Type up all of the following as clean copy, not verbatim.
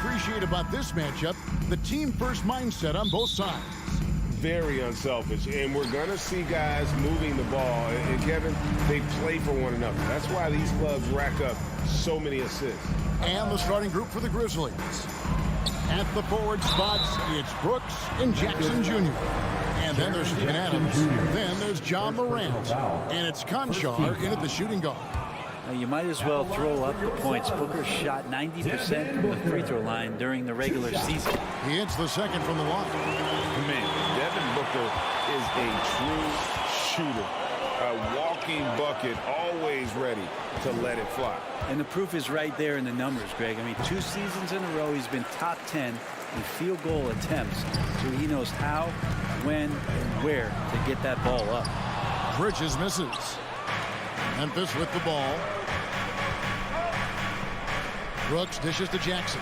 appreciate about this matchup, the team-first mindset on both sides. Very unselfish, and we're going to see guys moving the ball. And Kevin, they play for one another. That's why these clubs rack up so many assists. And the starting group for the Grizzlies. At the forward spots, it's Brooks and Jackson Jr. And then there's Steven Adams. Then there's John Morant. And it's Conchar in at the shooting guard. Now you might as well throw up the points. Booker shot 90% from the free throw line during the regular season. He hits the second from the line. Man, Devin Booker is a true shooter. A walking bucket, always ready to let it fly. And the proof is right there in the numbers, Greg. I mean, 2 seasons in a row, he's been top 10 in field goal attempts. So he knows how, when, and where to get that ball up. Bridges misses. Memphis with the ball. Brooks dishes to Jackson.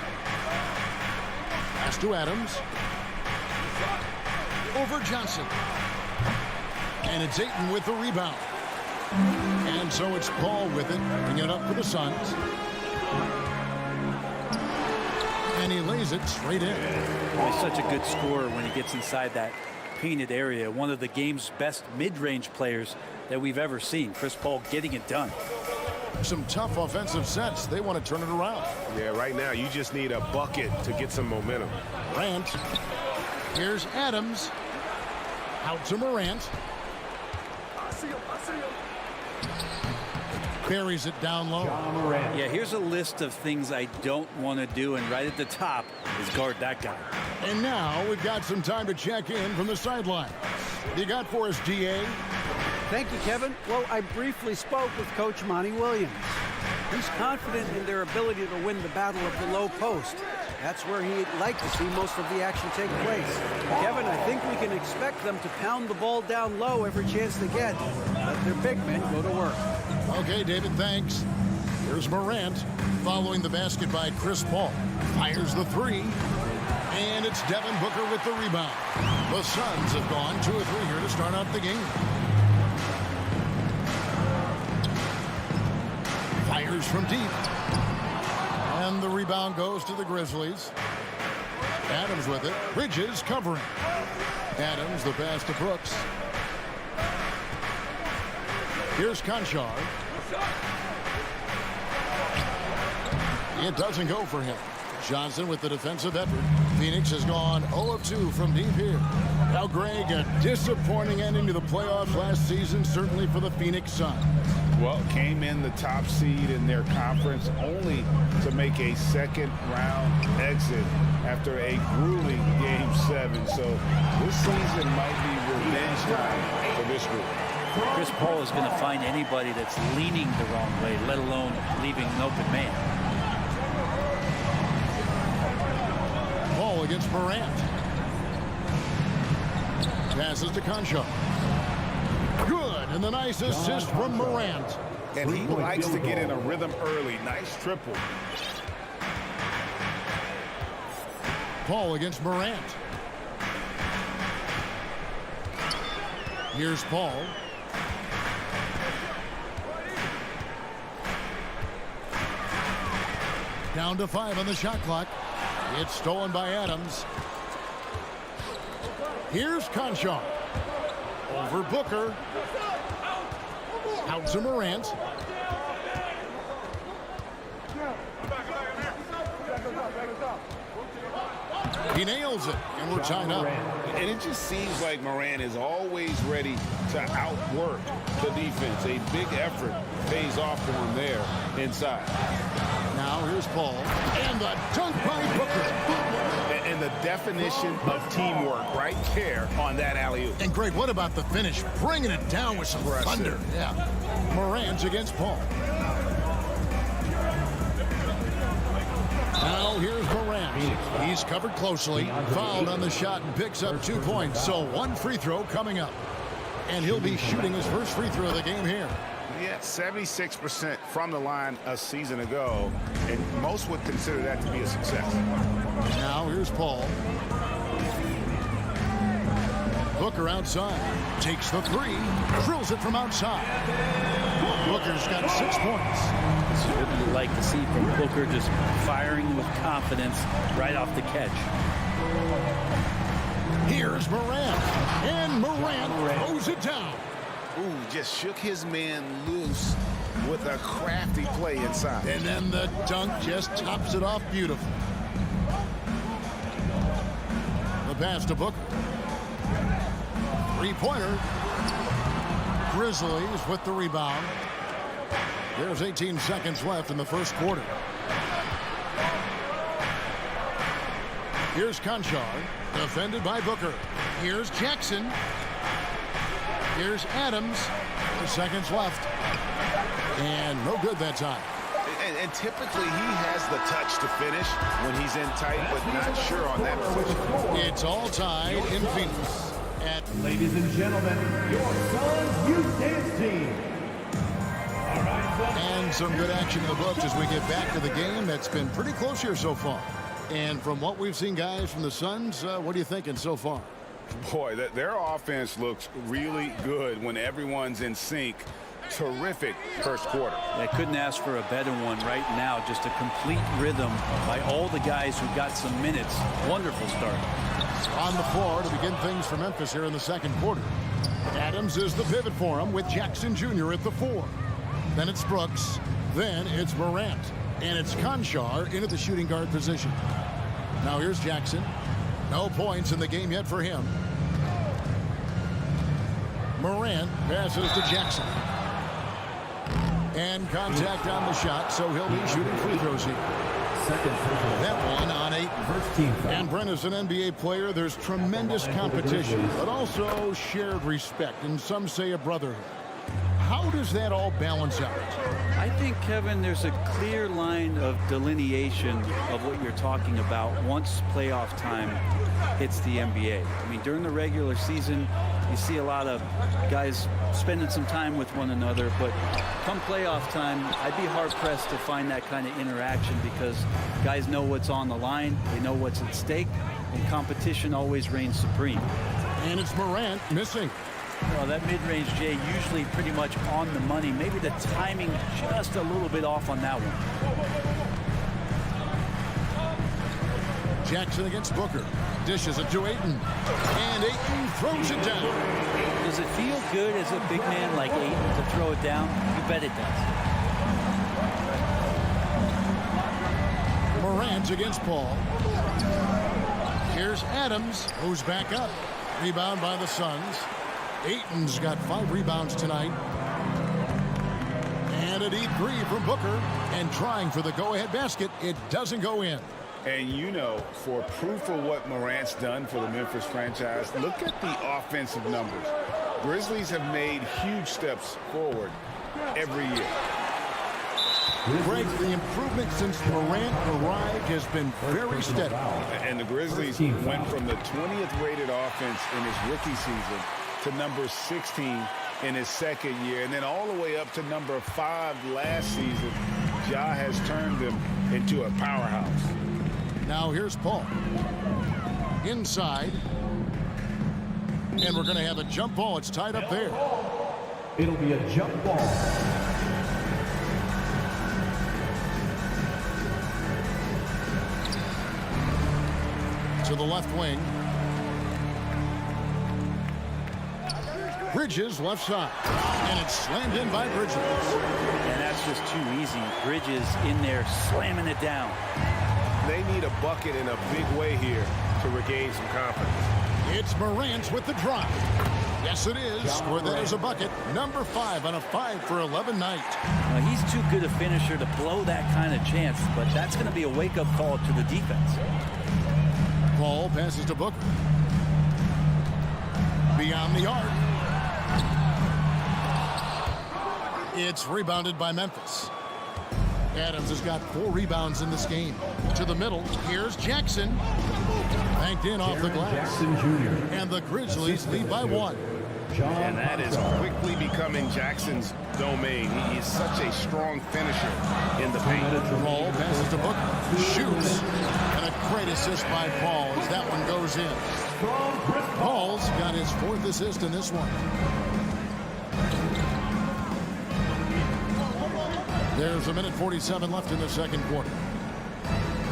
Pass to Adams. Over Johnson. And it's Ayton with the rebound. And so it's Paul with it. Bringing it up for the Suns. And he lays it straight in. He's such a good scorer when he gets inside that painted area. One of the game's best mid-range players that we've ever seen. Chris Paul getting it done. Some tough offensive sets. They want to turn it around. Yeah, right now you just need a bucket to get some momentum. Morant. Here's Adams. Out to Morant. Buries it down low. Yeah, here's a list of things I don't want to do, and right at the top is guard that guy. And now we've got some time to check in from the sideline. You got for us, DA? Thank you, Kevin. Well, I briefly spoke with Coach Monty Williams. He's confident in their ability to win the battle of the low post. That's where he'd like to see most of the action take place. Kevin, I think we can expect them to pound the ball down low every chance they get. Let their big men go to work. Okay, David, thanks. Here's Morant, following the basket by Chris Paul. Fires the three, and it's Devin Booker with the rebound. The Suns have gone 2 of 3 here to start out the game. Fires from deep. And the rebound goes to the Grizzlies. Adams with it. Bridges covering. Adams, the pass to Brooks. Here's Conchar. It doesn't go for him. Johnson with the defensive effort. Phoenix has gone 0 of 2 from deep here. Now, Greg, a disappointing ending to the playoffs last season, certainly for the Phoenix Suns. Well, came in the top seed in their conference only to make a second-round exit after a grueling Game 7. So this season might be revenge time for this group. Chris Paul is going to find anybody that's leaning the wrong way, let alone leaving an open man. Paul against Morant. Passes to Conchar. Good, and the nice assist from Morant. And he likes to get in a rhythm early. Nice triple. Paul against Morant. Here's Paul. Down to 5 on the shot clock. It's stolen by Adams. Here's Conchar. Over Booker. Out to Morant. He nails it, and we're tied up. And it just seems like Morant is always ready to outwork the defense. A big effort pays off for him there inside. Now here's Paul. And the dunk by Booker. And the definition of teamwork right there on that alley-oop. And Greg, what about the finish? Bringing it down with some thunder. Yeah. Morant against Paul. Now here's Morant. He's covered closely, fouled on the shot, and picks up 2 points. So 1 free throw coming up. And he'll be shooting his first free throw of the game here. Yeah, 76% from the line a season ago, and most would consider that to be a success. Now here's Paul. Booker outside. Takes the three. Drills it from outside. Booker's got 6 points. This is what you like to see from Booker, just firing with confidence right off the catch. Here's Morant, and Morant throws it down. Ooh, just shook his man loose with a crafty play inside. And then the dunk just tops it off beautifully. The pass to Booker. Three-pointer. Grizzlies with the rebound. There's 18 seconds left in the first quarter. Here's Conchar, defended by Booker. Here's Jackson. Here's Adams. 4 seconds left. And no good that time. And typically he has the touch to finish when he's in tight, but not sure on that position. It's all tied in Phoenix. Ladies and gentlemen, your Suns Youth Dance Team. All right, folks. And some good action in the books as we get back to the game that's been pretty close here so far. And from what we've seen, guys, from the Suns, what are you thinking so far? Boy, their offense looks really good when everyone's in sync. Terrific first quarter. I couldn't ask for a better one right now. Just a complete rhythm by all the guys who got some minutes. Wonderful start. On the floor to begin things for Memphis here in the second quarter. Adams is the pivot for him with Jackson Jr. at the 4. Then it's Brooks. Then it's Morant. And it's Conchar into the shooting guard position. Now here's Jackson. No points in the game yet for him. Morant passes to Jackson. And contact on the shot, so he'll be shooting free throws here. That one on 8. First team foul. And Brent, as an NBA player, there's tremendous competition, but also shared respect, and some say a brotherhood. How does that all balance out? I think, Kevin, there's a clear line of delineation of what you're talking about once playoff time hits the NBA. I mean, during the regular season, you see a lot of guys spending some time with one another, but come playoff time, I'd be hard-pressed to find that kind of interaction because guys know what's on the line, they know what's at stake, and competition always reigns supreme. And it's Morant missing. Well, that mid-range, Jay, usually pretty much on the money. Maybe the timing just a little bit off on that one. Jackson against Booker. Dishes it to Ayton. And Ayton throws it down. Does it feel good as a big man like Ayton to throw it down? You bet it does. Morant against Paul. Here's Adams, who's back up. Rebound by the Suns. Ayton's got 5 rebounds tonight. And a deep 3 from Booker. And trying for the go-ahead basket. It doesn't go in. And you know, for proof of what Morant's done for the Memphis franchise, look at the offensive numbers. Grizzlies have made huge steps forward every year. Greg, the improvement since Morant arrived has been very steady. And the Grizzlies went from the 20th rated offense in his rookie season to number 16 in his second year, and then all the way up to number 5 last season. Ja has turned them into a powerhouse. Now here's Paul. Inside. And we're going to have a jump ball. It's tied up there. It'll be a jump ball. To the left wing. Bridges left side. And it's slammed in by Bridges. And that's just too easy. Bridges in there slamming it down. They need a bucket in a big way here to regain some confidence. It's Morant with the drive. Yes, it is. Where there's a bucket. Number 5 on a 5 for 11 night. Well, he's too good a finisher to blow that kind of chance, but that's going to be a wake-up call to the defense. Paul passes to Booker. Beyond the arc. It's rebounded by Memphis. Adams has got 4 rebounds in this game. To the middle, here's Jackson. Banked in off the glass. Jackson Jr. And the Grizzlies lead by 1. And that is quickly becoming Jackson's domain. He is such a strong finisher in the paint. Paul passes to Booker. Shoots. And a great assist by Paul as that one goes in. Paul's got his 4th assist in this one. There's a minute 47 left in the second quarter.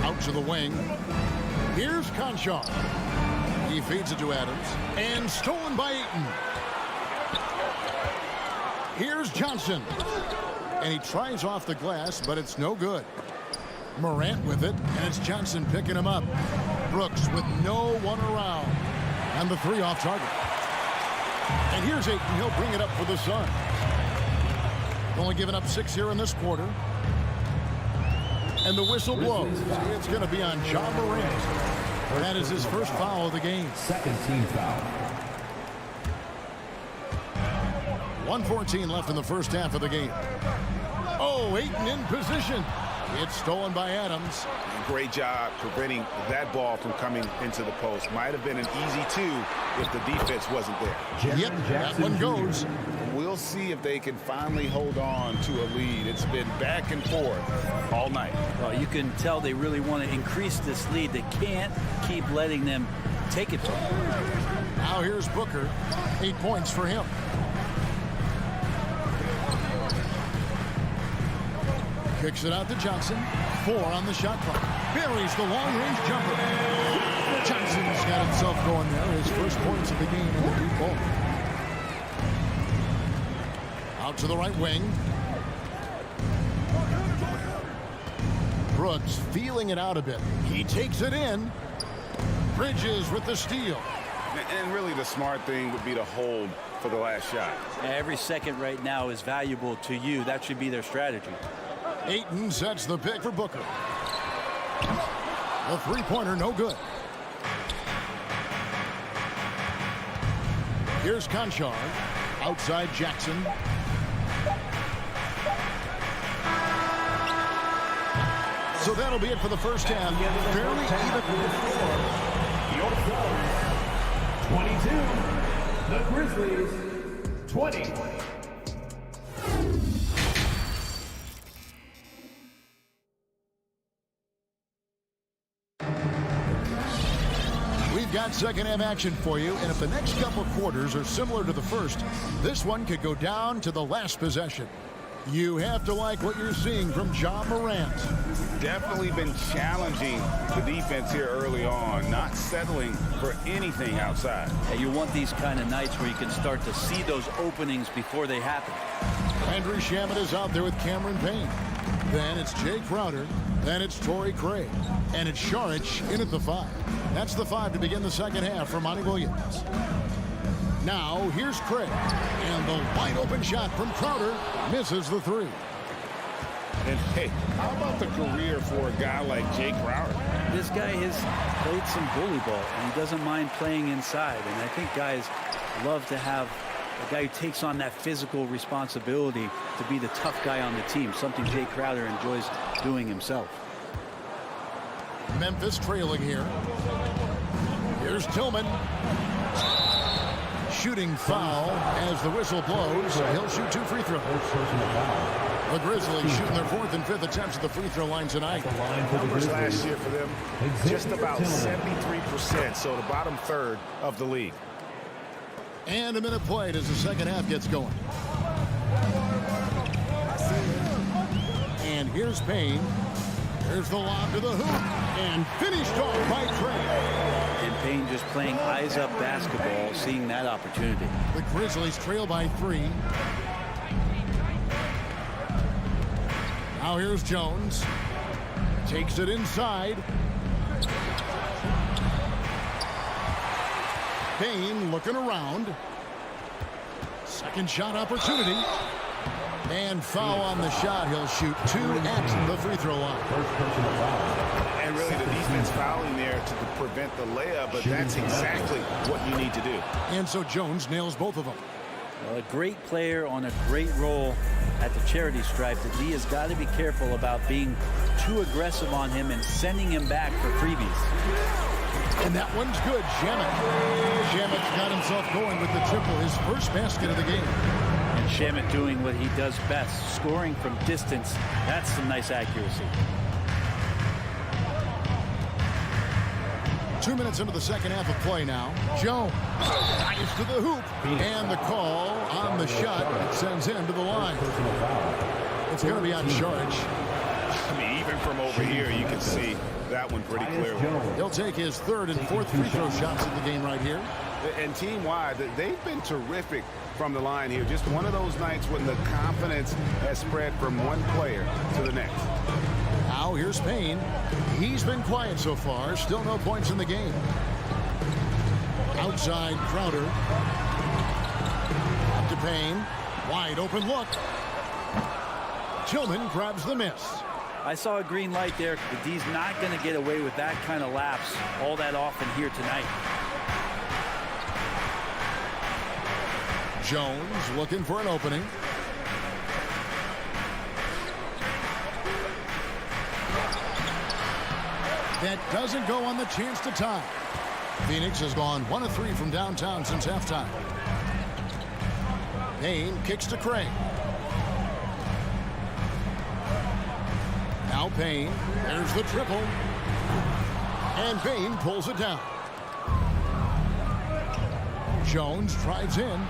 Out to the wing. Here's Conchar. He feeds it to Adams. And stolen by Ayton. Here's Johnson. And he tries off the glass, but it's no good. Morant with it, and it's Johnson picking him up. Brooks with no one around. And the three off target. And here's Ayton. He'll bring it up for the Suns. Only giving up 6 here in this quarter. And the whistle blows. It's going to be on Ja Morant. That is his first foul of the game. Second team foul. 1:14 left in the first half of the game. Oh, Ayton in position. It's stolen by Adams. Great job preventing that ball from coming into the post. Might have been an easy two if the defense wasn't there. Yep, that one goes. We'll see if they can finally hold on to a lead. It's been back and forth all night. Well, you can tell they really want to increase this lead. They can't keep letting them take it from them. Now here's Booker. 8 points for him. Kicks it out to Johnson. 4 on the shot clock. Buries the long-range jumper. Johnson's got himself going there. His first points of the game in the deep ball. Out to the right wing. Brooks feeling it out a bit. He takes it in. Bridges with the steal. And really the smart thing would be to hold for the last shot. Every second right now is valuable to you. That should be their strategy. Ayton sets the pick for Booker. The three-pointer, no good. Here's Conchar. Outside Jackson. So that'll be it for the first half. Fairly even. 22. The Grizzlies. 20. We've got second half action for you, and if the next couple quarters are similar to the first, this one could go down to the last possession. You have to like what you're seeing from Ja Morant. Definitely been challenging the defense here early on, not settling for anything outside. And you want these kind of nights where you can start to see those openings before they happen. Andrew Shamet is out there with Cameron Payne. Then it's Jay Crowder. Then it's Torrey Craig. And it's Saric in at the 5. That's the 5 to begin the second half for Monty Williams. Now, here's Craig. And the wide-open shot from Crowder misses the 3. And, hey, how about the career for a guy like Jay Crowder? This guy has played some bully ball, and he doesn't mind playing inside. And I think guys love to have a guy who takes on that physical responsibility to be the tough guy on the team, something Jay Crowder enjoys doing himself. Memphis trailing here. Here's Tillman. Shooting foul as the whistle blows. He'll shoot 2 free throws. The Grizzlies shooting their 4th and 5th attempts at the free throw line tonight. Numbers last year for them, just about 73%, so the bottom third of the league. And a minute played as the second half gets going. And here's Payne. Here's the lob to the hoop. And finished off by Craig. And Payne just playing eyes-up basketball, seeing that opportunity. The Grizzlies trail by 3. Now here's Jones. Takes it inside. Payne looking around. Second shot opportunity. And foul on the shot. He'll shoot 2 at the free throw line. And really the defense fouling there to prevent the layup, but that's exactly what you need to do. And so Jones nails both of them. Well, a great player on a great role at the charity stripe. That he has got to be careful about being too aggressive on him and sending him back for freebies. And that one's good. Shamet's got himself going with the triple, his first basket of the game. And Shamet doing what he does best, scoring from distance. That's some nice accuracy. 2 minutes into the second half of play now. Jones drives to the hoop. And the call on the shot sends him to the line. It's going to be on charge. I mean, even from over here, you can see that one pretty clearly. He'll take his third and fourth free throw shots of the game right here. And team-wide, they've been terrific from the line here. Just one of those nights when the confidence has spread from one player to the next. Now here's Payne. He's been quiet so far. Still no points in the game. Outside Crowder. Up to Payne. Wide open look. Tillman grabs the miss. I saw a green light there. The D's not going to get away with that kind of lapse all that often here tonight. Jones looking for an opening. That doesn't go on the chance to tie. Phoenix has gone 1 of 3 from downtown since halftime. Payne kicks to Craig. Now Payne. There's the triple. And Payne pulls it down. Jones drives in.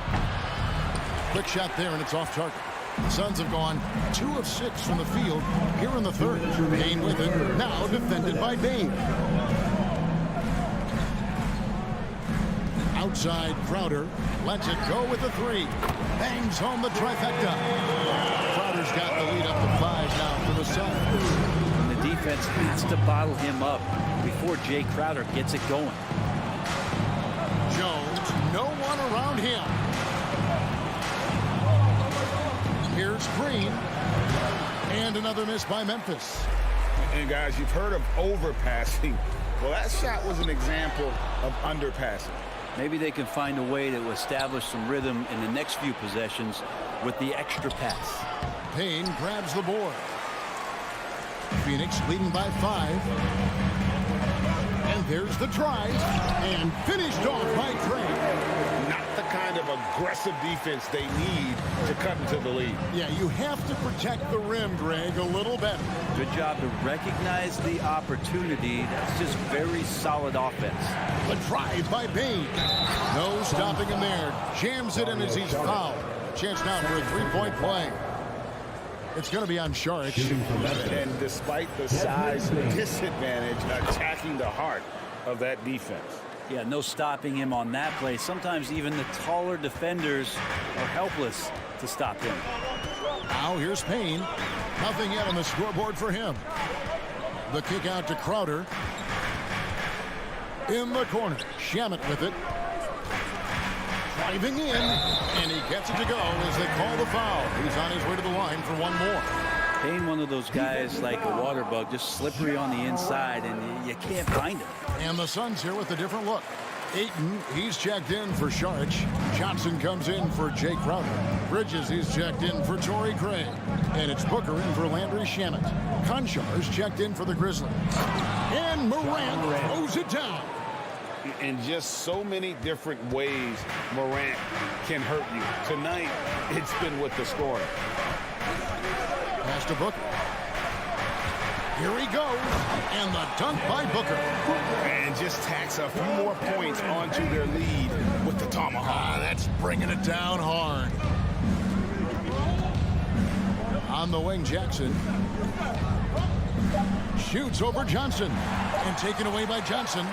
Quick shot there, and it's off target. The Suns have gone 2 of 6 from the field here in the third. Payne with it. Now defended by Payne. Outside Crowder. Lets it go with the 3. Bangs home the trifecta. Crowder's got the lead up to 5 now for the Suns. And the defense has to bottle him up before Jay Crowder gets it going. Jones, no one around him. Here's Green. And another miss by Memphis. And guys, you've heard of overpassing. Well, that shot was an example of underpassing. Maybe they can find a way to establish some rhythm in the next few possessions with the extra pass. Payne grabs the board. Phoenix leading by 5. And there's the drive. And finished off by Craig. Not the kind of aggressive defense they need to cut into the lead. Yeah, you have to protect the rim, Greg, a little better. Good job to recognize the opportunity. That's just very solid offense. The drive by Payne. No stopping him there. Jams it in as he's fouled. Chance now for a 3-point play. It's going to be on Shark. And despite the size disadvantage, attacking the heart of that defense. Yeah, no stopping him on that play. Sometimes even the taller defenders are helpless to stop him. Now here's Payne. Nothing yet on the scoreboard for him. The kick out to Crowder. In the corner. Shamet with it. Driving in. And he gets it to go as they call the foul. He's on his way to the line for one more. Payne, one of those guys like a water bug, just slippery on the inside, and you can't find him. And the Suns here with a different look. Ayton, he's checked in for Sharch. Johnson comes in for Jay Crowder. Bridges, he's checked in for Torrey Craig. And it's Booker in for Landry Shamet. Konchar's checked in for the Grizzlies. And Morant throws it down. In just so many different ways, Morant can hurt you. Tonight, it's been with the scoring. Pass to Booker. Here he goes. And the dunk by Booker. And just tacks a few more points onto their lead with the tomahawk. That's bringing it down hard. On the wing, Jackson. Shoots over Johnson. And taken away by Johnson.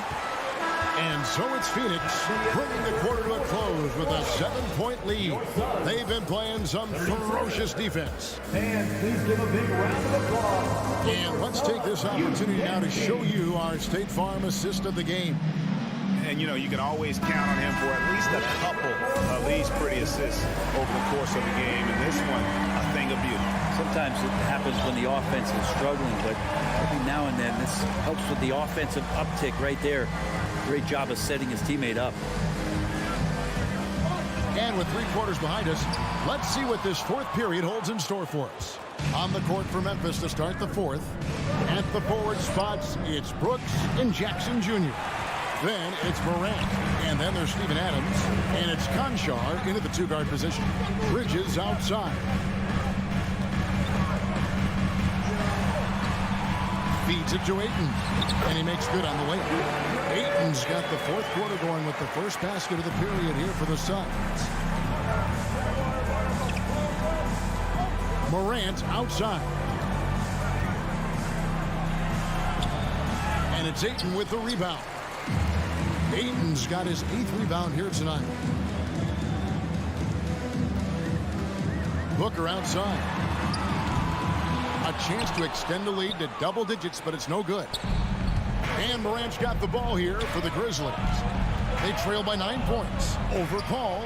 And so it's Phoenix bringing the quarter to a close with a 7-point lead. They've been playing some ferocious defense. And please give a big round of applause. And let's take this opportunity now to show you our State Farm assist of the game. And, you know, you can always count on him for at least a couple of these pretty assists over the course of the game. And this one, a thing of beauty. Sometimes it happens when the offense is struggling, but every now and then this helps with the offensive uptick right there. Great job of setting his teammate up. And with 3 quarters behind us, let's see what this fourth period holds in store for us. On the court for Memphis to start the fourth. At the forward spots, it's Brooks and Jackson Jr. Then it's Morant. And then there's Steven Adams. And it's Konchar into the 2-guard position. Bridges outside. Feeds it to Ayton. And he makes good on the way. Ayton's got the fourth quarter going with the first basket of the period here for the Suns. Morant outside. And it's Ayton with the rebound. Ayton's got his 8th rebound here tonight. Booker outside. A chance to extend the lead to double digits, but it's no good. And Morant's got the ball here for the Grizzlies. They trail by 9 points over Paul.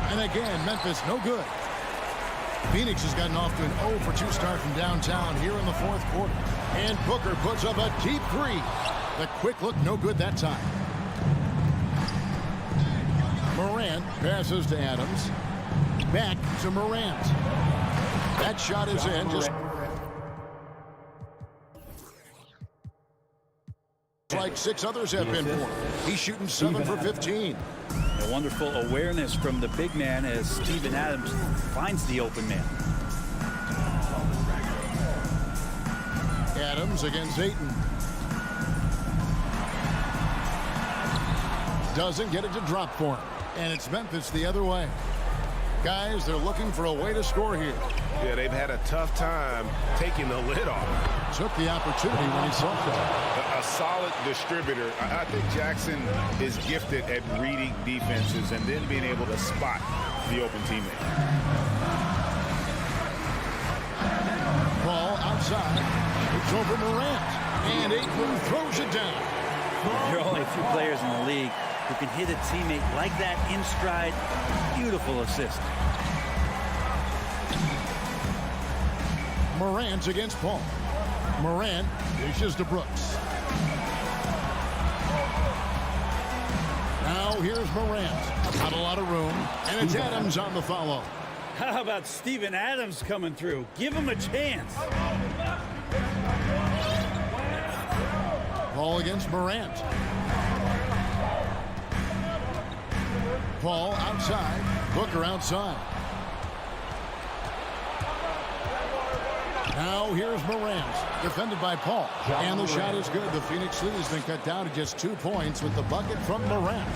And again, Memphis no good. Phoenix has gotten off to an 0 for 2 start from downtown here in the 4th quarter. And Booker puts up a deep 3. The quick look no good that time. Morant passes to Adams. Back to Morant. That shot is in. Just like 6 others have been for him. He's shooting 7 for 15. A wonderful awareness from the big man as Steven Adams finds the open man. Adams against Ayton. Doesn't get it to drop for him. And it's Memphis the other way. Guys, they're looking for a way to score here. Yeah, they've had a tough time taking the lid off. Took the opportunity when he saw it. A solid distributor. I think Jackson is gifted at reading defenses and then being able to spot the open teammate. Ball outside. It's over Morant. And Ayton throws it down. There are only a few players in the league who can hit a teammate like that in stride. Beautiful assist. Morant against Paul. Morant dishes to Brooks. Now here's Morant. Not a lot of room. And it's Adams on the follow. How about Steven Adams coming through? Give him a chance. Paul against Morant. Paul outside. Booker outside. Now here's Morant. Defended by Paul. And the shot is good. The Phoenix lead has been cut down to just 2 points with the bucket from Morant.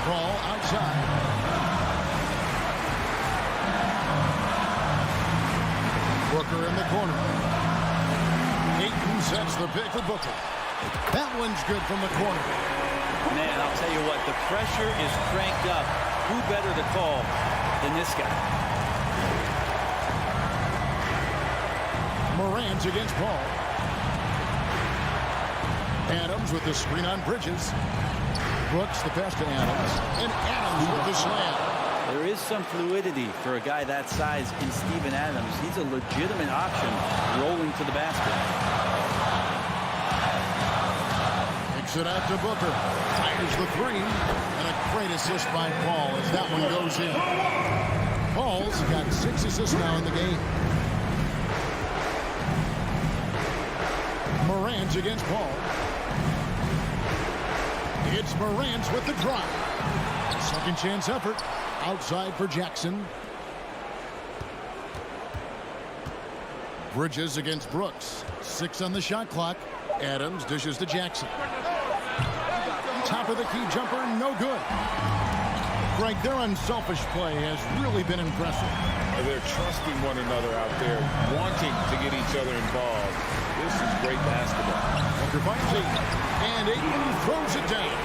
Paul outside. Booker in the corner. Ayton sets the pick for Booker. That one's good from the corner. Man, I'll tell you what, the pressure is cranked up. Who better to call than this guy? Morant against Paul. Adams with the screen on Bridges. Brooks the pass to Adams. And Adams with the slam. There is some fluidity for a guy that size in Steven Adams. He's a legitimate option rolling to the basket. Kicks it out to Booker. Fires the 3. And a great assist by Paul as that one goes in. Paul's got 6 assists now in the game. Morant against Paul. It's Morant with the drop. Second chance effort. Outside for Jackson. Bridges against Brooks. 6 on the shot clock. Adams dishes to Jackson. Top of the key jumper, no good. Greg, their unselfish play has really been impressive. They're trusting one another out there, wanting to get each other involved. This is great basketball. Booker finds Ayton, and Ayton throws it down.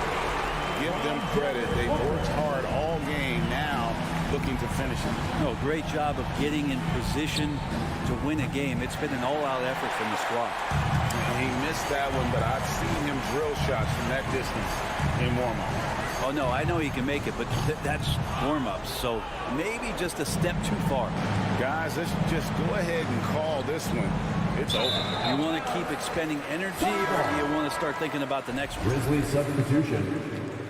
Give them credit. They worked hard all game, now looking to finish it. No, great job of getting in position to win a game. It's been an all-out effort from the squad. He missed that one, but I've seen him drill shots from that distance in warm-up. Oh, no, I know he can make it, but that's warm-ups, so maybe just a step too far. Guys, let's just go ahead and call this one. It's over. You want to keep expending energy, or do you want to start thinking about the next one? Grizzlies substitution.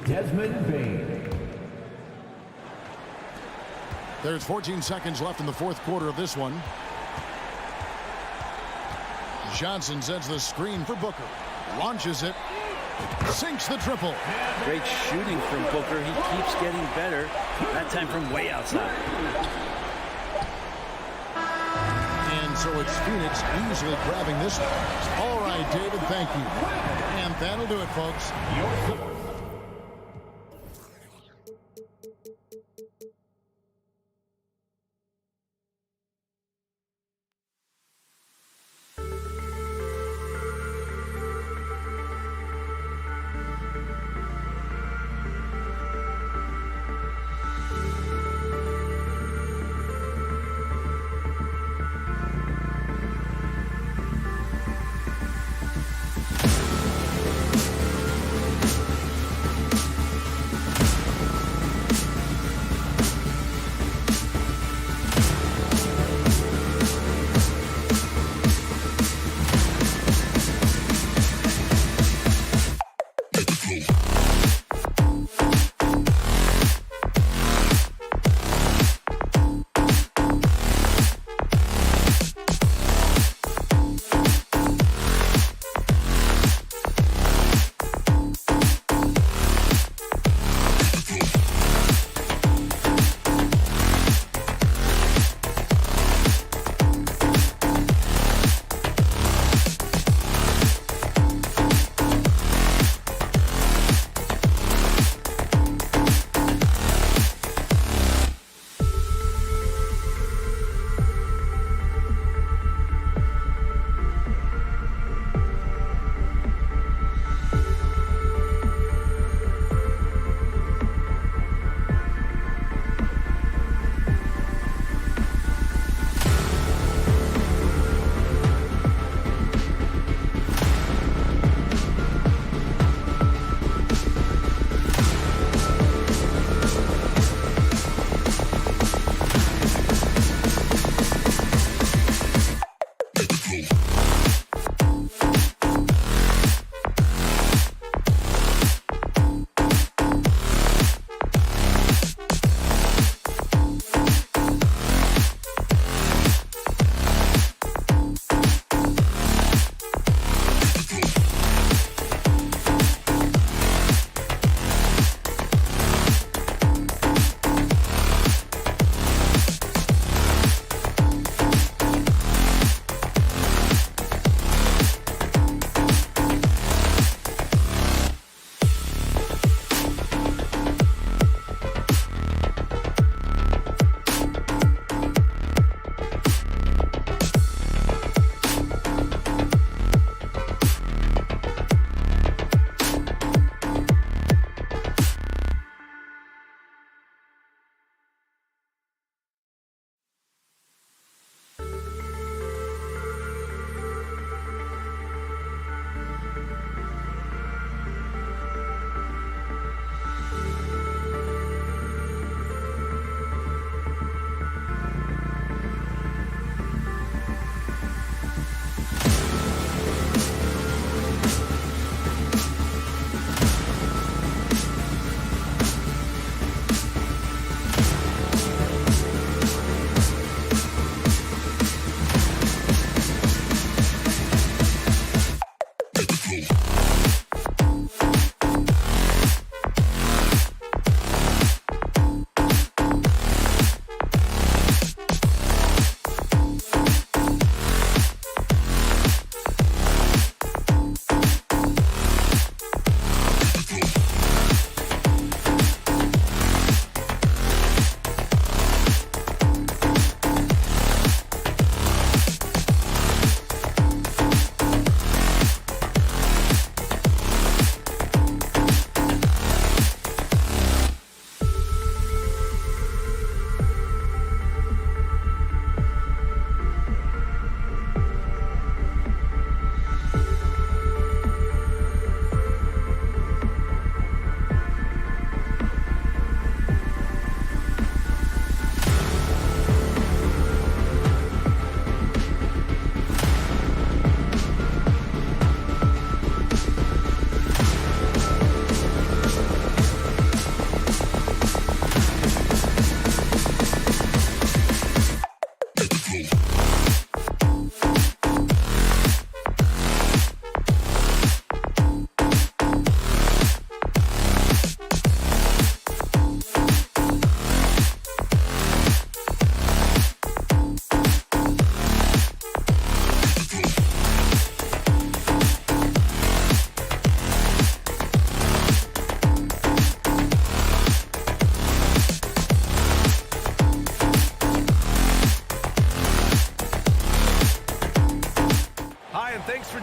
Desmond Bain. There's 14 seconds left in the 4th quarter of this one. Johnson sends the screen for Booker. Launches it. Sinks the triple. Great shooting from Booker. He keeps getting better. That time from way outside. And so it's Phoenix easily grabbing this one. All right, David, thank you. And that'll do it, folks.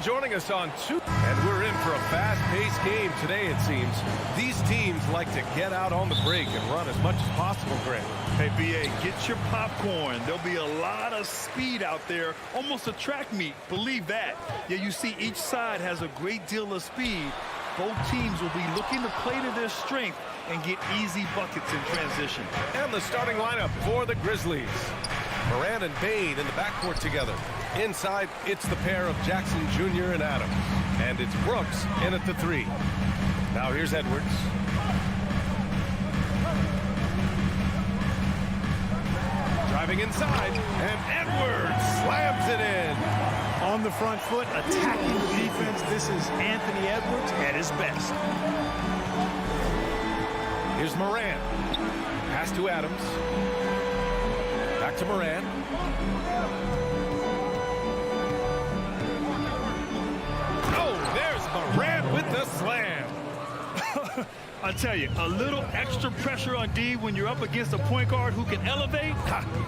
Joining us on two, and we're in for a fast-paced game today, it seems. These teams like to get out on the break and run as much as possible, Grant. Hey, BA, get your popcorn. There'll be a lot of speed out there, almost a track meet. Believe that. Yeah, you see each side has a great deal of speed. Both teams will be looking to play to their strength and get easy buckets in transition. And the starting lineup for the Grizzlies. Moran and Bain in the backcourt together. Inside, it's the pair of Jackson Jr. and Adams. And it's Brooks in at the three. Now here's Edwards. Driving inside, and Edwards slams it in. On the front foot, attacking the defense. This is Anthony Edwards at his best. Here's Moran. Pass to Adams. Back to Moran. Oh, there's Moran with the slam. I tell you, a little extra pressure on D when you're up against a point guard who can elevate.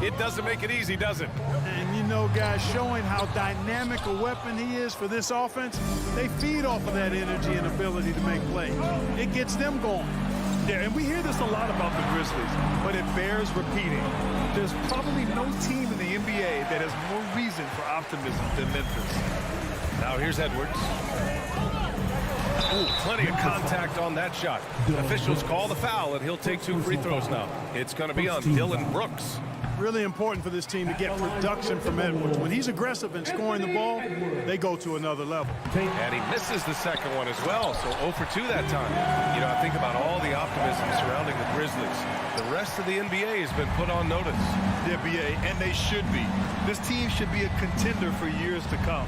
It doesn't make it easy, does it? And you know, guys, showing how dynamic a weapon he is for this offense, they feed off of that energy and ability to make plays. It gets them going. Yeah, and we hear this a lot about the Grizzlies, but it bears repeating. There's probably no team in the NBA that has more reason for optimism than Memphis. Now here's Edwards. Ooh, plenty of contact on that shot. Officials call the foul, and he'll take 2 free throws now. It's going to be on Dylan Brooks. Really important for this team to get production from Edwards. When he's aggressive and scoring the ball, they go to another level. And he misses the second one as well, so 0 for 2 that time. You know, I think about all the optimism surrounding the Grizzlies. The rest of the NBA has been put on notice. Yeah, BA, and they should be. This team should be a contender for years to come.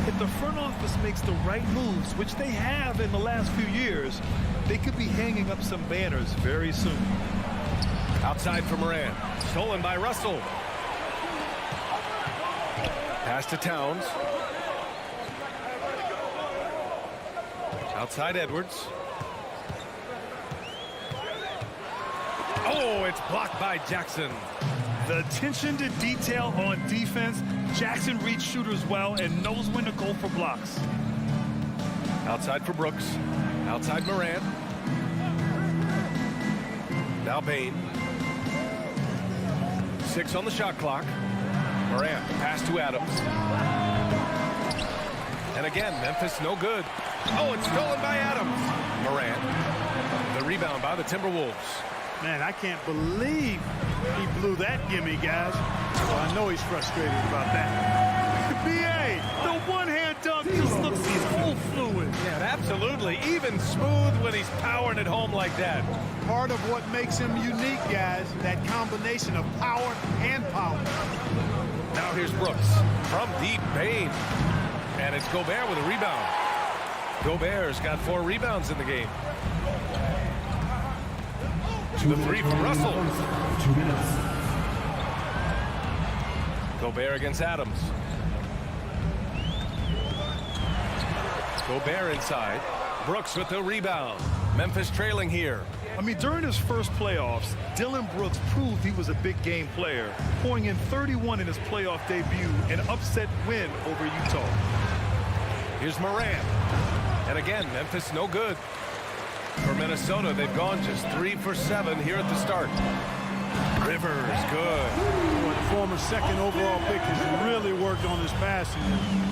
If the front office makes the right moves, which they have in the last few years, they could be hanging up some banners very soon. Outside for Moran. Stolen by Russell. Pass to Towns. Outside Edwards. Oh, it's blocked by Jackson. The attention to detail on defense. Jackson reads shooters well and knows when to go for blocks. Outside for Brooks. Outside Moran. Now Bain. 6 on the shot clock. Moran, pass to Adams. And again, Memphis no good. Oh, it's stolen by Adams. Moran. The rebound by the Timberwolves. Man, I can't believe he blew that gimme, guys. Well, I know he's frustrated about that. BA, the one-hand dunk just looks so fluid. Yeah, absolutely. Even smooth when he's powering it home like that. Part of what makes him unique, guys, that combination of power and power. Now here's Brooks from deep. Bain. And it's Gobert with a rebound. Gobert's got 4 rebounds in the game. The 3 from Russell. 2 minutes. Gobert against Adams. Gobert inside. Brooks with the rebound. Memphis trailing here. I mean, during his first playoffs, Dillon Brooks proved he was a big game player, pouring in 31 in his playoff debut, an upset win over Utah. Here's Morant. And again, Memphis no good. For Minnesota, they've gone just 3 for 7 here at the start. Rivers, good. The former second overall pick has really worked on his passing.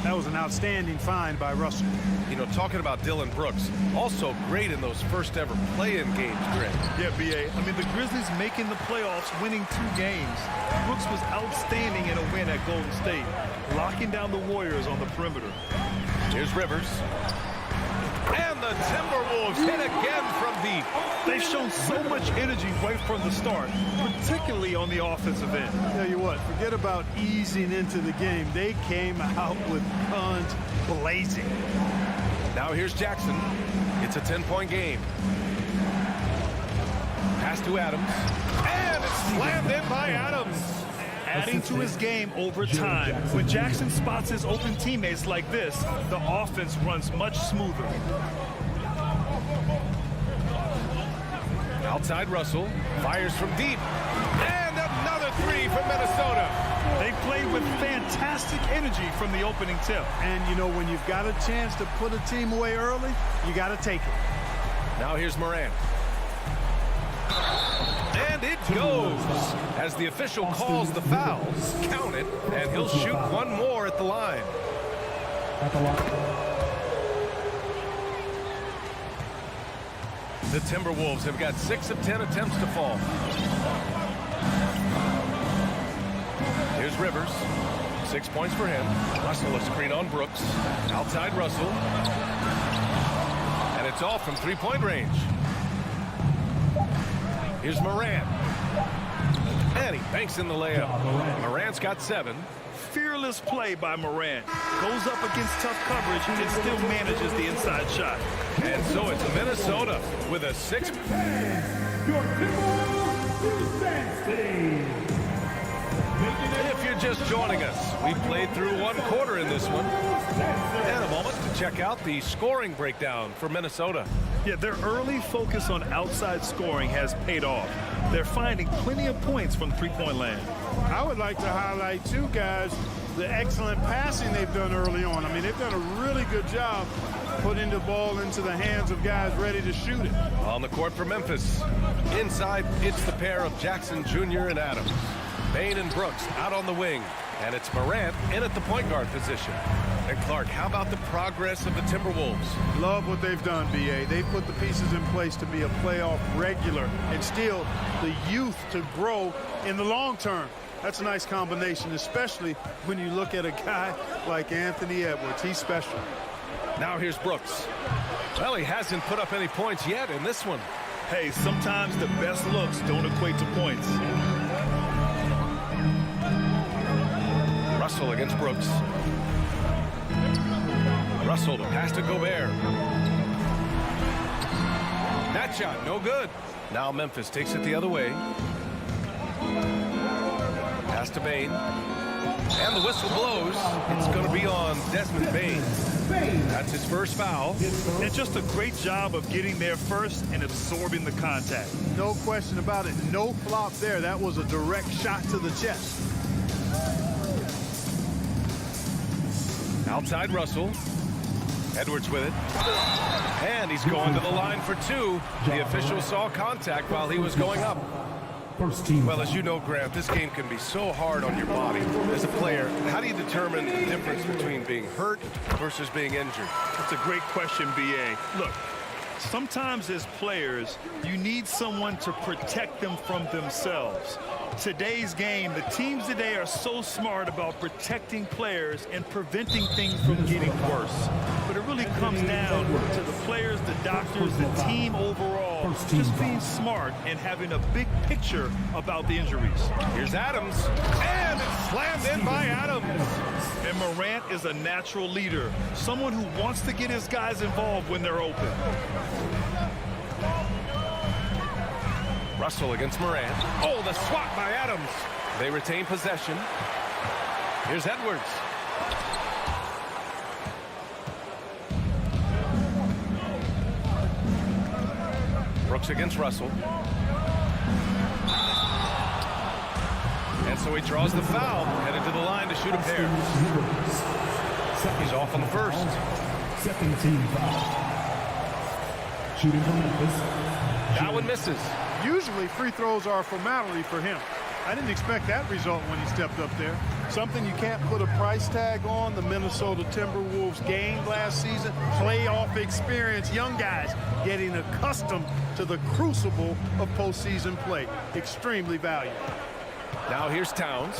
That was an outstanding find by Russell. You know, talking about Dillon Brooks, also great in those first ever play-in games, Greg. Yeah, B.A. I mean, the Grizzlies making the playoffs, winning 2 games. Brooks was outstanding in a win at Golden State, locking down the Warriors on the perimeter. Here's Rivers. And the Timberwolves hit again from deep. They've shown so much energy right from the start, particularly on the offensive end. Tell you what, forget about easing into the game. They came out with guns blazing. Now here's Jackson. It's a 10-point game. Pass to Adams. And it's slammed in by Adams. Adding to his game over time. When Jackson spots his open teammates like this, the offense runs much smoother. Outside Russell. Fires from deep. And another 3 from Minnesota. They played with fantastic energy from the opening tip. And, you know, when you've got a chance to put a team away early, you got to take it. Now here's Morant. And it goes as the official calls the fouls. Count it, and he'll shoot 1 more at the line. The Timberwolves have got 6 of 10 attempts to fall. Here's Rivers. 6 points for him. Russell a screen on Brooks. Outside Russell. And it's off from 3-point range. Here's Morant. And he banks in the layup. Morant's got 7. Fearless play by Morant. Goes up against tough coverage and still manages the inside shot. And so it's Minnesota with a 6. Your Timberwolves defense team. If you're just joining us, we played through 1 quarter in this one. And a moment to check out the scoring breakdown for Minnesota. Yeah, their early focus on outside scoring has paid off. They're finding plenty of points from 3-point land. I would like to highlight, too, guys, the excellent passing they've done early on. I mean, they've done a really good job putting the ball into the hands of guys ready to shoot it. On the court for Memphis. Inside, it's the pair of Jackson Jr. and Adams. Bane and Brooks out on the wing. And it's Morant in at the point guard position. And Clark, how about the progress of the Timberwolves? Love what they've done, B.A. They've put the pieces in place to be a playoff regular and still the youth to grow in the long term. That's a nice combination, especially when you look at a guy like Anthony Edwards. He's special. Now here's Brooks. Well, he hasn't put up any points yet in this one. Hey, sometimes the best looks don't equate to points. Russell against Brooks. Russell to pass to Gobert. That shot, no good. Now Memphis takes it the other way. Pass to Bane. And the whistle blows. It's going to be on Desmond Bane. That's his first foul. And just a great job of getting there first and absorbing the contact. No question about it. No flop there. That was a direct shot to the chest. Outside Russell. Edwards with it. And he's going to the line for 2. The official saw contact while he was going up. First team. Well, as you know, Grant, this game can be so hard on your body. As a player, how do you determine the difference between being hurt versus being injured? That's a great question, B.A. Look, Sometimes as players, you need someone to protect them from themselves. Today's game, the teams today are so smart about protecting players and preventing things from getting worse. But it really comes down to the players, the doctors, the team overall, just being smart and having a big picture about the injuries. Here's Adams, and it's slammed in by Adams. And Morant is a natural leader, someone who wants to get his guys involved when they're open. Russell against Morant. Oh, the swat by Adams. They retain possession. Here's Edwards. Brooks against Russell. And so he draws the foul, headed to the line to shoot a pair. He's off on the first. Second team foul. Shooting from Memphis. That one misses. Usually free throws are a formality for him. I didn't expect that result when he stepped up there. Something you can't put a price tag on. The Minnesota Timberwolves game last season. Playoff experience. Young guys getting accustomed to the crucible of postseason play. Extremely valuable. Now here's Towns.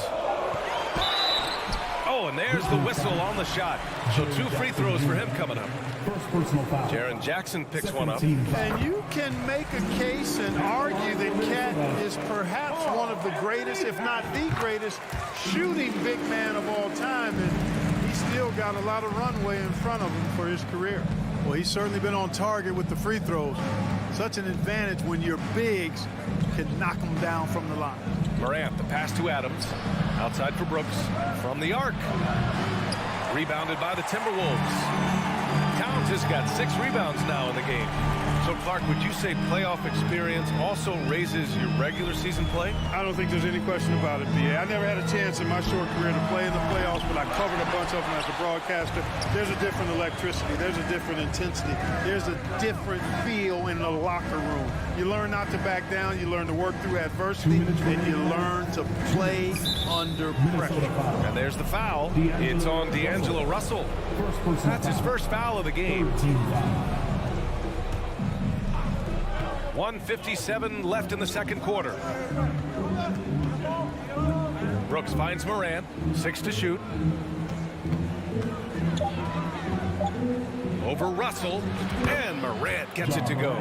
Oh, and there's the whistle on the shot. So 2 free throws for him coming up. First personal foul. Jaren Jackson picks one up. And you can make a case and argue that Cat is perhaps one of the greatest, if not the greatest, shooting big man of all time. And he's still got a lot of runway in front of him for his career. Well, he's certainly been on target with the free throws. Such an advantage when your bigs can knock them down from the line. Morant, the pass to Adams. Outside for Brooks. From the arc. Rebounded by the Timberwolves. Towns has got 6 rebounds now in the game. So, Clark, would you say playoff experience also raises your regular season play? I don't think there's any question about it, B.A. I never had a chance in my short career to play in the playoffs, but I covered a bunch of them as a broadcaster. There's a different electricity. There's a different intensity. There's a different feel in the locker room. You learn not to back down. You learn to work through adversity, and you learn to play under pressure. And there's the foul. It's on D'Angelo Russell. That's his first foul of the game. 1:57 left in the second quarter. Brooks finds Morant. 6 to shoot. Over Russell. And Morant gets it to go.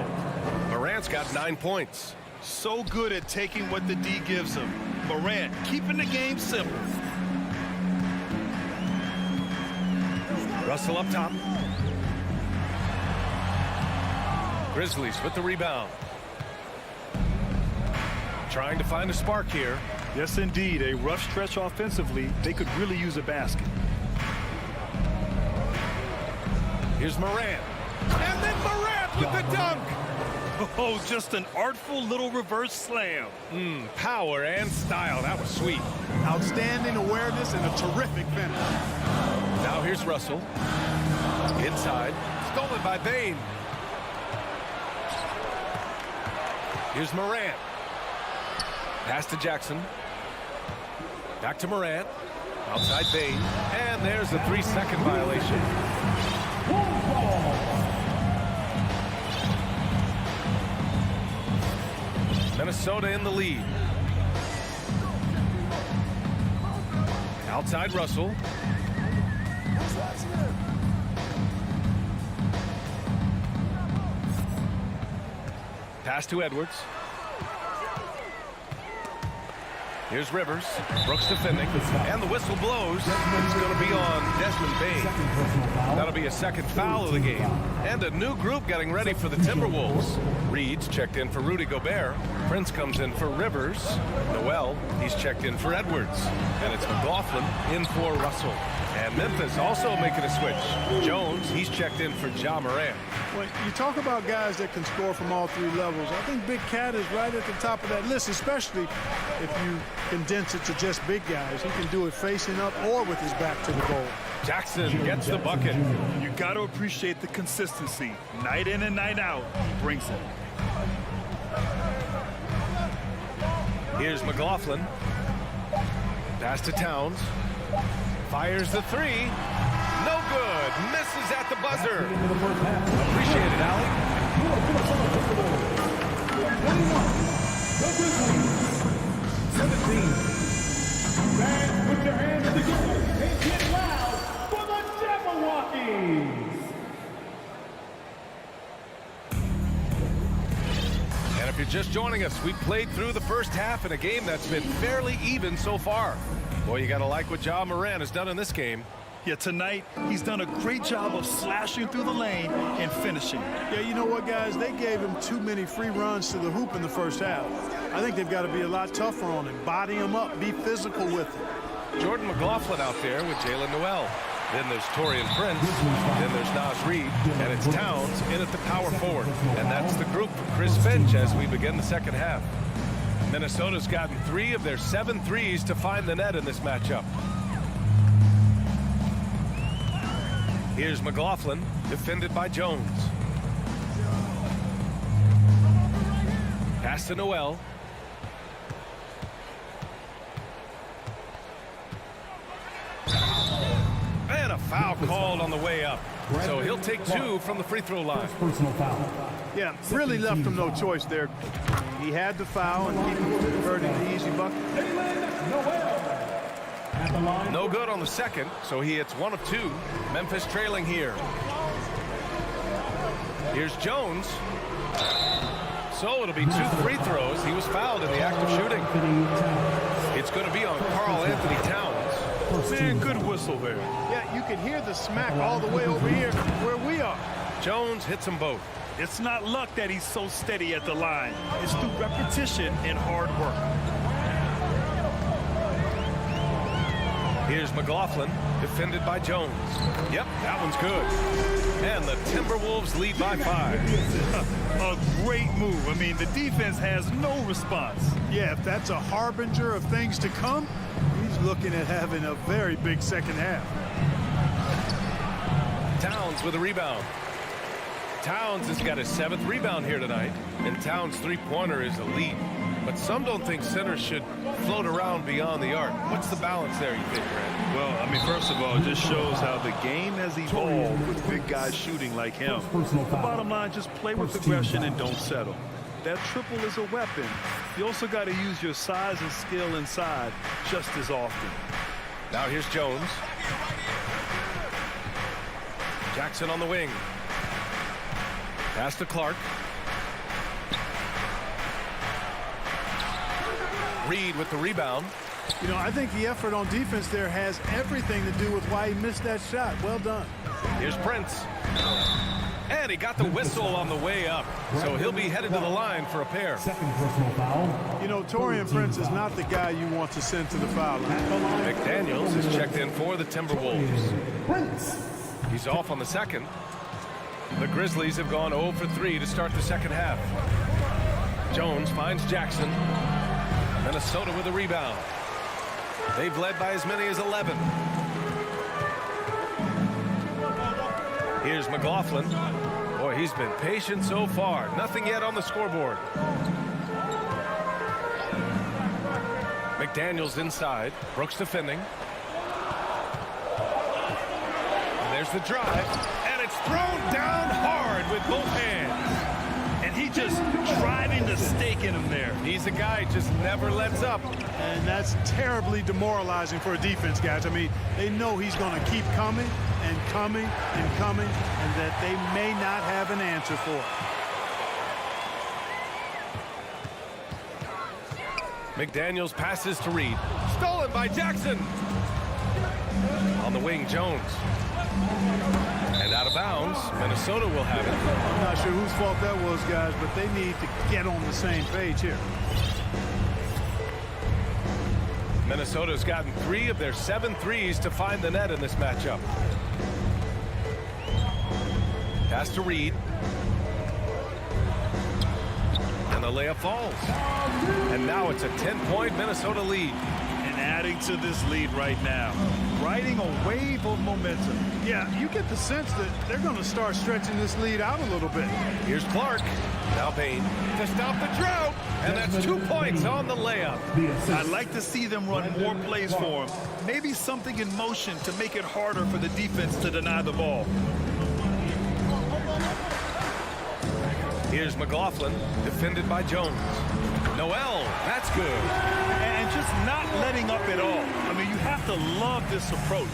Morant's got 9 points. So good at taking what the D gives him. Morant keeping the game simple. Russell up top. Grizzlies with the rebound. Trying to find a spark here. Yes, indeed. A rough stretch offensively. They could really use a basket. Here's Morant. And then Morant with the dunk. Oh, just an artful little reverse slam. Power and style. That was sweet. Outstanding awareness and a terrific finish. Now here's Russell. Inside. Stolen by Bane. Here's Morant. Pass to Jackson. Back to Morant. Outside Bane. And there's the 3-second violation. Minnesota in the lead. Outside Russell. Pass to Edwards. Here's Rivers. Brooks defending. And the whistle blows. It's going to be on Desmond Bane. That'll be a second foul of the game. And a new group getting ready for the Timberwolves. Reed's checked in for Rudy Gobert. Prince comes in for Rivers. Noel, he's checked in for Edwards. And it's McLaughlin in for Russell. And Memphis also making a switch. Jones, he's checked in for Ja Morant. Well, you talk about guys that can score from all 3 levels. I think Big Cat is right at the top of that list, especially if you condense it to just big guys. He can do it facing up or with his back to the goal. Jackson gets the bucket. You got to appreciate the consistency. Night in and night out, he brings it. Here's McLaughlin. Pass to Towns. Fires the 3. No good. Misses at the buzzer. Appreciate it, Allie. you're just joining us, we played through the first half in a game that's been fairly even so far. Boy, you got to like what Ja Morant has done in this game. Yeah, tonight, he's done a great job of slashing through the lane and finishing. Yeah, you know what, guys? They gave him too many free runs to the hoop in the first half. I think they've got to be a lot tougher on him. Body him up. Be physical with him. Jordan McLaughlin out there with Jalen Noel. Then there's Taurean Prince. Then there's Naz Reid. And it's Towns in at the power forward. And that's the group for Chris Finch as we begin the second half. Minnesota's gotten 3 of their 7 threes to find the net in this matchup. Here's McLaughlin, defended by Jones. Pass to Noel. And a foul called on the way up. So he'll take 2 from the free throw line. Personal foul. Yeah, really left him no choice there. He had the foul and he converted the easy bucket. No good on the second, so he hits 1 of 2. Memphis trailing here. Here's Jones. So it'll be 2 free throws. He was fouled in the act of shooting. It's going to be on Karl Anthony Towns. Man, good whistle there. Yeah, you can hear the smack all the way over here where we are. Jones hits them both. It's not luck that he's so steady at the line. It's through repetition and hard work. Here's McLaughlin, defended by Jones. Yep, that one's good. And the Timberwolves lead by 5. A great move. I mean, the defense has no response. Yeah, if that's a harbinger of things to come, he's looking at having a very big second half. Towns with a rebound. Towns has got his 7th rebound here tonight, and Towns' three-pointer is elite. But some don't think centers should float around beyond the arc. What's the balance there, you think, Brad? Well, I mean, first of all, it just shows how the game has evolved with big guys shooting like him. The bottom line, just play with aggression and don't settle. That triple is a weapon. You also got to use your size and skill inside just as often. Now here's Jones. Jackson on the wing. Pass to Clark. Reid with the rebound. You know, I think the effort on defense there has everything to do with why he missed that shot. Well done. Here's Prince. And he got the whistle on the way up. So he'll be headed to the line for a pair. Second personal foul. You know, Taurean Prince is not the guy you want to send to the foul line. McDaniels is checked in for the Timberwolves. Prince. He's off on the second. The Grizzlies have gone 0 for 3 to start the second half. Jones finds Jackson. Minnesota with a rebound. They've led by as many as 11. Here's McLaughlin. Boy, he's been patient so far. Nothing yet on the scoreboard. McDaniels inside. Brooks defending. And there's the drive. And it's thrown down hard with both hands. And he just driving the stake in him there. He's a guy who just never lets up. And that's terribly demoralizing for a defense, guys. I mean, they know he's going to keep coming and coming and coming, and that they may not have an answer for it. McDaniels passes to Reid. Stolen by Jackson. On the wing, Jones. And out of bounds, Minnesota will have it. I'm not sure whose fault that was, guys, but they need to get on the same page here. Minnesota's gotten 3 of their 7 threes to find the net in this matchup. Pass to Reid. And the layup falls. And now it's a 10-point Minnesota lead. And adding to this lead right now, riding a wave of momentum. Yeah, you get the sense that they're going to start stretching this lead out a little bit. Here's Clark. Now Payne to stop the drought. And that's 2 points on the layup. I'd like to see them run more plays for him. Maybe something in motion to make it harder for the defense to deny the ball. Here's McLaughlin, defended by Jones. Noel, that's good. And just not letting up at all. I mean, you have to love this approach.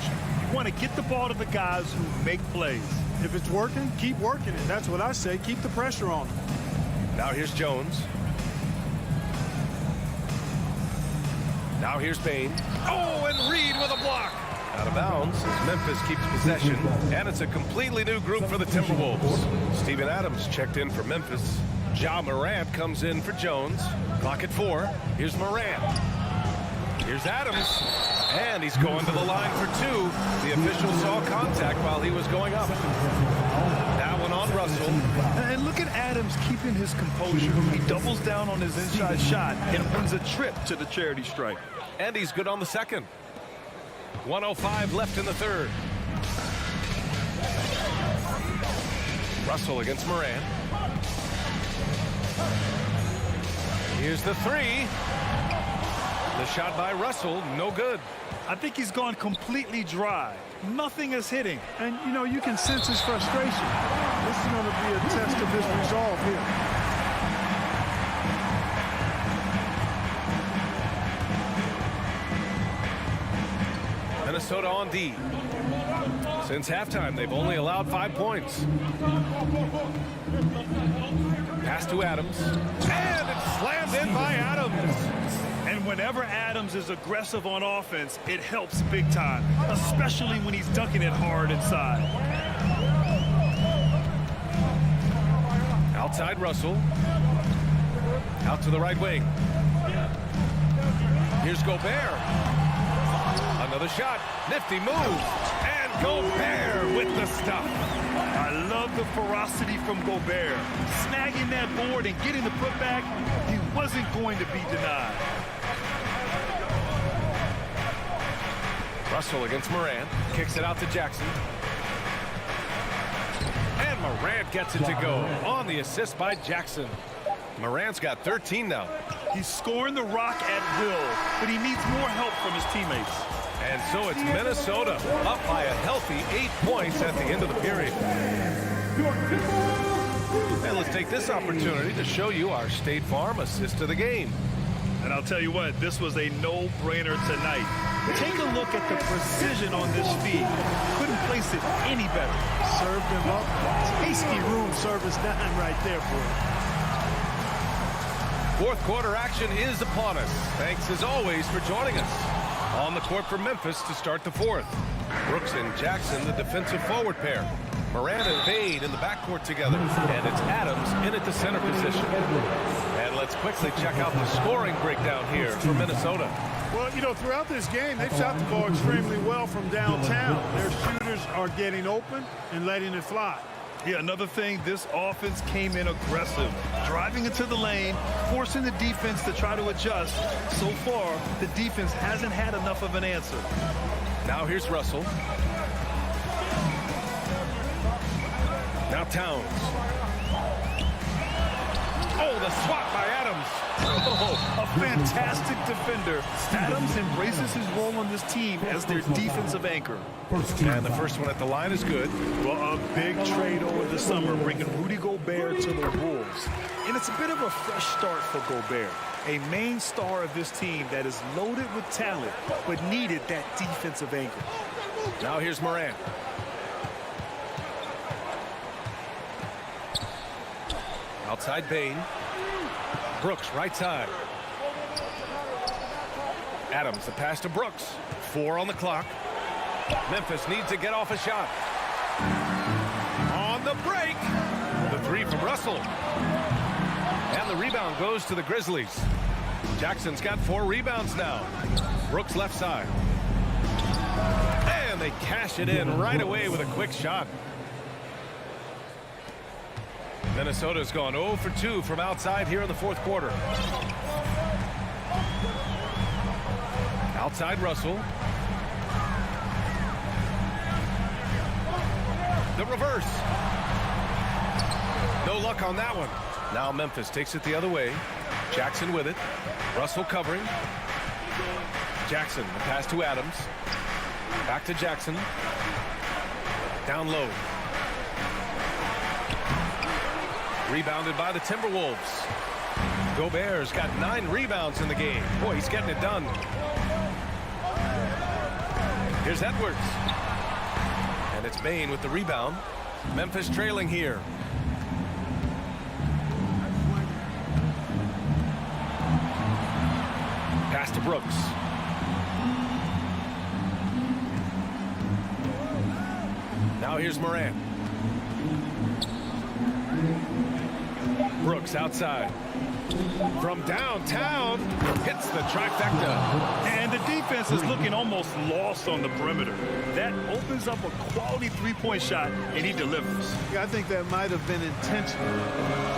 You want to get the ball to the guys who make plays. If it's working, keep working it. That's what I say. Keep the pressure on them. Now here's Jones. Now here's Bain. Oh, and Reed with a block. Out of bounds as Memphis keeps possession, and it's a completely new group for the Timberwolves. Steven Adams checked in for Memphis. Ja Morant comes in for Jones. Clock at 4. Here's Morant. Here's Adams, and he's going to the line for 2. The official saw contact while he was going up. That one on Russell. And look at Adams keeping his composure. He doubles down on his inside shot and wins a trip to the charity stripe. And he's good on the second. 1:05 left in the third. Russell against Morant. Here's the 3. The shot by Russell, no good. I think he's gone completely dry. Nothing is hitting. And, you know, you can sense his frustration. This is going to be a test of his resolve here. Minnesota on D. Since halftime, they've only allowed 5 points. Pass to Adams. And it's slammed in by Adams. And whenever Adams is aggressive on offense, it helps big time, especially when he's dunking it hard inside. Outside Russell. Out to the right wing. Here's Gobert. Another shot. Nifty move. And Gobert with the stuff. I love the ferocity from Gobert. Snagging that board and getting the putback, he wasn't going to be denied. Russell against Morant. Kicks it out to Jackson. And Morant gets it to go on the assist by Jackson. Morant's got 13 now. He's scoring the rock at will, but he needs more help from his teammates. And so it's Minnesota up by a healthy 8 points at the end of the period. And let's take this opportunity to show you our State Farm assist of the game. And I'll tell you what, this was a no-brainer tonight. Take a look at the precision on this feed. Couldn't place it any better. Served him up. Tasty room service dime right there, boy. Fourth quarter action is upon us. Thanks as always for joining us. On the court for Memphis to start the fourth. Brooks and Jackson, the defensive forward pair. Morant and Bain in the backcourt together. And it's Adams in at the center position. And let's quickly check out the scoring breakdown here for Minnesota. Well, you know, throughout this game, they've shot the ball extremely well from downtown. Their shooters are getting open and letting it fly. Yeah, another thing, this offense came in aggressive, driving into the lane, forcing the defense to try to adjust. So far, the defense hasn't had enough of an answer. Now here's Russell. Now Towns. Oh, the swat by Adams. Oh, a fantastic defender. Adams embraces his role on this team as their defensive anchor. And the first one at the line is good. Well, a big trade over the summer, bringing Rudy Gobert to the Wolves. And it's a bit of a fresh start for Gobert, a main star of this team that is loaded with talent, but needed that defensive anchor. Now here's Morant. Outside Bain. Brooks, right side. Adams, the pass to Brooks. 4 on the clock. Memphis needs to get off a shot. On the break. The 3 from Russell. And the rebound goes to the Grizzlies. Jackson's got 4 rebounds now. Brooks left side. And they cash it in right away with a quick shot. Minnesota's gone 0 for 2 from outside here in the fourth quarter. Outside Russell. The reverse. No luck on that one. Now Memphis takes it the other way. Jackson with it. Russell covering. Jackson, the pass to Adams. Back to Jackson. Down low. Rebounded by the Timberwolves. Gobert's got 9 rebounds in the game. Boy, he's getting it done. Here's Edwards. And it's Bain with the rebound. Memphis trailing here. Pass to Brooks. Now here's Morant. Brooks outside. From downtown, hits the trifecta. And the defense is looking almost lost on the perimeter. That opens up a quality three-point shot, and he delivers. Yeah, I think that might have been intentional.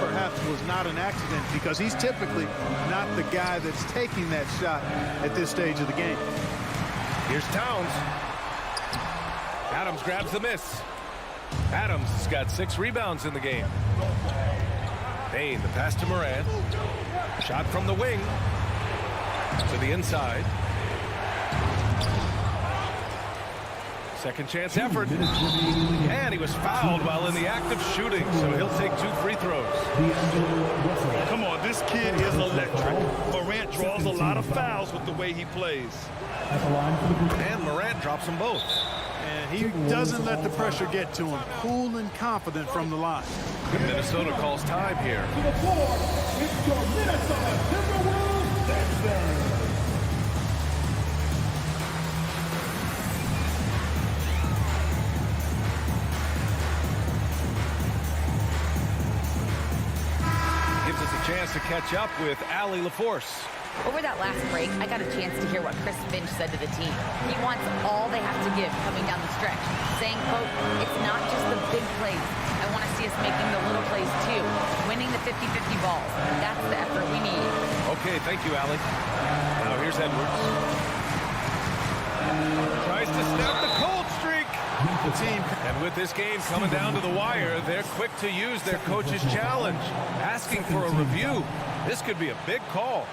Perhaps was not an accident because he's typically not the guy that's taking that shot at this stage of the game. Here's Towns. Adams grabs the miss. Adams has got 6 rebounds in the game. Bane, the pass to Morant. Shot from the wing to the inside. Second chance effort. And he was fouled while in the act of shooting, so he'll take 2 free throws. Come on, this kid is electric. Morant draws a lot of fouls with the way he plays. And Morant drops them both. And he doesn't let the pressure get to him. Cool and confident from the line. Minnesota calls time here. To the floor, it's your Minnesota Timberwolves Memphis. Gives us a chance to catch up with Allie LaForce. Over that last break, I got a chance to hear what Chris Finch said to the team. He wants all they have to give coming down the stretch, saying, quote, it's not just the big plays. I want to see us making the little plays too, winning the 50-50 balls. That's the effort we need. Okay, thank you, Allie. Now here's Edwards. Tries to snap the cold streak. The team. And with this game coming down to the wire, they're quick to use their coach's challenge, asking for a review. This could be a big call.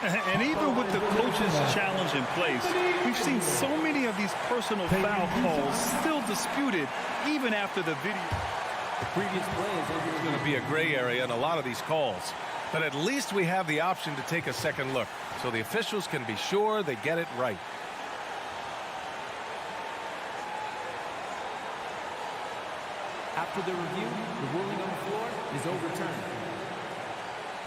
And even with the coach's challenge in place, we've seen so many of these personal foul calls still disputed even after the video. The previous play is going to be a gray area in a lot of these calls. But at least we have the option to take a second look, so the officials can be sure they get it right. After the review, the ruling on the floor is overturned.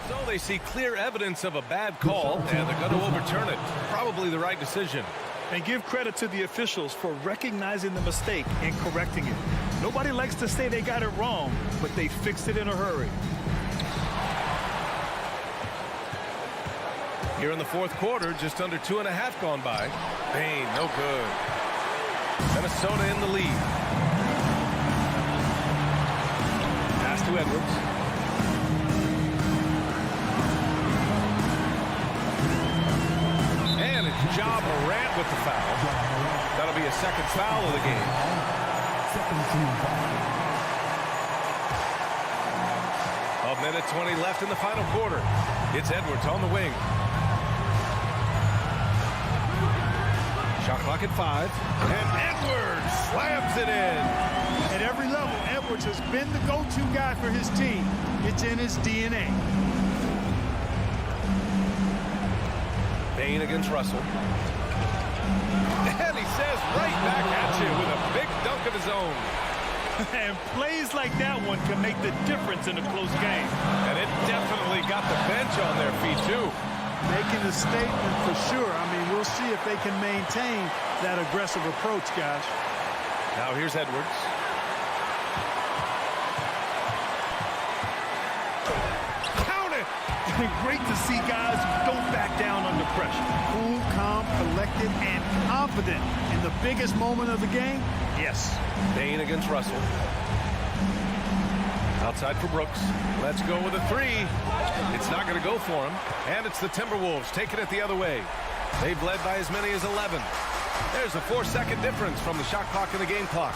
So they see clear evidence of a bad call, and they're going to overturn it. Probably the right decision. And give credit to the officials for recognizing the mistake and correcting it. Nobody likes to say they got it wrong, but they fixed it in a hurry. Here in the fourth quarter, just under 2.5 gone by. Bane, no good. Minnesota in the lead. Pass to Edwards. Ja Morant with the foul. That'll be a second foul of the game. A minute 20 left in the final quarter. It's Edwards on the wing. Shot clock at 5. And Edwards slams it in. At every level, Edwards has been the go-to guy for his team. It's in his DNA. Bane against Russell. And he says right back at you with a big dunk of his own. And plays like that one can make the difference in a close game. And it definitely got the bench on their feet, too. Making a statement for sure. I mean, we'll see if they can maintain that aggressive approach, guys. Now here's Edwards. Great to see guys who don't back down under pressure. Cool, calm, collected, and confident in the biggest moment of the game. Yes. Bane against Russell. Outside for Brooks. Let's go with a 3. It's not going to go for him. And it's the Timberwolves taking it the other way. They've led by as many as 11. There's a 4-second difference from the shot clock and the game clock.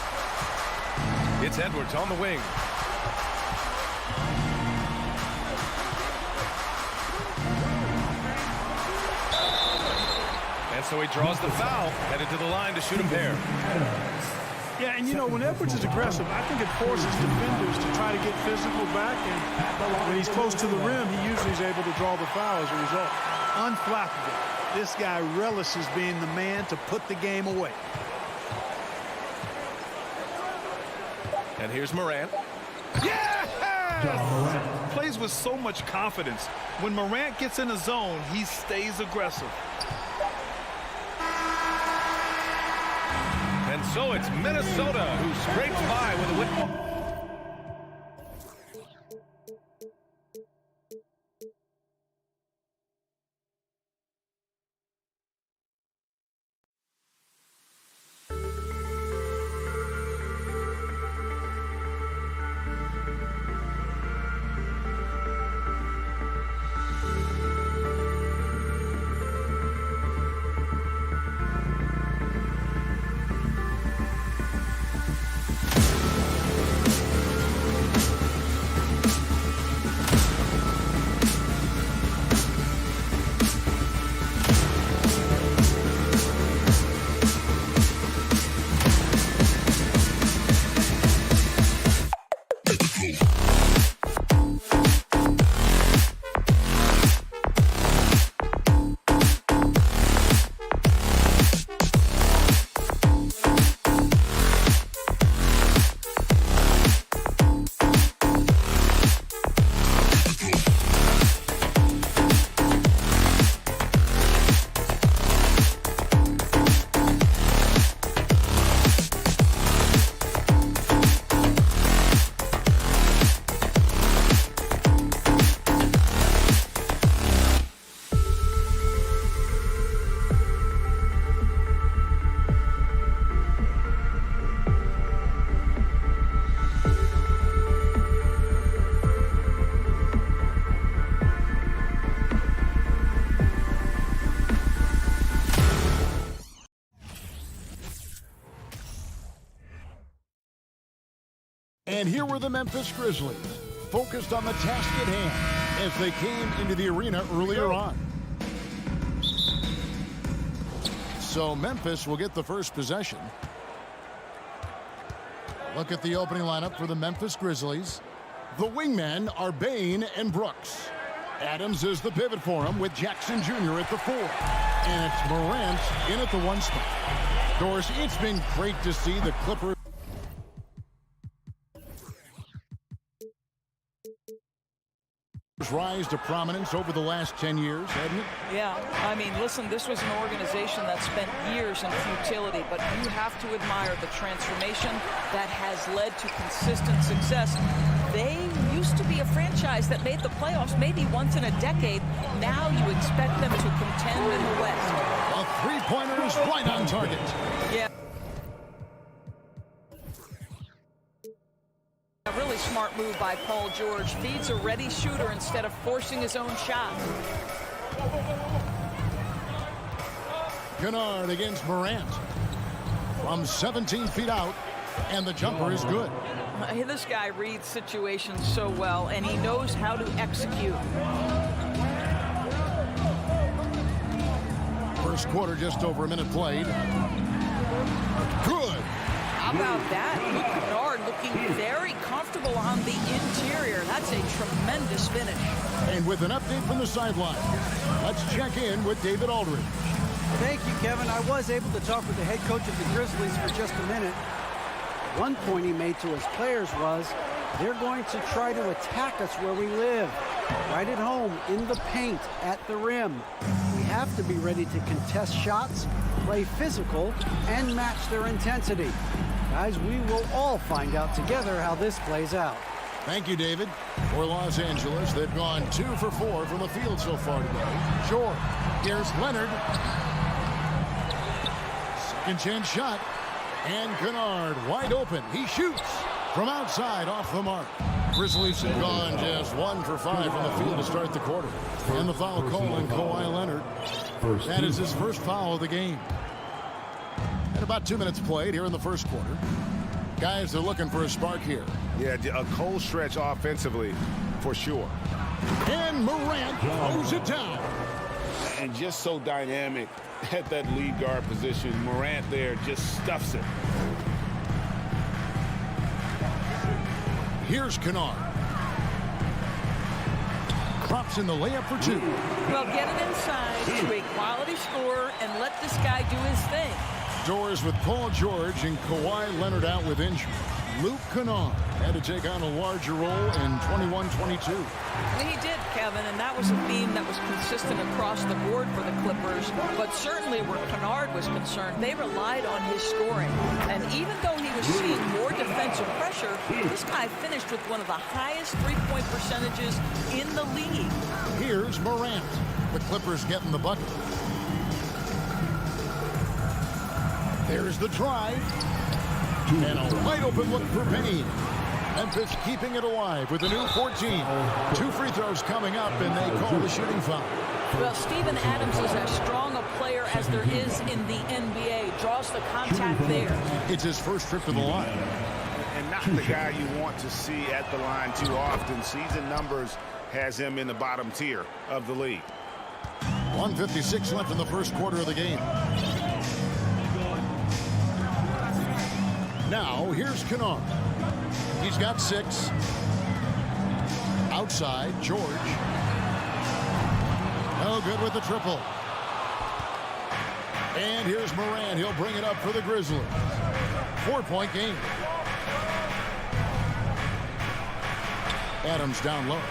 It's Edwards on the wing. So he draws the foul, headed to the line to shoot a pair. Yeah, and you know, when Edwards is aggressive, I think it forces defenders to try to get physical back, and when he's close to the rim, he usually is able to draw the foul as a result. Unflappable. This guy relishes being the man to put the game away. And here's Morant. Yes! Plays with so much confidence. When Morant gets in the zone, he stays aggressive. so it's Minnesota who scrapes by with a win. And here were the Memphis Grizzlies, focused on the task at hand as they came into the arena earlier on. So Memphis will get the first possession. Look at the opening lineup for the Memphis Grizzlies. The wingmen are Bain and Brooks. Adams is the pivot for him with Jackson Jr. at the 4. And it's Morant in at the 1 spot. Of course, it's been great to see the Clippers rise to prominence over the last 10 years, hasn't it? Yeah, I mean, listen, this was an organization that spent years in futility, but you have to admire the transformation that has led to consistent success. They used to be a franchise that made the playoffs maybe once in a decade. Now you expect them to contend in the West. A three-pointer is right on target. Yeah. A really smart move by Paul George. Feeds a ready shooter instead of forcing his own shot. Kennard against Morant. From 17 feet out, and the jumper is good. This guy reads situations so well, and he knows how to execute. First quarter, just over a minute played. Good. How about that? Luke Kennard looking very comfortable on the interior. That's a tremendous finish. And with an update from the sideline, let's check in with David Aldridge. Thank you, Kevin. I was able to talk with the head coach of the Grizzlies for just a minute. One point he made to his players was, they're going to try to attack us where we live, right at home, in the paint, at the rim. We have to be ready to contest shots, play physical, and match their intensity. Guys, we will all find out together how this plays out. Thank you, David. For Los Angeles, they've gone 2 for 4 from the field so far today. Short. Here's Leonard. Second chance shot. And Kennard wide open. He shoots from outside off the mark. Grizzlies have gone just 1 for 5 from the field to start the quarter. And the foul call on Kawhi Leonard. That is his first foul of the game. And about 2 minutes played here in the first quarter. Guys, they're looking for a spark here. Yeah, a cold stretch offensively for sure. And Morant throws it down. And just so dynamic at that lead guard position. Morant there just stuffs it. Here's Kennard. Drops in the layup for 2. Well, get it inside to a quality scorer and let this guy do his thing. Doors with Paul George and Kawhi Leonard out with injury. Luke Kennard had to take on a larger role in 21-22. Well, he did, Kevin, and that was a theme that was consistent across the board for the Clippers. But certainly where Kennard was concerned, they relied on his scoring. And even though he was seeing more defensive pressure, this guy finished with one of the highest three-point percentages in the league. Here's Morant. The Clippers getting the bucket. There's the drive. And a wide open look for Payne. Memphis keeping it alive with a new 14. 2 free throws coming up, and they call the shooting foul. Well, Steven Adams is as strong a player as there is in the NBA. Draws the contact there. It's his first trip to the line. And not the guy you want to see at the line too often. Season numbers has him in the bottom tier of the league. 1:56 left in the first quarter of the game. Now, here's Kennard. He's got 6. Outside, George. No good with the triple. And here's Morant. He'll bring it up for the Grizzlies. 4-point game. Adams down low.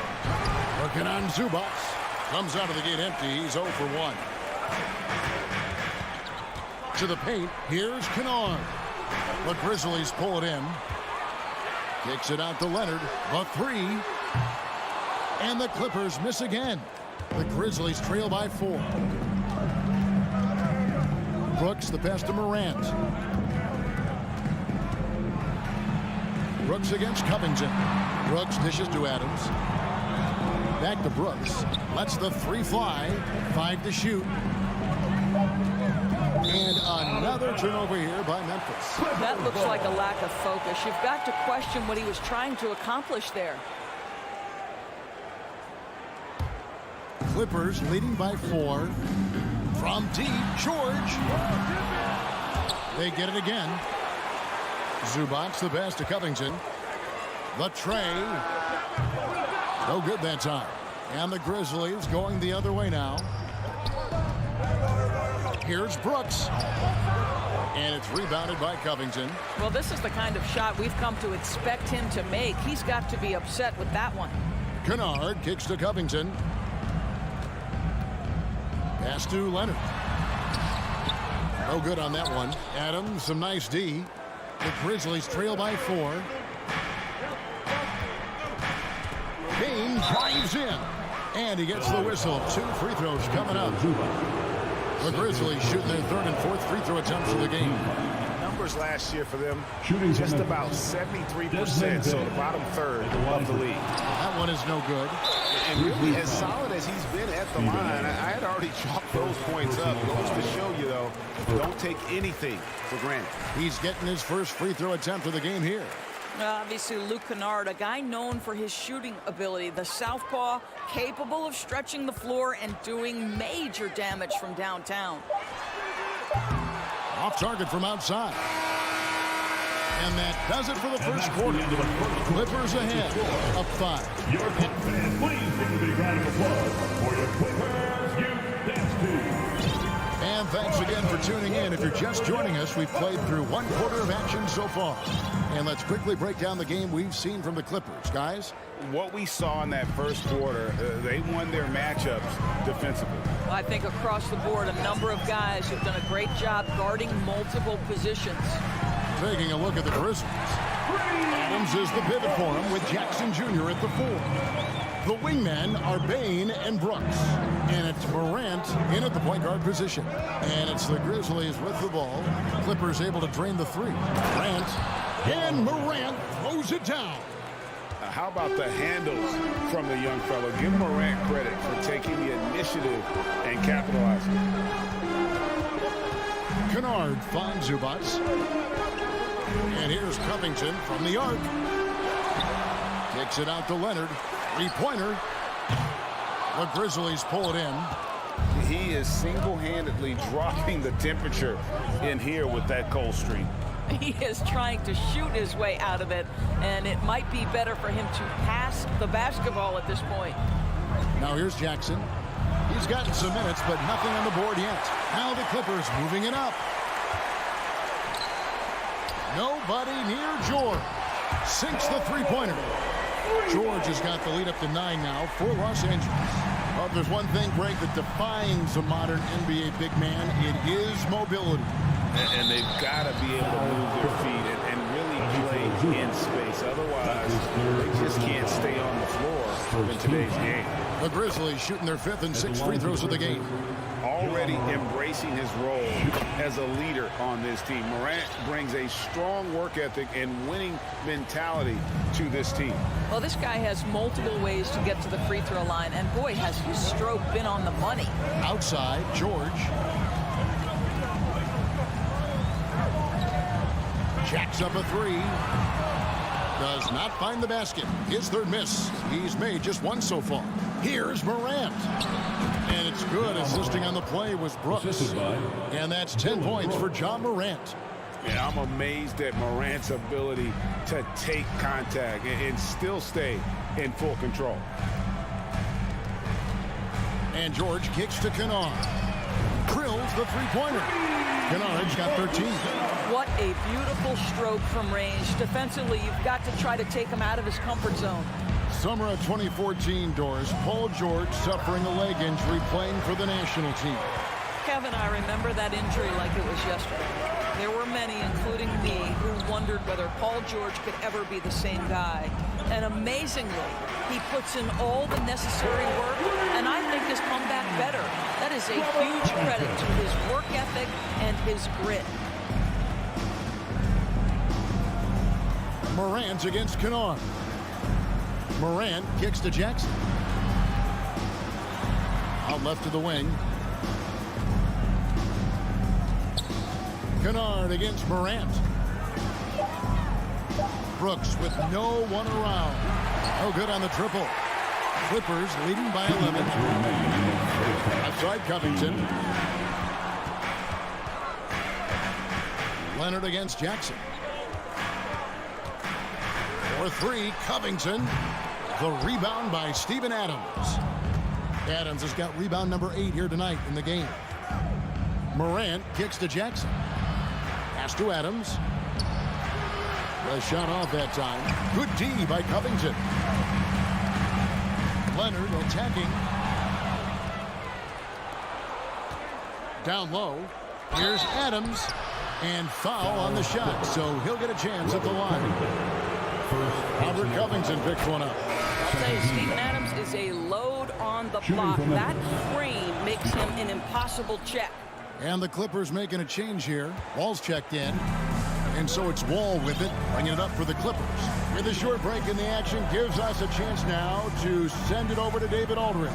Working on Zubac. Comes out of the gate empty. He's 0 for 1. To the paint. Here's Kennard. The Grizzlies pull it in. Kicks it out to Leonard. The 3. And the Clippers miss again. The Grizzlies trail by 4. Brooks the pass to Morant. Brooks against Covington. Brooks dishes to Adams. Back to Brooks. Lets the 3 fly. 5 to shoot. And another turnover here by Memphis. That looks like a lack of focus. You've got to question what he was trying to accomplish there. Clippers leading by 4. From deep, George. They get it again. Zubac the pass to Covington. The tray. No good that time. And the Grizzlies going the other way now. Here's Brooks. And it's rebounded by Covington. Well, this is the kind of shot we've come to expect him to make. He's got to be upset with that one. Kennard kicks to Covington. Pass to Leonard. No good on that one. Adams, some nice D. The Grizzlies trail by 4. Payne drives in. And he gets the whistle. 2 free throws coming up. The Grizzlies shooting their 3rd and 4th free throw attempts of the game. Numbers last year for them, just about 73%, so the bottom third of the league. That one is no good. And really, as solid as he's been at the line, I had already chalked those points up. Goes to show you, though, don't take anything for granted. He's getting his first free throw attempt of the game here. Obviously, Luke Kennard, a guy known for his shooting ability. The southpaw, capable of stretching the floor and doing major damage from downtown. Off target from outside. And that does it for the first quarter. Clippers ahead, up 5. Your Clip fans, please give a big round of applause for your Clippers Youth Dance Team. And thanks again for tuning in. If you're just joining us, we've played through 1 quarter of action so far. And let's quickly break down the game we've seen from the Clippers. Guys? What we saw in that first quarter, they won their matchups defensively. Well, I think across the board, a number of guys who've done a great job guarding multiple positions. Taking a look at the Grizzlies. Adams is the pivot for him with Jackson Jr. at the 4. The wingmen are Bane and Brooks. And it's Morant in at the point guard position. And it's the Grizzlies with the ball. Clippers able to drain the 3. Morant throws it down. How about the handles from the young fellow? Give Morant credit for taking the initiative and capitalizing. Kennard finds Zubac. And here's Covington from the arc. Kicks it out to Leonard. 3-pointer. The Grizzlies pull it in. He is single-handedly dropping the temperature in here with that cold streak. He is trying to shoot his way out of it, and it might be better for him to pass the basketball at this point. Now here's Jackson. He's gotten some minutes, but nothing on the board yet. Now the Clippers moving it up. Nobody near George. sinks the three-pointer. George has got the lead up to 9 now for Los Angeles. Well, if there's one thing, Greg, that defines a modern NBA big man, it is mobility. And they've got to be able to move their feet and really play in space. Otherwise, they just can't stay on the floor in today's game. The Grizzlies shooting their 5th and 6th free throws of the game. Already embracing his role as a leader on this team. Morant brings a strong work ethic and winning mentality to this team. Well, this guy has multiple ways to get to the free throw line, and boy, has his stroke been on the money. Outside, George. Jacks up a 3. Does not find the basket. His 3rd miss. He's made just 1 so far. Here's Morant. And it's good. Assisting on the play was Brooks. And that's 10 points for John Morant. Yeah, I'm amazed at Morant's ability to take contact and still stay in full control. And George kicks to Kennard. Drills the three-pointer. Kennard's got 13. What a beautiful stroke from range. Defensively, you've got to try to take him out of his comfort zone. Summer of 2014, Doris. Paul George suffering a leg injury playing for the national team. Kevin, I remember that injury like it was yesterday. There were many, including me, who wondered whether Paul George could ever be the same guy. And amazingly, he puts in all the necessary work, and I think has come back better. That is a huge credit to his work ethic and his grit. Morant against Kennard. Morant kicks to Jackson. Out left to the wing. Kennard against Morant. Brooks with no one around. No good on the triple. Clippers leading by 11. Outside Covington. Leonard against Jackson. For 3, Covington. The rebound by Steven Adams. Adams has got rebound number 8 here tonight in the game. Morant kicks to Jackson. Pass to Adams. The shot off that time. Good D by Covington. Leonard attacking. Down low. Here's Adams. And foul on the shot, so he'll get a chance at the line. Albert Covington picks one up. I'll tell you, Steven Adams is a load on the block. That frame makes him an impossible check. And the Clippers making a change here. Wall's checked in. And so it's Wall with it, bringing it up for the Clippers. With a short break in the action, gives us a chance now to send it over to David Aldridge.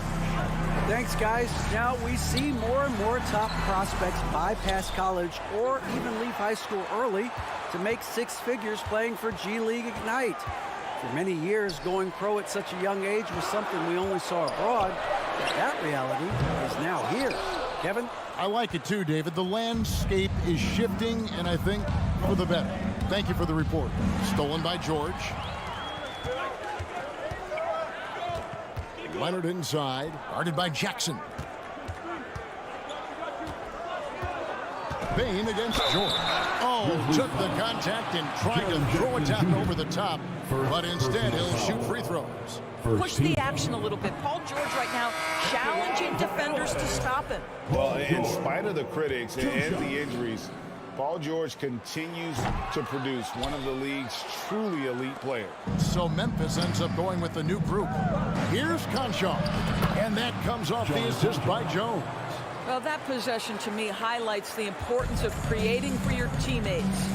Thanks, guys. Now we see more and more top prospects bypass college or even leave high school early to make 6 figures playing for G League Ignite. For many years, going pro at such a young age was something we only saw abroad. But that reality is now here. Kevin? I like it too, David. The landscape is shifting, and I think for the better. Thank you for the report. Stolen by George. Leonard inside, guarded by Jackson. Bain against George. Oh, took the contact and tried to throw it down over the top, but instead he'll shoot free throws. Push the action a little bit. Paul George right now challenging defenders to stop him. Well, in spite of the critics and the injuries, Paul George continues to produce one of the league's truly elite players. So Memphis ends up going with the new group. Here's Conchar, and that comes off the assist by Jones. Well, that possession to me highlights the importance of creating for your teammates.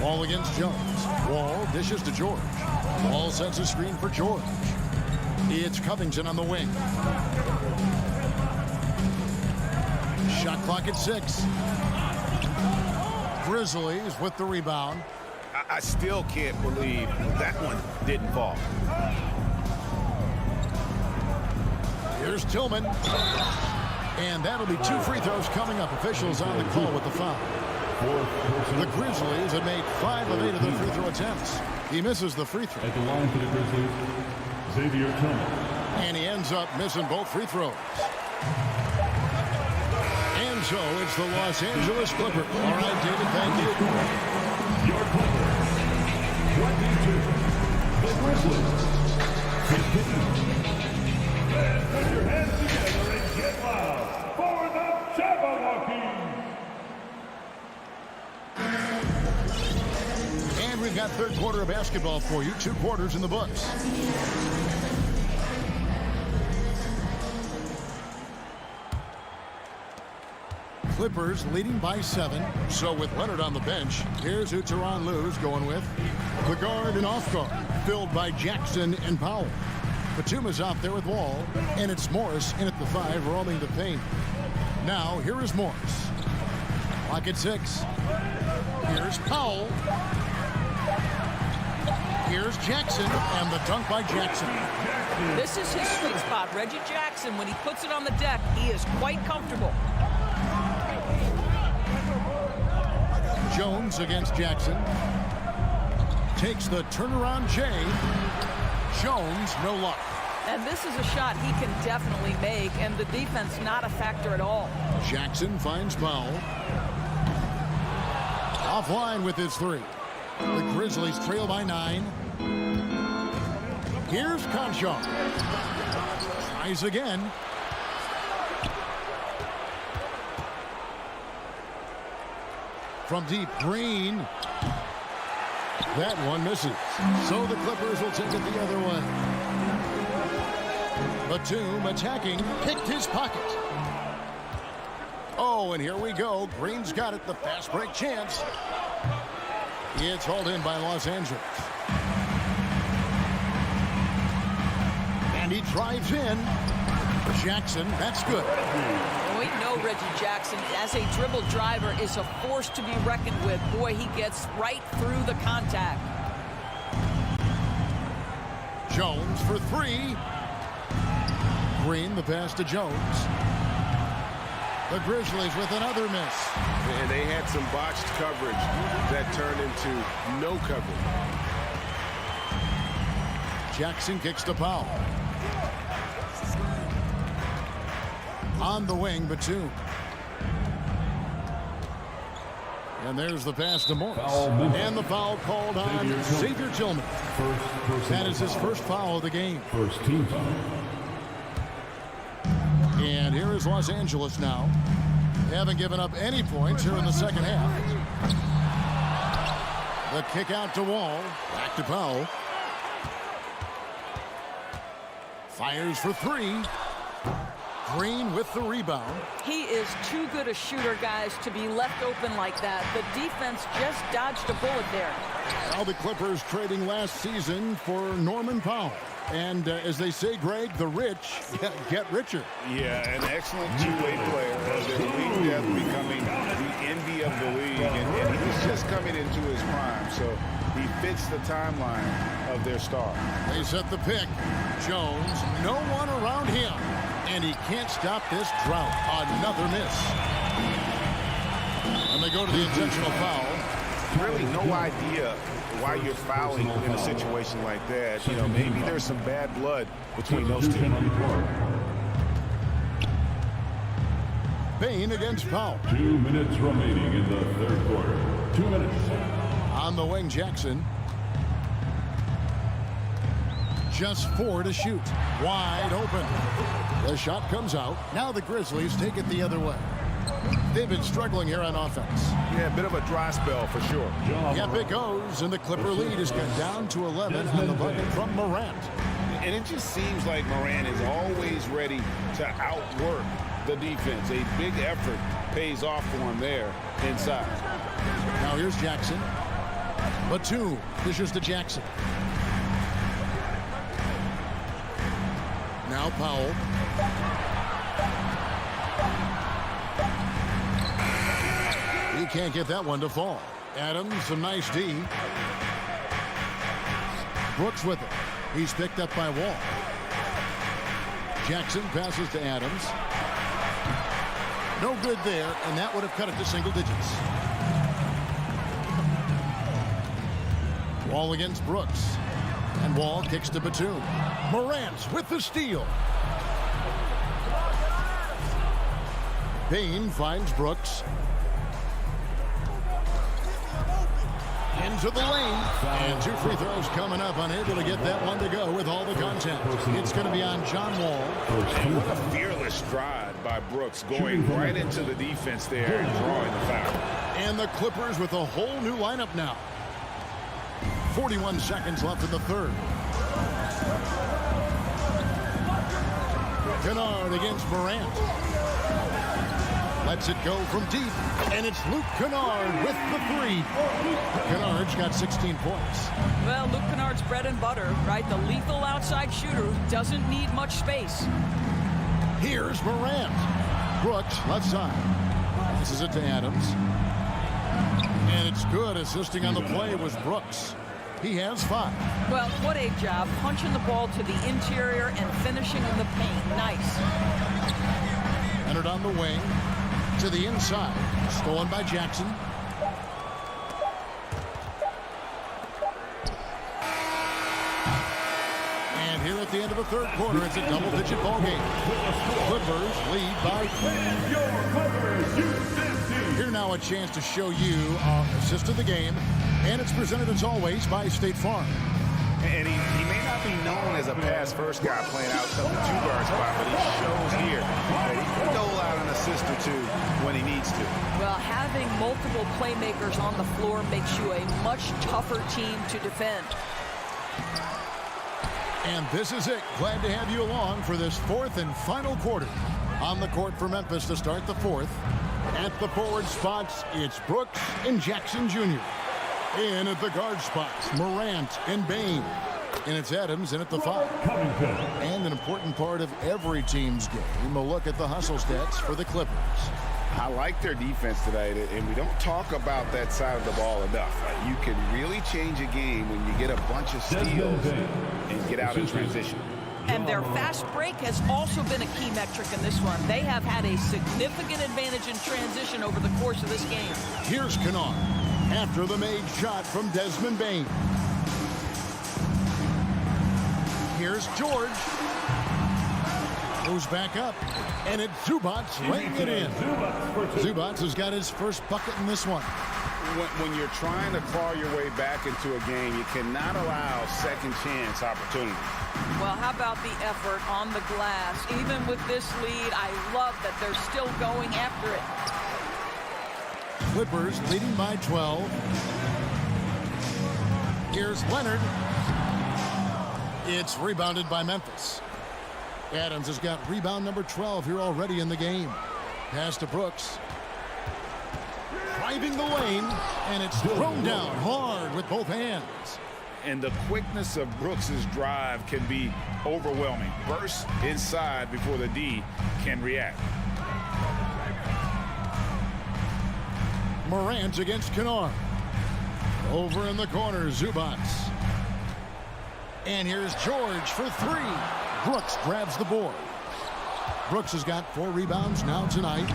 Wall against Jones. Wall dishes to George. Wall sets a screen for George. It's Covington on the wing. Shot clock at 6. Grizzlies with the rebound. I still can't believe that one didn't fall. Here's Tillman. And that'll be 2 free throws coming up. Officials on the call with the foul. The Grizzlies have made 5 of 8 of their free throw attempts. He misses the free throw. At the line for the Grizzlies, Xavier Tillman. And he ends up missing both free throws. And And so it's the Los Angeles Clippers. All right, David, thank you. Your Clippers. 22. The Grizzlies. 15. Let's put your hands together and get loud for the Jabberwockies. And we've got third quarter of basketball for you. 2 quarters in the books. Clippers leading by 7. So with Leonard on the bench, here's who Tyronn Lue's going with. The guard and off guard, filled by Jackson and Powell. Batum is out there with Wall, and it's Morris in at the 5, roaming the paint. Now, here is Morris. Clock at 6. Here's Powell. Here's Jackson, and the dunk by Jackson. This is his sweet spot. Reggie Jackson, when he puts it on the deck, he is quite comfortable. Jones against Jackson. Takes the turnaround J. Jones, no luck. And this is a shot he can definitely make, and the defense not a factor at all. Jackson finds Powell. Offline with his 3. The Grizzlies trail by 9. Here's Conchar. Tries again. From deep, Green. That one misses. So the Clippers will take it the other way. Batum attacking, picked his pocket. Oh, and here we go. Green's got it, the fast break chance. It's hauled in by Los Angeles. And he drives in. Jackson, that's good. We know Reggie Jackson, as a dribble driver, is a force to be reckoned with. Boy, he gets right through the contact. Jones for 3. Green, the pass to Jones. The Grizzlies with another miss. And they had some botched coverage that turned into no coverage. Jackson kicks to Powell. On the wing, Batum. And there's the pass to Morris. And the foul called on Xavier Tillman. That is his first foul of the game. First team foul. And here is Los Angeles now. They haven't given up any points here in the second half. The kick out to Wall. Back to Powell. Fires for 3. Green with the rebound. He is too good a shooter, guys, to be left open like that. The defense just dodged a bullet there. Now the Clippers trading last season for Norman Powell. And as they say, Greg, the rich get richer. Yeah, an excellent two-way player. Their league depth becoming the envy of the league. And he's just coming into his prime. So he fits the timeline of their star. They set the pick. Jones, no one around him. And he can't stop this drought. Another miss. And they go to the intentional foul. Really no idea why you're fouling in a situation like that. You know, maybe there's some bad blood between those two. Bain against Powell. 2 minutes remaining in the third quarter. 2 minutes. On the wing, Jackson. Just 4 to shoot. Wide open. The shot comes out. Now the Grizzlies take it the other way. They've been struggling here on offense. Yeah, a bit of a dry spell for sure. Yep, it goes, and the Clipper lead is cut down to 11 on the bucket from Morant. And it just seems like Morant is always ready to outwork the defense. A big effort pays off for him there inside. Now here's Jackson. Batum dishes to Jackson. Now Powell. He can't get that one to fall. Adams, some nice D. Brooks with it. He's picked up by Wall. Jackson passes to Adams. No good there, and that would have cut it to single digits. Wall against Brooks. And Wall kicks to Batum. Morant with the steal. Bain finds Brooks. Into the lane. And 2 free throws coming up. Unable to get that one to go with all the contact. It's going to be on John Wall. And what a fearless stride by Brooks, going right into the defense there and drawing the foul. And the Clippers with a whole new lineup now. 41 seconds left in the third. Kennard against Morant. Lets it go from deep. And it's Luke Kennard with the 3. Kennard's got 16 points. Well, Luke Kennard's bread and butter, right? The lethal outside shooter who doesn't need much space. Here's Morant. Brooks, left side. Passes it to Adams. And it's good. Assisting on the play was Brooks. He has 5. Well, what a job. Punching the ball to the interior and finishing in the paint. Nice. Entered on the wing. To the inside. Stolen by Jackson. And here at the end of the third quarter, it's a double-digit ball game. Clippers lead by 3. Here now a chance to show you our assist of the game. And it's presented as always by State Farm. And he may not be known as a pass-first guy playing out of the 2-guard spot, but he shows here that he can dole out an assist or 2 when he needs to. Well, having multiple playmakers on the floor makes you a much tougher team to defend. And this is it. Glad to have you along for this 4th and final quarter. On the court for Memphis to start the 4th. At the forward spots, it's Brooks and Jackson Jr. In at the guard spots, Morant and Bain. And it's Adams in at the 5. And an important part of every team's game, a look at the hustle stats for the Clippers. I like their defense tonight, and we don't talk about that side of the ball enough. You can really change a game when you get a bunch of steals and get out in transition. And their fast break has also been a key metric in this run. They have had a significant advantage in transition over the course of this game. Here's Kennard after the made shot from Desmond Bain. Here's George. Goes back up. And it's Zubats laying it in. Zubats has got his first bucket in this one. When you're trying to claw your way back into a game, you cannot allow second chance opportunities. Well, how about the effort on the glass? Even with this lead, I love that they're still going after it. Clippers leading by 12. Here's Leonard. It's rebounded by Memphis. Adams has got rebound number 12 here already in the game. Pass to Brooks. Driving the lane, and it's thrown down hard with both hands. And the quickness of Brooks's drive can be overwhelming. Bursts inside before the D can react. Morant against Kennard. Over in the corner, Zubats. And here's George for 3. Brooks grabs the board. Brooks has got 4 rebounds now tonight.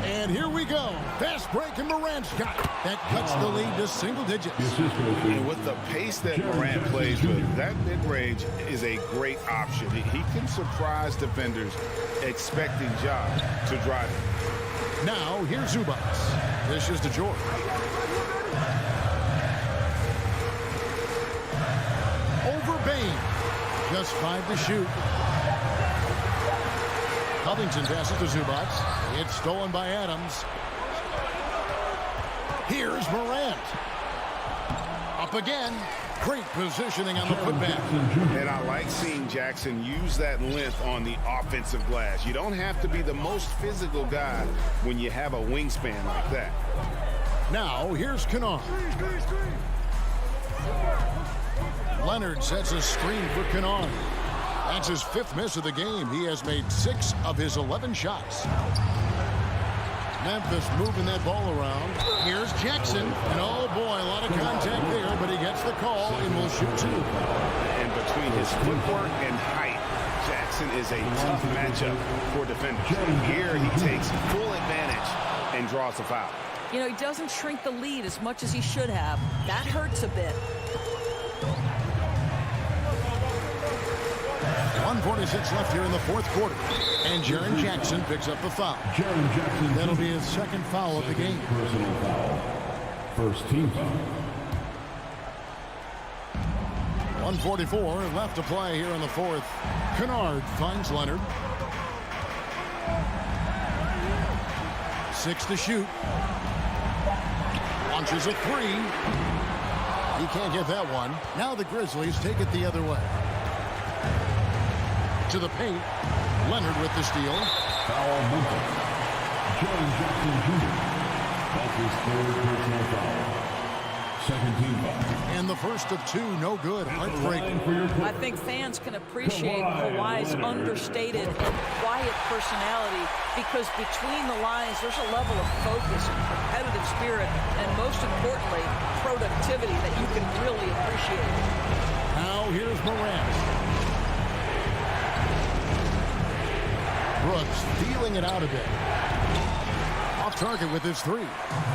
And here we go. Fast break, and Morant's got it. That cuts the lead to single digits. And with the pace that Morant plays with, that mid-range is a great option. He can surprise defenders expecting Ja to drive it. Now, here's Zubats. This is to George. Over Bain. Just 5 to shoot. Covington passes to Zubats. It's stolen by Adams. Here's Morant. Up again. Great positioning on the putback. And I like seeing Jackson use that length on the offensive glass. You don't have to be the most physical guy when you have a wingspan like that. Now, here's Kennard. Leonard sets a screen for Kennard. That's his 5th miss of the game. He has made 6 of his 11 shots. Memphis moving that ball around. Here's Jackson. And oh boy, a lot of contact there, but he gets the call and will shoot 2. And between his footwork and height, Jackson is a tough matchup for defenders. Here he takes full advantage and draws the foul. You know, he doesn't shrink the lead as much as he should have. That hurts a bit. 1:46 left here in the fourth quarter. And Jaren Jackson picks up the foul. Jaren Jackson. That'll be his second foul of the game. Personal foul. First team foul. 1:44 left to play here in the fourth. Kennard finds Leonard. 6 to shoot. Launches a three. He can't get that one. Now the Grizzlies take it the other way. To the paint. Leonard with the steal. Foul Memphis. Jaren Jackson Jr. That's his third personal foul. Second team foul. And the first of two, no good. Heartbreaking. I think fans can appreciate Kawhi's understated and quiet personality because between the lines, there's a level of focus and competitive spirit, and most importantly, productivity that you can really appreciate. Now here's Morant. Brooks feeling it out a bit. Off target with his three.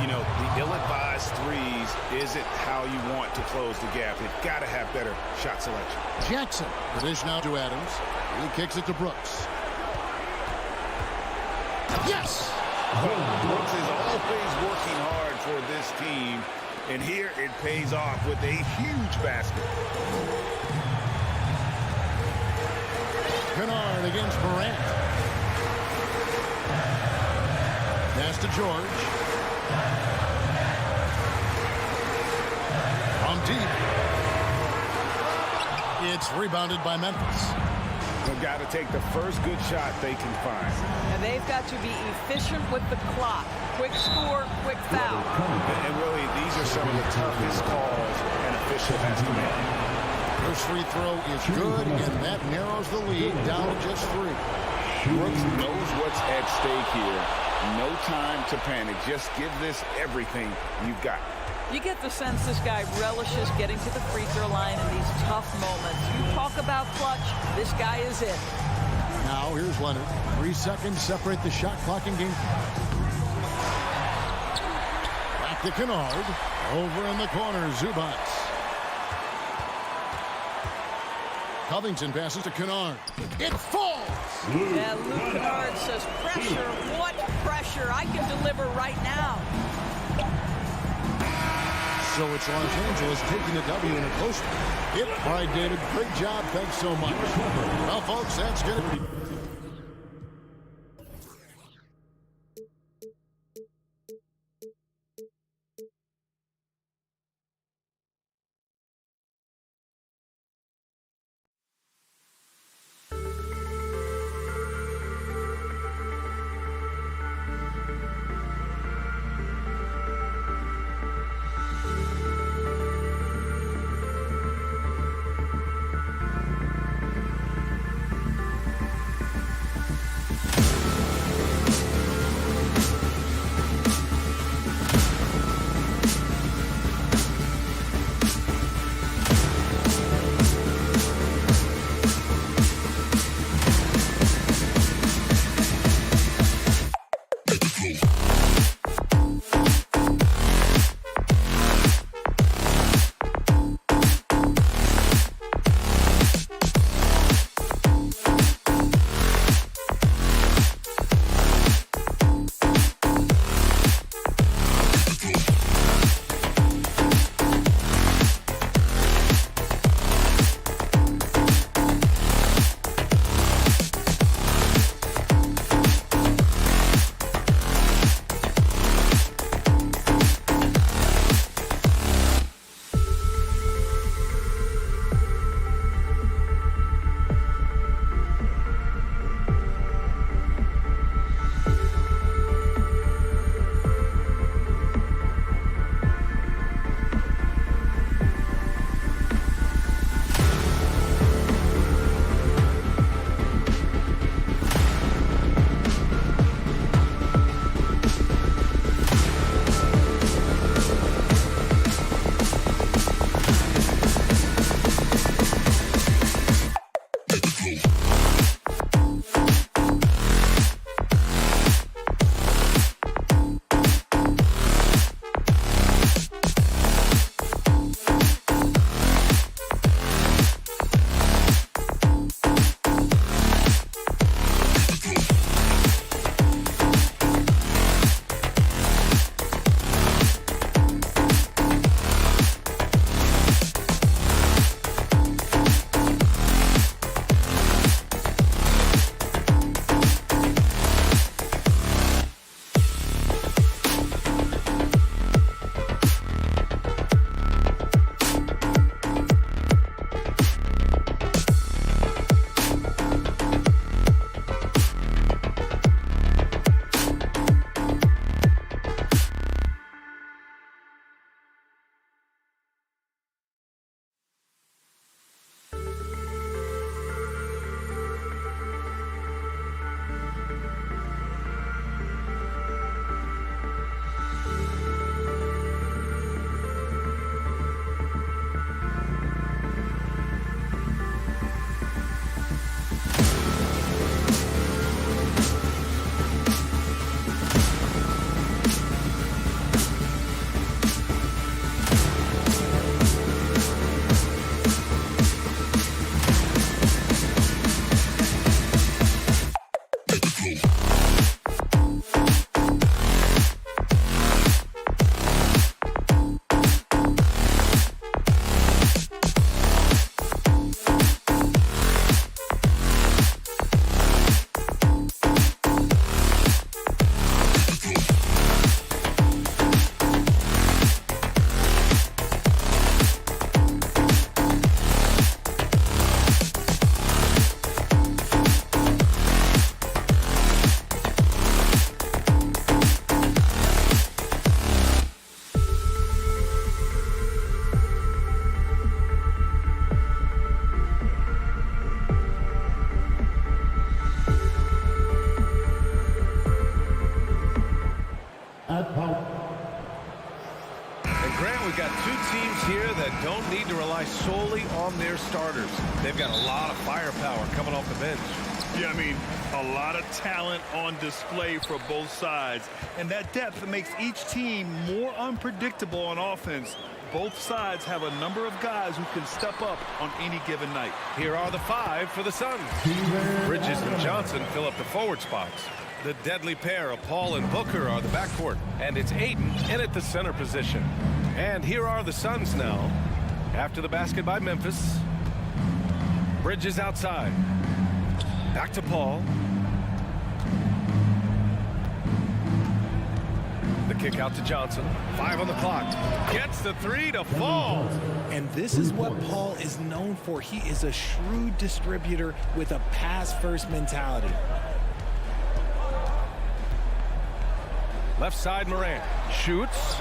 You know, the ill-advised threes isn't how you want to close the gap. You've got to have better shot selection. Jackson. The dish now to Adams. He kicks it to Brooks. Yes! Brooks is always working hard for this team, and here it pays off with a huge basket. Kennard against Morant. Pass to George. From deep. It's rebounded by Memphis. They've got to take the first good shot they can find. And they've got to be efficient with the clock. Quick score, quick foul. And really, these are some of the toughest calls an official has to make. First free throw is good, and that narrows the lead down to just 3. Brooks knows what's at stake here. No time to panic. Just give this everything you've got. You get the sense this guy relishes getting to the free throw line in these tough moments. You talk about clutch, this guy is it. Now here's Leonard. 3 seconds separate the shot clock and game. Back to Kennard. Over in the corner, Zubac. Covington passes to Kennard. It falls! Yeah, Luke Kennard says, pressure, what pressure? I can deliver right now. So it's Los Angeles taking the W in a close one. All right, David, great job. Thanks so much. Well, folks, that's going to be... And Grant, we've got two teams here that don't need to rely solely on their starters. They've got a lot of firepower coming off the bench. Yeah, I mean, a lot of talent on display for both sides. And that depth makes each team more unpredictable on offense. Both sides have a number of guys who can step up on any given night. Here are the five for the Suns. Bridges and Johnson fill up the forward spots. The deadly pair of Paul and Booker are the backcourt. And it's Ayton in at the center position. And here are the Suns now. After the basket by Memphis. Bridges outside. Back to Paul. The kick out to Johnson. 5 on the clock. Gets the three to fall. And this is what Paul is known for. He is a shrewd distributor with a pass-first mentality. Left side, Morant. Shoots.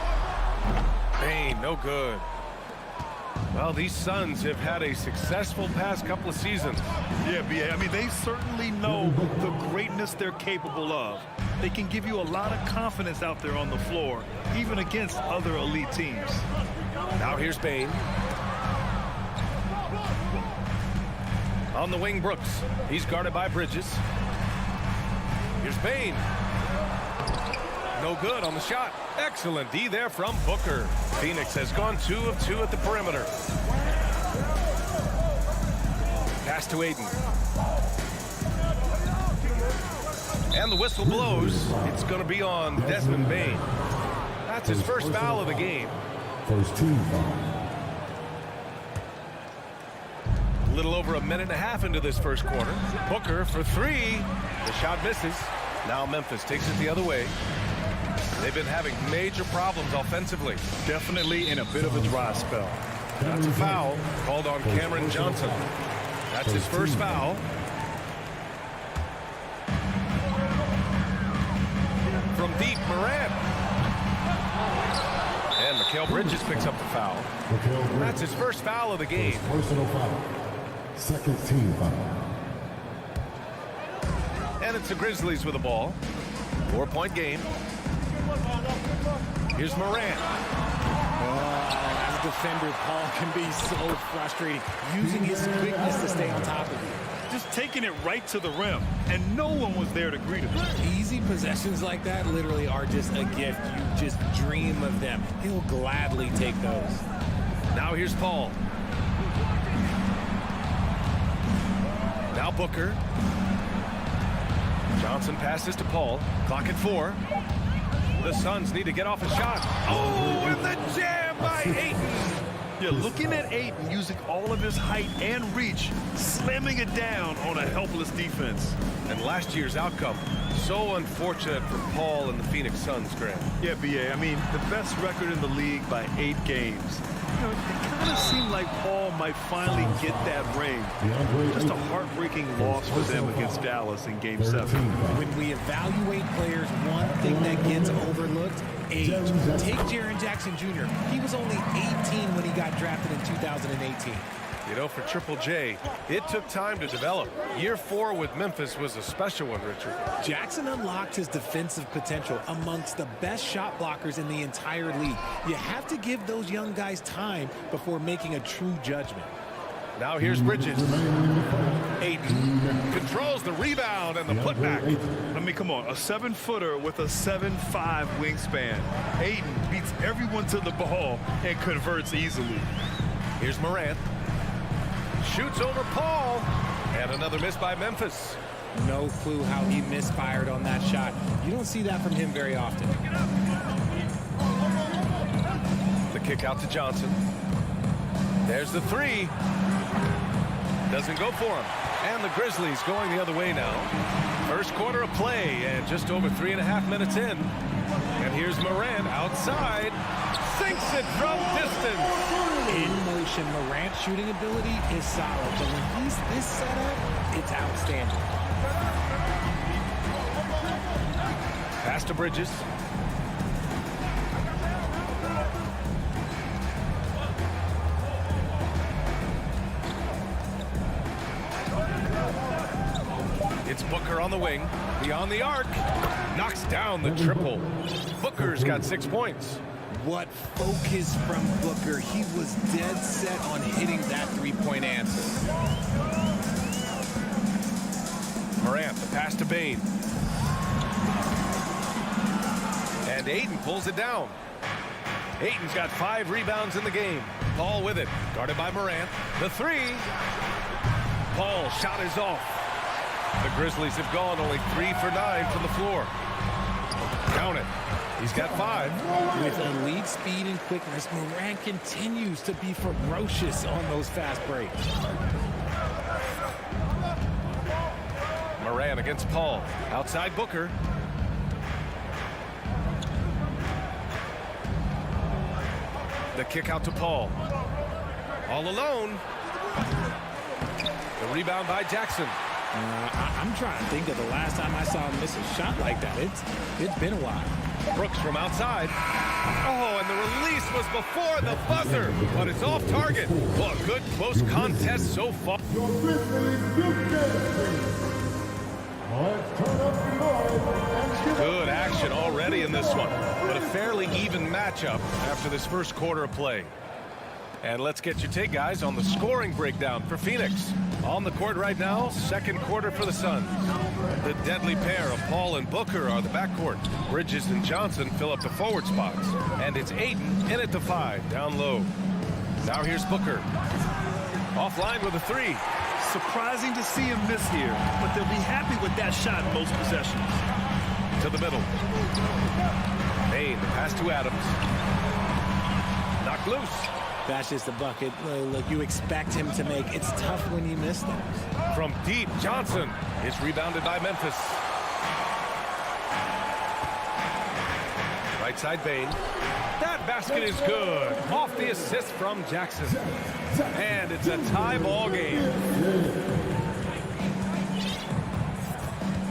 Bane, no good. Well, these Suns have had a successful past couple of seasons. Yeah, I mean, they certainly know the greatness they're capable of. They can give you a lot of confidence out there on the floor, even against other elite teams. Now here's Bane. On the wing, Brooks. He's guarded by Bridges. Here's Bane. No good on the shot. Excellent D there from Booker. Phoenix has gone 2 of 2 at the perimeter. Pass to Ayton. And the whistle blows. It's going to be on Desmond Bane. That's his first foul of the game. First team foul. A little over a minute and a half into this first quarter. Booker for 3. The shot misses. Now Memphis takes it the other way. They've been having major problems offensively. Definitely in a bit of a dry spell. That's a foul called on Cameron Johnson. That's his first foul. From deep, Morant. And Mikal Bridges picks up the foul. That's his first foul of the game. Personal foul. Second team foul. And it's the Grizzlies with the ball. 4-point game. Here's Morant. As a defender, Paul can be so frustrating, using his quickness to stay on top of you. Just taking it right to the rim, and no one was there to greet him. Easy possessions like that literally are just a gift. You just dream of them. He'll gladly take those. Now here's Paul. Now Booker. Johnson passes to Paul. Clock at 4. The Suns need to get off a shot. Oh, and the jam by Ayton. Yeah, looking at Ayton using all of his height and reach, slamming it down on a helpless defense. And last year's outcome, so unfortunate for Paul and the Phoenix Suns, Grant. Yeah, B.A., I mean, the best record in the league by 8 games. You know, it kind of seemed like Paul might finally get that ring. Just a heartbreaking loss for them against Dallas in Game 7. When we evaluate players, one thing that gets overlooked, age. Take Jaren Jackson Jr. He was only 18 when he got drafted in 2018. You know, for Triple J, it took time to develop. Year 4 with Memphis was a special one, Richard. Jackson unlocked his defensive potential amongst the best shot blockers in the entire league. You have to give those young guys time before making a true judgment. Now here's Bridges. Ayton controls the rebound and the putback. I mean, come on, a 7-footer with a 7'5" wingspan. Ayton beats everyone to the ball and converts easily. Here's Morant. Shoots over Paul. And another miss by Memphis. No clue how he misfired on that shot. You don't see that from him very often. The kick out to Johnson. There's the 3. Doesn't go for him. And the Grizzlies going the other way now. First quarter of play and just over 3.5 minutes in. And here's Morant outside. Sinks it from distance. In motion, Morant's shooting ability is solid, but when he's this set up, it's outstanding. Pass to Bridges. It's Booker on the wing. Beyond the arc. Knocks down the triple. Booker's got 6 points. what focus from Booker. He was dead set on hitting that three-point answer. Morant, the pass to Bane. And Ayton pulls it down. Ayton's got 5 rebounds in the game. Paul with it, guarded by Morant. The three. Paul's shot is off. The Grizzlies have gone only 3 for 9 from the floor. Count it. He's got 5. With elite speed and quickness, Morant continues to be ferocious on those fast breaks. Morant against Paul. Outside Booker. The kick out to Paul. All alone. The rebound by Jackson. I'm trying to think of the last time I saw him miss a shot like that. It's been a while. Brooks from outside. Oh, and the release was before the buzzer, but it's off target. Well, a good close contest so far. Good action already in this one, but a fairly even matchup after this first quarter of play. And let's get your take, guys, on the scoring breakdown for Phoenix. On the court right now, second quarter for the Suns. The deadly pair of Paul and Booker are the backcourt. Bridges and Johnson fill up the forward spots. And it's Ayton in at the 5, down low. Now here's Booker. Offline with a 3. Surprising to see him miss here, but they'll be happy with that shot in most possessions. To the middle. Bane, the pass to Adams. Knocked loose. That's just a bucket. Look, you expect him to make. It's tough when you miss that. From deep, Johnson is rebounded by Memphis. Right side, Bane. That basket is good. Off the assist from Jackson. And it's a tie ball game.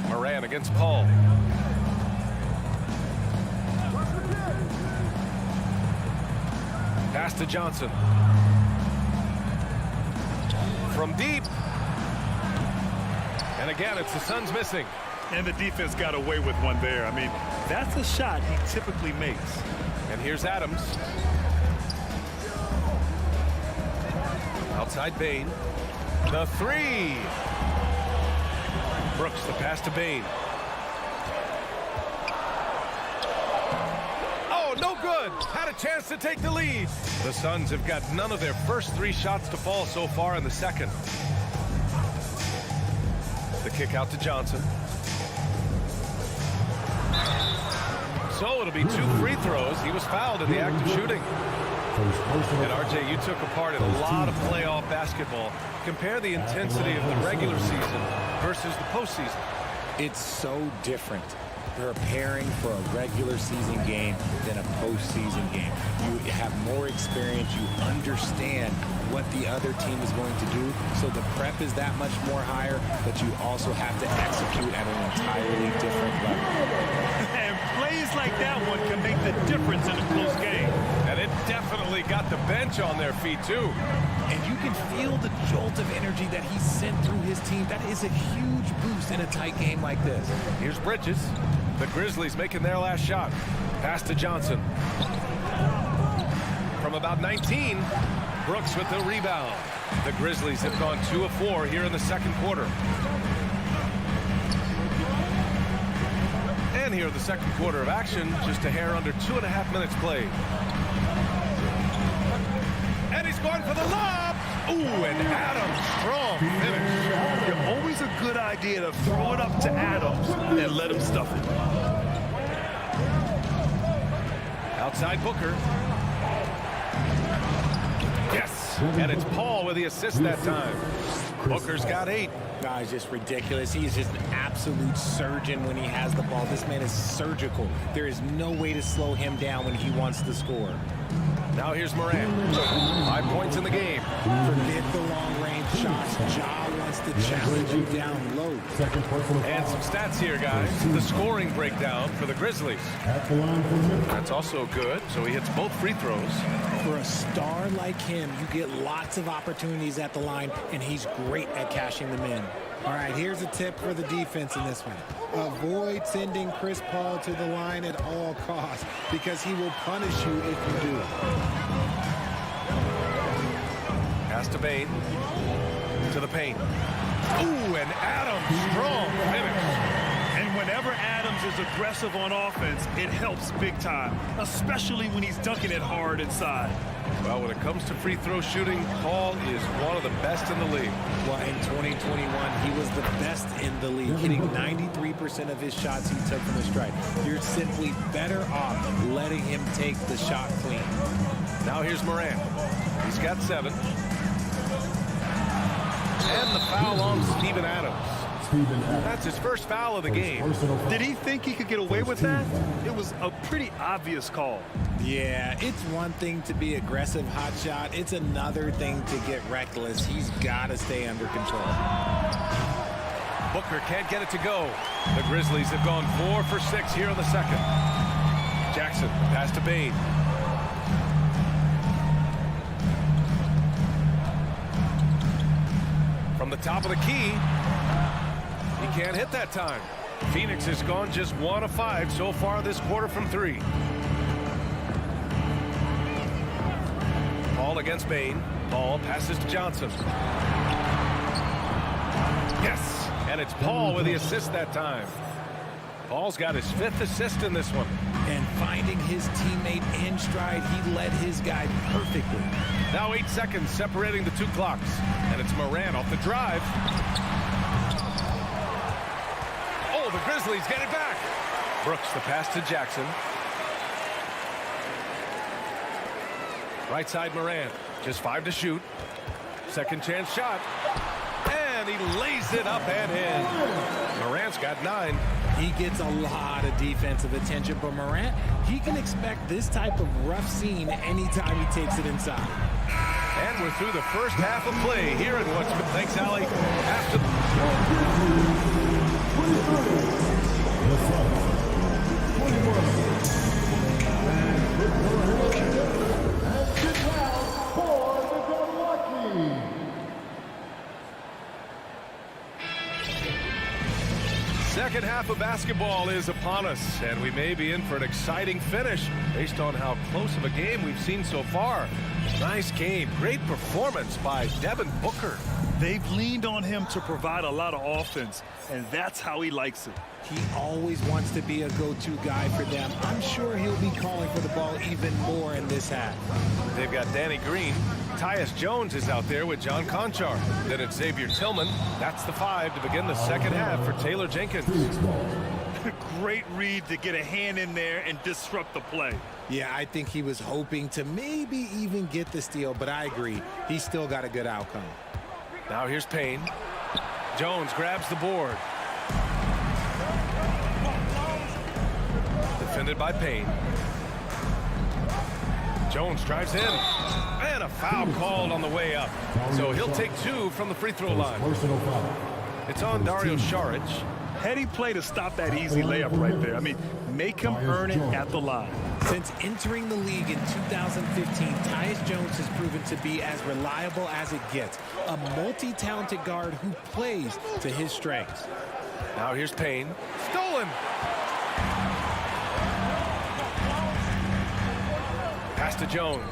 Morant against Paul. Pass to Johnson. From deep. And again, it's the Suns missing. And the defense got away with one there. I mean, that's a shot he typically makes. And here's Adams. Outside Bane. The 3. Brooks, the pass to Bane. Oh, no good. Had a chance to take the lead. The Suns have got none of their first 3 shots to fall so far in the second. The kick out to Johnson. So it'll be 2 free throws. He was fouled in the act of shooting. And RJ, you took a part in a lot of playoff basketball. Compare the intensity of the regular season versus the postseason. It's so different preparing for a regular season game than a postseason game. You have more experience. You understand what the other team is going to do. So the prep is that much more higher, but you also have to execute at an entirely different level. And plays like that one can make the difference in a close game. And it definitely got the bench on their feet, too. And you can feel the jolt of energy that he sent through his team. That is a huge boost in a tight game like this. Here's Bridges. The Grizzlies making their last shot. Pass to Johnson. From about 19, Brooks with the rebound. The Grizzlies have gone 2 of 4 here in the second quarter. And here the second quarter of action, just a hair under 2.5 minutes played. And he's going for the lob. Ooh, and Adams, strong finish. Always a good idea to throw it up to Adams and let him stuff it. Outside Booker. Yes, and it's Paul with the assist that time. Booker's got 8. Guys, just ridiculous. He is just an absolute surgeon when he has the ball. This man is surgical. There is no way to slow him down when he wants to score. Now here's Morant. 5 points in the game. Forget the long-range shots. Ja wants to challenge you down low. And some stats here, guys. The scoring breakdown for the Grizzlies. That's also good, so he hits both free throws. For a star like him, you get lots of opportunities at the line, and he's great at cashing them in. All right, here's a tip for the defense in this one. Avoid sending Chris Paul to the line at all costs because he will punish you if you do. Pass to Bane. To the paint. Ooh, and Adams, strong finish. And whenever Adams is aggressive on offense, it helps big time, especially when he's dunking it hard inside. Well, when it comes to free throw shooting, Paul is one of the best in the league. Well, in 2021, he was the best in the league, hitting 93% of his shots he took from the stripe. You're simply better off letting him take the shot clean. Now here's Morant. He's got 7. And the foul on Steven Adams. That's his first foul of the game. Did he think he could get away with that? It was a pretty obvious call. Yeah, it's one thing to be aggressive hot shot. It's another thing to get reckless. He's got to stay under control. Booker can't get it to go. The Grizzlies have gone 4 for 6 here in the second. Jackson, pass to Bane. From the top of the key, he can't hit that time. Phoenix has gone just 1 of 5 so far this quarter from 3. Paul against Bane. Paul passes to Johnson. Yes, and it's Paul with the assist that time. Paul's got his 5th assist in this one. And finding his teammate in stride, he led his guy perfectly. Now 8 seconds separating the 2 clocks. And it's Morant off the drive. Oh, the Grizzlies get it back. Brooks the pass to Jackson. Right side Morant. Just 5 to shoot. Second chance shot. And he lays it up and in. Morant's got 9. He gets a lot of defensive attention, but Morant, he can expect this type of rough scene anytime he takes it inside. And we're through the first half of play here at What's. Thanks, Allie. After second half of basketball is upon us, and we may be in for an exciting finish based on how close of a game we've seen so far. Nice game. Great performance by Devin Booker. They've leaned on him to provide a lot of offense, and that's how he likes it. He always wants to be a go-to guy for them. I'm sure he'll be calling for the ball even more in this half. They've got Danny Green. Tyus Jones is out there with John Conchar. Then it's Xavier Tillman. That's the 5 to begin the second half for Taylor Jenkins. Great read to get a hand in there and disrupt the play. Yeah, I think he was hoping to maybe even get the steal, but I agree. He's still got a good outcome. Now here's Payne. Jones grabs the board. Defended by Payne. Jones drives in. And a foul called on the way up. So he'll take 2 from the free throw line. It's on Dario Saric. Heady play to stop that easy layup right there. I mean, make him earn it at the line. Since entering the league in 2015, Tyus Jones has proven to be as reliable as it gets. A multi-talented guard who plays to his strengths. Now here's Payne. Stolen. Pass to Jones.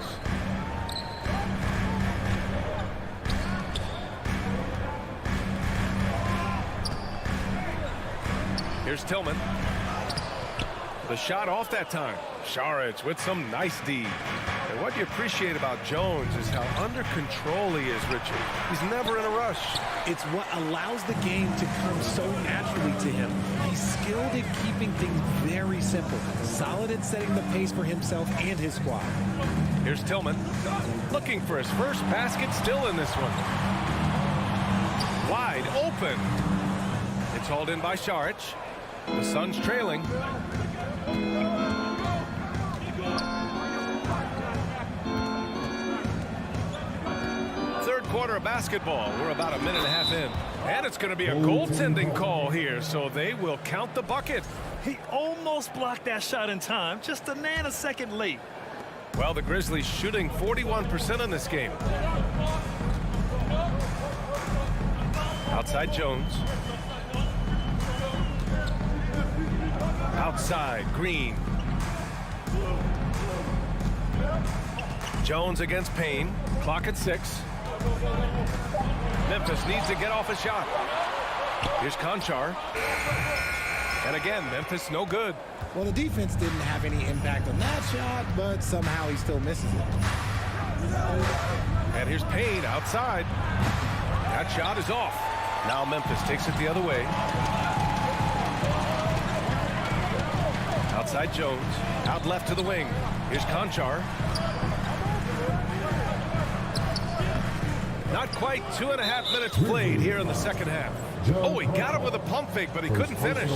Here's Tillman. The shot off that time. Saric with some nice D. And what you appreciate about Jones is how under control he is, Richard. He's never in a rush. It's what allows the game to come so naturally to him. He's skilled at keeping things very simple. Solid at setting the pace for himself and his squad. Here's Tillman. Looking for his first basket still in this one. Wide open. It's hauled in by Saric. The Suns trailing. Third quarter of basketball. We're about a minute and a half in. And it's going to be a goaltending call here, so they will count the bucket. He almost blocked that shot in time, just a nanosecond late. Well, the Grizzlies shooting 41% in this game. Outside Jones. Outside Green. Jones against Payne. Clock at 6. Memphis needs to get off a shot. Here's Conchar. And again, Memphis no good. Well, the defense didn't have any impact on that shot, but somehow he still misses it. And here's Payne outside. That shot is off. Now Memphis takes it the other way. Outside Jones. Out left to the wing. Here's Conchar. Not quite 2.5 minutes played here in the second half. Oh, he got it with a pump fake, but he couldn't finish.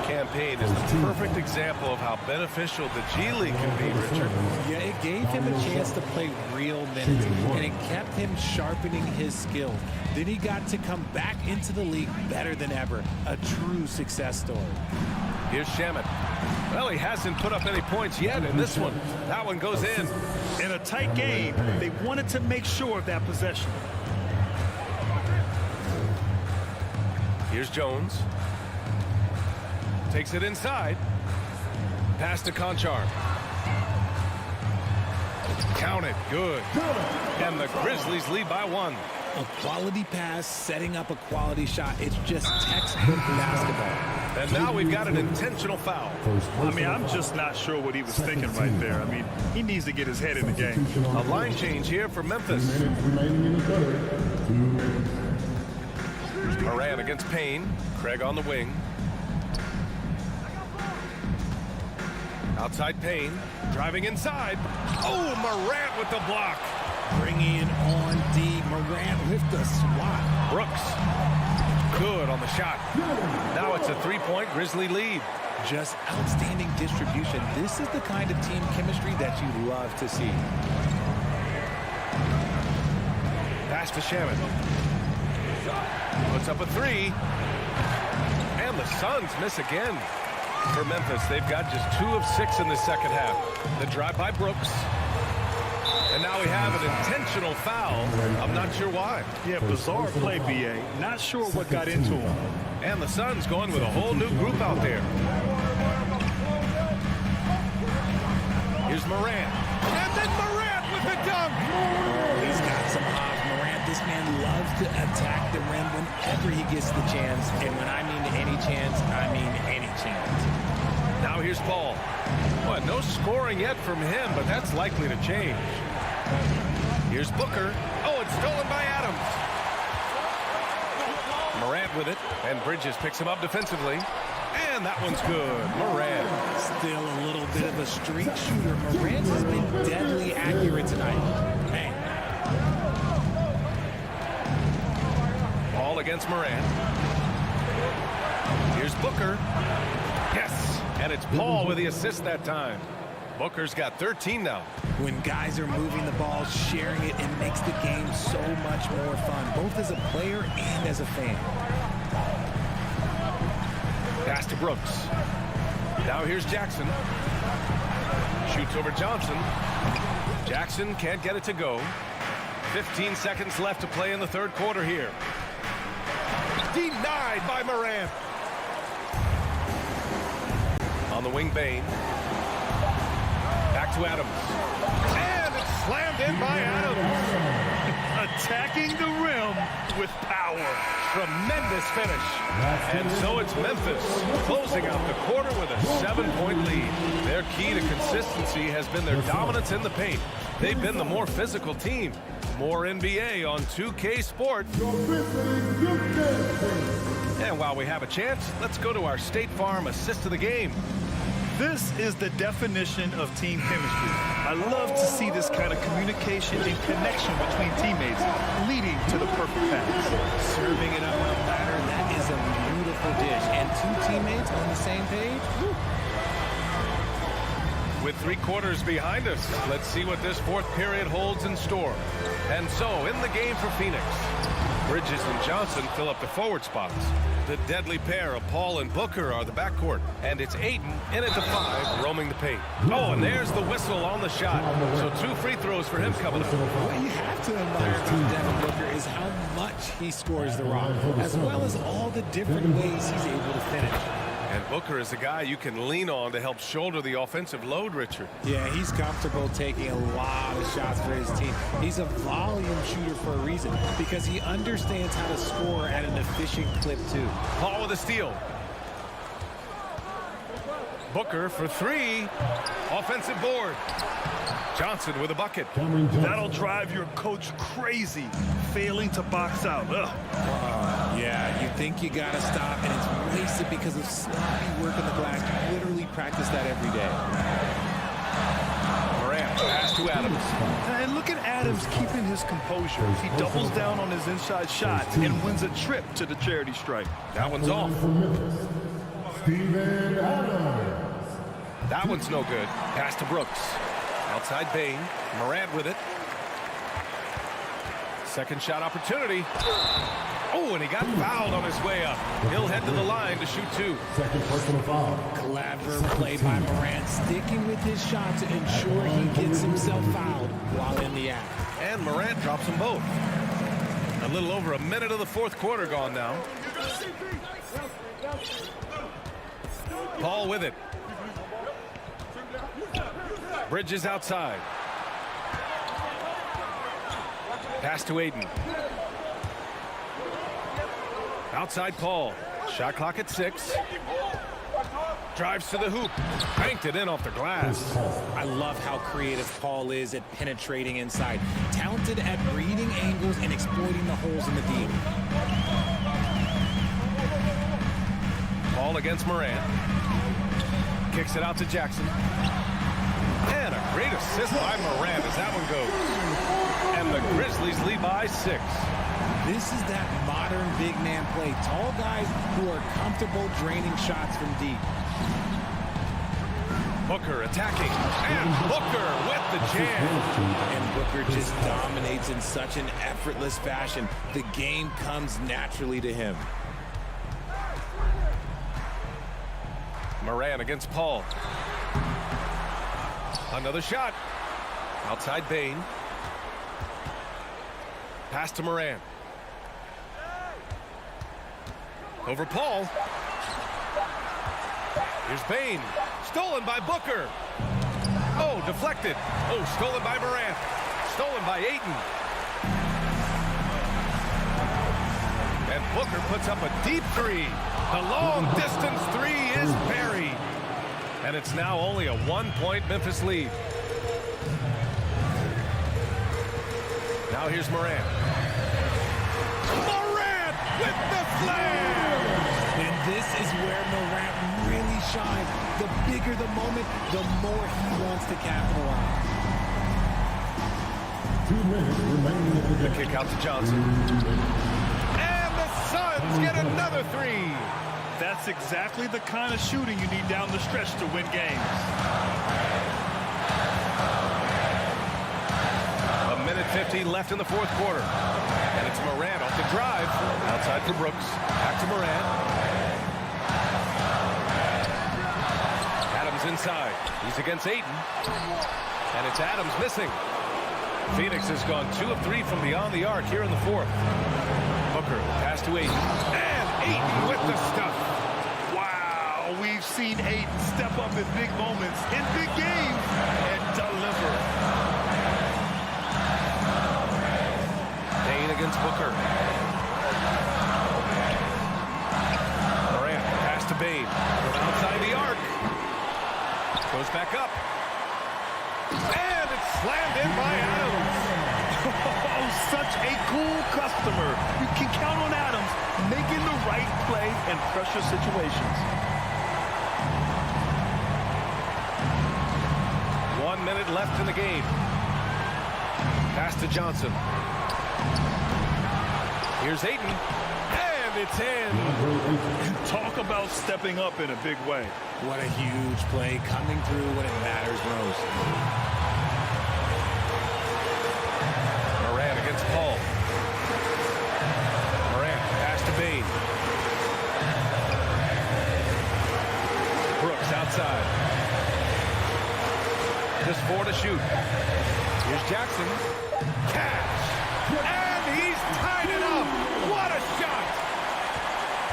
Campaign is the perfect example of how beneficial the G League can be, Richard. Yeah, it gave him a chance to play real minutes, and it kept him sharpening his skill. Then he got to come back into the league better than ever. A true success story. Here's Shamet. Well, he hasn't put up any points yet in this one. That one goes in. In a tight game, they wanted to make sure of that possession. Here's Jones. Takes it inside. Pass to Conchar. Count it. Good. And the Grizzlies lead by 1. A quality pass, setting up a quality shot. It's just textbook basketball. And now we've got an intentional foul. I mean, I'm just not sure what he was thinking right there. I mean, he needs to get his head in the game. A line change here for Memphis. Moran against Payne. Craig on the wing. Outside Payne. Driving inside. Oh, Morant with the block. Bringing it on D. Morant with the swat. Brooks. Good on the shot. Now it's a 3-point Grizzly lead. Just outstanding distribution. This is the kind of team chemistry that you love to see. Pass to Shamet. Puts up a 3. And the Suns miss again. For Memphis, they've got just 2 of 6 in the second half. The drive by Brooks. And now we have an intentional foul. I'm not sure why. Yeah, bizarre play, B.A. Not sure what got into him. And the Suns going with a whole new group out there. Here's Morant. And then Morant with the dunk. He's got some odds. Morant, this man loves to attack the rim whenever he gets the chance. And when I mean any chance, I mean any chance. Now here's Paul. Well, no scoring yet from him, but that's likely to change. Here's Booker. Oh, it's stolen by Adams. Morant with it, and Bridges picks him up defensively. And that one's good. Morant. Still a little bit of a streak shooter. Morant has been deadly accurate tonight. Man. Ball against Morant. Here's Booker. Yes, and it's Paul with the assist that time. Booker's got 13 now. When guys are moving the ball, sharing it, it makes the game so much more fun, both as a player and as a fan. Pass to Brooks. Now here's Jackson. Shoots over Johnson. Jackson can't get it to go. 15 seconds left to play in the third quarter here. Denied by Morant. On the wing, Bain. Back to Adams. And it's slammed in by Adams. Attacking the rim with power. Tremendous finish. And so it's Memphis closing out the quarter with a 7-point lead. Their key to consistency has been their dominance in the paint. They've been the more physical team. More NBA on 2K Sports. And while we have a chance, let's go to our State Farm assist of the game. This is the definition of team chemistry. I love to see this kind of communication and connection between teammates leading to the perfect pass. Serving it up on a platter, that is a beautiful dish. And 2 teammates on the same page. Woo. With 3 quarters behind us, let's see what this fourth period holds in store. And so, in the game for Phoenix, Bridges and Johnson fill up the forward spots. The deadly pair of Paul and Booker are the backcourt. And it's Ayton in at the 5, roaming the paint. Oh, and there's the whistle on the shot. So 2 free throws for him coming up. What you have to admire from Devin Booker is how much he scores the rock, as well as all the different ways he's able to finish. And Booker is a guy you can lean on to help shoulder the offensive load, Richard. Yeah, he's comfortable taking a lot of shots for his team. He's a volume shooter for a reason, because he understands how to score at an efficient clip, too. Paul with a steal. Booker for 3. Offensive board. Johnson with a bucket. That'll drive your coach crazy, failing to box out. Yeah, you think you got to stop, and it's wasted because of sloppy work in the glass. You literally practice that every day. Morant, pass to Adams. And look at Adams keeping his composure. He doubles down on his inside shot and wins a trip to the charity stripe. That one's off. Steven Adams. That one's no good. Pass to Brooks. Outside Bain. Morant with it. Second shot opportunity. Oh, and he got fouled on his way up. He'll head to the line to shoot 2. Second personal foul. Clever play by Morant, sticking with his shot to ensure he gets himself fouled while in the act. And Morant drops them both. A little over a minute of the 4th quarter gone now. Paul with it. Bridges outside. Pass to Ayton. Outside Paul. Shot clock at 6. Drives to the hoop. Banked it in off the glass. I love how creative Paul is at penetrating inside. Talented at reading angles and exploiting the holes in the D. Paul against Morant. Kicks it out to Jackson. And a great assist by Morant as that one goes. And the Grizzlies lead by 6. This is that modern big man play. Tall guys who are comfortable draining shots from deep. Booker attacking. And Booker with the jam. And Booker just dominates in such an effortless fashion. The game comes naturally to him. Morant against Paul. Another shot. Outside Bain. Pass to Morant. Over Paul. Here's Bain. Stolen by Booker. Oh, deflected. Oh, stolen by Morant. Stolen by Ayton. And Booker puts up a deep 3. The long distance 3 is buried. And it's now only a 1-point Memphis lead. Now here's Morant. Morant with the slam! And this is where Morant really shines. The bigger the moment, the more he wants to capitalize. 2 minutes remaining in the The kick out to Johnson. And the Suns get another 3. That's exactly the kind of shooting you need down the stretch to win games. A minute 50 left in the 4th quarter. And it's Morant off the drive. Outside for Brooks. Back to Morant. Adams inside. He's against Ayton. And it's Adams missing. Phoenix has gone 2 of 3 from beyond the arc here in the 4th. Booker pass to Ayton. And Ayton with the stuff. Wow, we've seen Ayton step up in big moments, in big games, and deliver. Bain against Booker. Morant pass to Bain. From outside the arc. Goes back up. And it's slammed in by Adams. Oh, such a cool customer. You can count on Adams making the right play in pressure situations. 1 minute left in the game. Pass to Johnson. Here's Ayton. And it's in. Talk about stepping up in a big way. What a huge play, coming through when it matters most. Morant against Paul. Morant pass to Bain. to shoot. Here's Jackson. Cash. And he's tied it up. What a shot.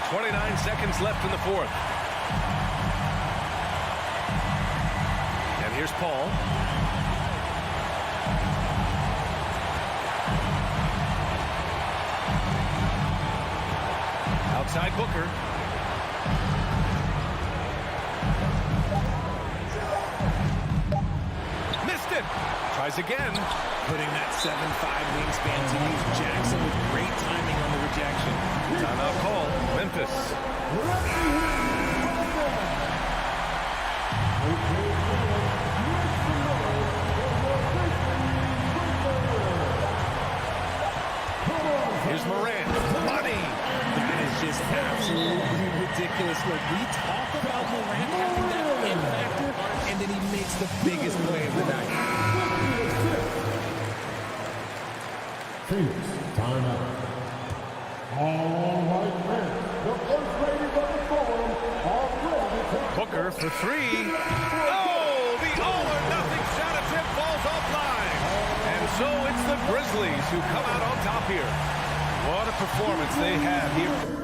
29 seconds left in the fourth. And here's Paul. Outside Booker. Missed it. Tries again. Putting that 7'5" wingspan to use. Jackson with great timing on the rejection. Timeout call. Memphis. Here's Morant. Money. That is just absolutely ridiculous. Look, we talk about Morant having that in factor, and then he makes the biggest play of the night. Phoenix, timeout. All right, man. The first ladies of the forum are ready to take. Booker for three. Oh, the all-or-nothing shot attempt falls offline. And so it's the Grizzlies who come out on top here. What a performance they had here.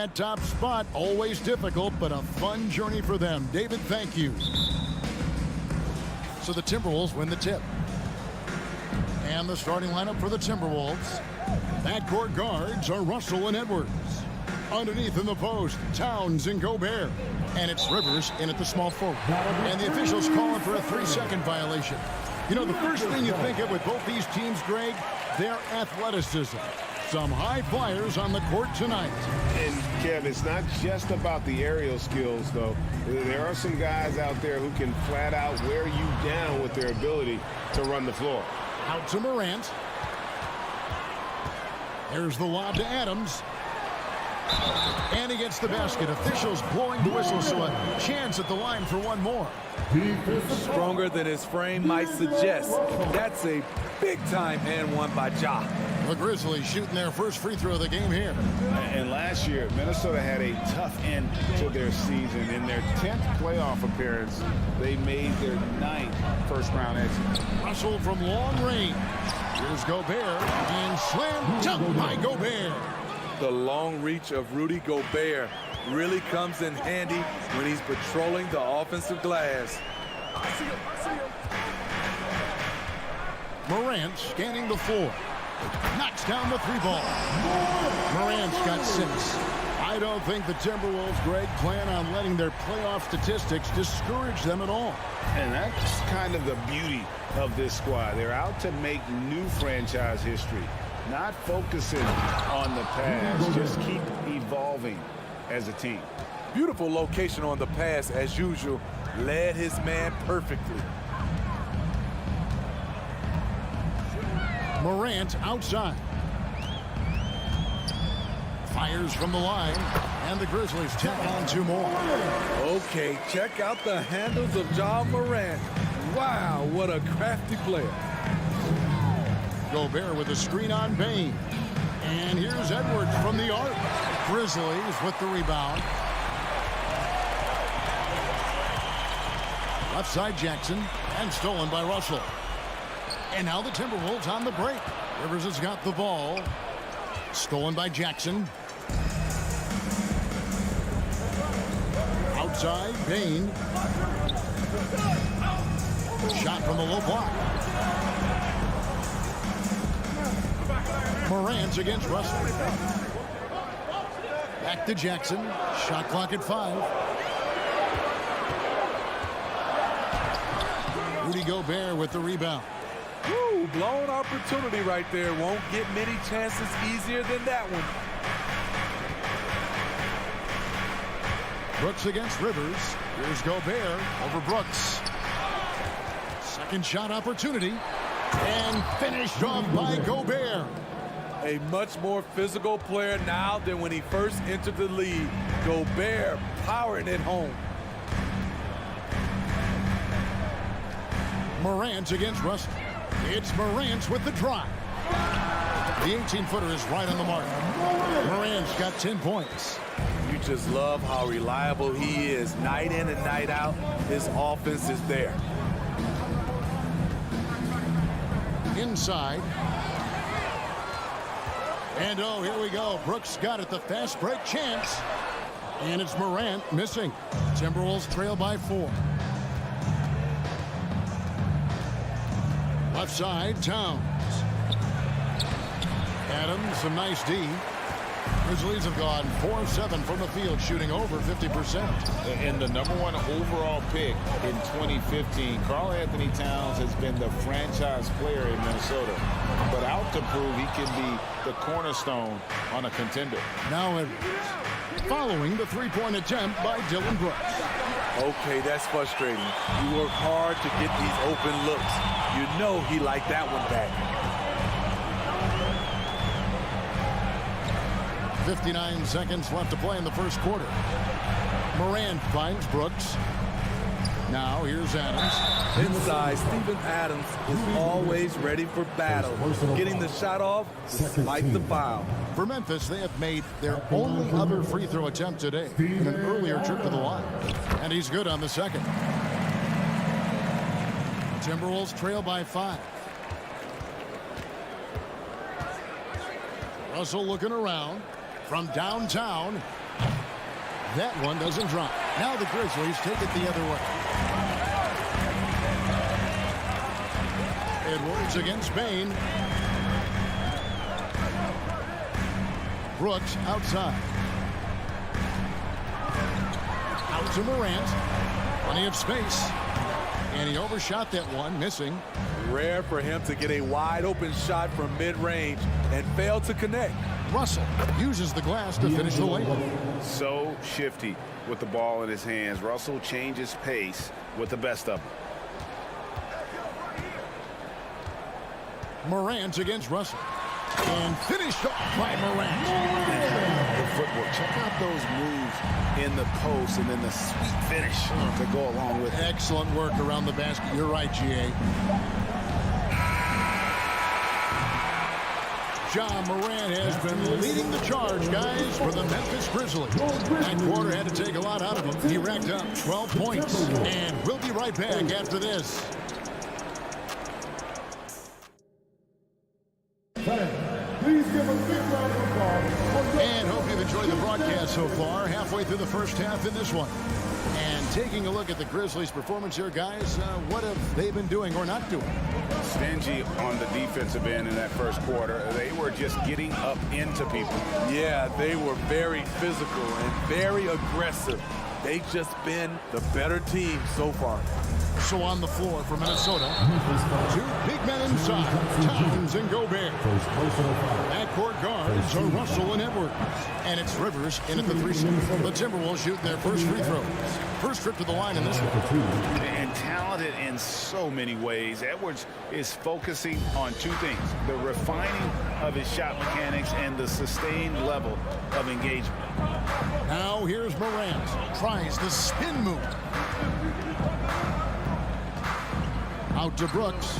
that top spot. Always difficult, but a fun journey for them. David, thank you. So the Timberwolves win the tip. And the starting lineup for the Timberwolves. Backcourt guards are Russell and Edwards. Underneath in the post, Towns and Gobert. And it's Rivers in at the small forward. And the officials calling for a 3-second violation. You know, the first thing you think of with both these teams, Greg, their athleticism. Some high flyers on the court tonight. And, Kev, it's not just about the aerial skills, though. There are some guys out there who can flat out wear you down with their ability to run the floor. Out to Morant. There's the lob to Adams. And he gets the basket. Officials blowing the whistle, so a chance at the line for one more. Stronger than his frame might suggest. That's a big-time and one by Ja. The Grizzlies shooting their first free throw of the game here. And last year, Minnesota had a tough end to their season. In their 10th playoff appearance, they made their 9th first-round exit. Russell from long range. Here's Gobert, and slam dunk by Gobert. The long reach of Rudy Gobert really comes in handy when he's patrolling the offensive glass. Morant scanning the floor. Knocks down the 3-ball. Morant's got 6. I don't think the Timberwolves, Greg, plan on letting their playoff statistics discourage them at all. And that's kind of the beauty of this squad. They're out to make new franchise history, not focusing on the past, just keep evolving as a team. Beautiful location on the pass, as usual. Led his man perfectly. Morant outside. Fires from the line, and the Grizzlies tack on 2 more. Okay, check out the handles of Ja Morant. Wow, what a crafty player. Gobert with a screen on Bane. And here's Edwards from the arc. Grizzlies with the rebound. Left side Jackson, and stolen by Russell. And now the Timberwolves on the break. Rivers has got the ball. Stolen by Jackson. Outside, Bane. Shot from the low block. Morant against Russell. Back to Jackson. Shot clock at 5. Rudy Gobert with the rebound. Woo, blown opportunity right there. Won't get many chances easier than that one. Brooks against Rivers. Here's Gobert over Brooks. Second shot opportunity. And finished off by Gobert. A much more physical player now than when he first entered the league. Gobert powering it home. Morant against Russell. It's Morant with the drive. The 18-footer is right on the mark. Morant's got 10 points. You just love how reliable he is. Night in and night out, his offense is there. Inside. And oh, here we go. Brooks got it, the fast break chance. And it's Morant missing. Timberwolves trail by 4. Left side, Towns. Adams, some nice D. Grizzlies have gone 4 of 7 from the field, shooting over 50%. And the #1 overall pick in 2015, Karl Anthony Towns has been the franchise player in Minnesota, but out to prove he can be the cornerstone on a contender. Now following the 3-point attempt by Dylan Brooks. Okay, that's frustrating. You work hard to get these open looks. You know he liked that one back. 59 seconds left to play in the first quarter. Morant finds Brooks. Now here's Adams. Inside, Steven Adams is always ready for battle. Getting the shot off despite the foul. For Memphis, they have made their only other free throw attempt today in an earlier trip to the line. And he's good on the second. Timberwolves trail by 5. Russell looking around from downtown. That one doesn't drop. Now the Grizzlies take it the other way. Edwards against Bain. Brooks outside. Out to Morant. Plenty of space. And he overshot that one, missing. Rare for him to get a wide open shot from mid-range and fail to connect. Russell uses the glass to finish the layup. So shifty with the ball in his hands. Russell changes pace with the best of them. Morant against Russell. And finished off by Morant. The footwork. Check out those moves in the post and then the sweet finish to go along with it. Excellent work around the basket. You're right, G.A. Ja Morant has been leading the charge, guys, for the Memphis Grizzlies. That quarter had to take a lot out of him. He racked up 12 points. And we'll be right back after this. Please give a big round of applause. And hope you've enjoyed the broadcast so far. Halfway through the first half in this one. And taking a look at the Grizzlies' performance here, guys, what have they been doing or not doing? Stingy on the defensive end in that first quarter. They were just getting up into people. Yeah, they were very physical and very aggressive. They've just been the better team so far. So on the floor for Minnesota, two big men inside, Towns and Gobert. Backcourt guards are Russell and Edwards. And it's Rivers in at the 3 seed. The Timberwolves shoot their first free throws. First trip to the line in this one. And talented in so many ways. Edwards is focusing on two things: the refining of his shot mechanics and the sustained level of engagement. Now here's Morant. Tries the spin move. Out to Brooks.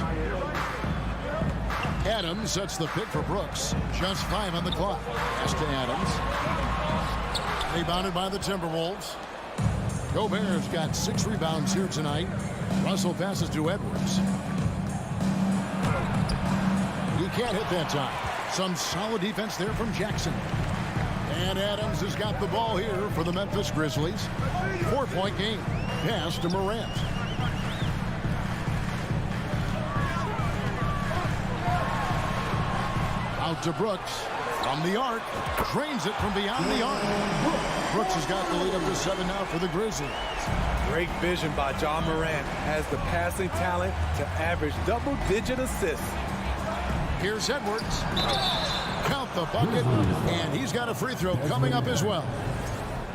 Adams sets the pick for Brooks. Just 5 on the clock. Pass to Adams. Rebounded by the Timberwolves. Gobert's got 6 rebounds here tonight. Russell passes to Edwards. He can't hit that time. Some solid defense there from Jackson. And Adams has got the ball here for the Memphis Grizzlies. 4-point game. Pass to Morant. Out to Brooks. From the arc. Drains it from beyond the arc. Brooks has got the lead up to 7 now for the Grizzlies. Great vision by Ja Morant. Has the passing talent to average double-digit assists. Here's Edwards. Count the bucket. And he's got a free throw coming up as well.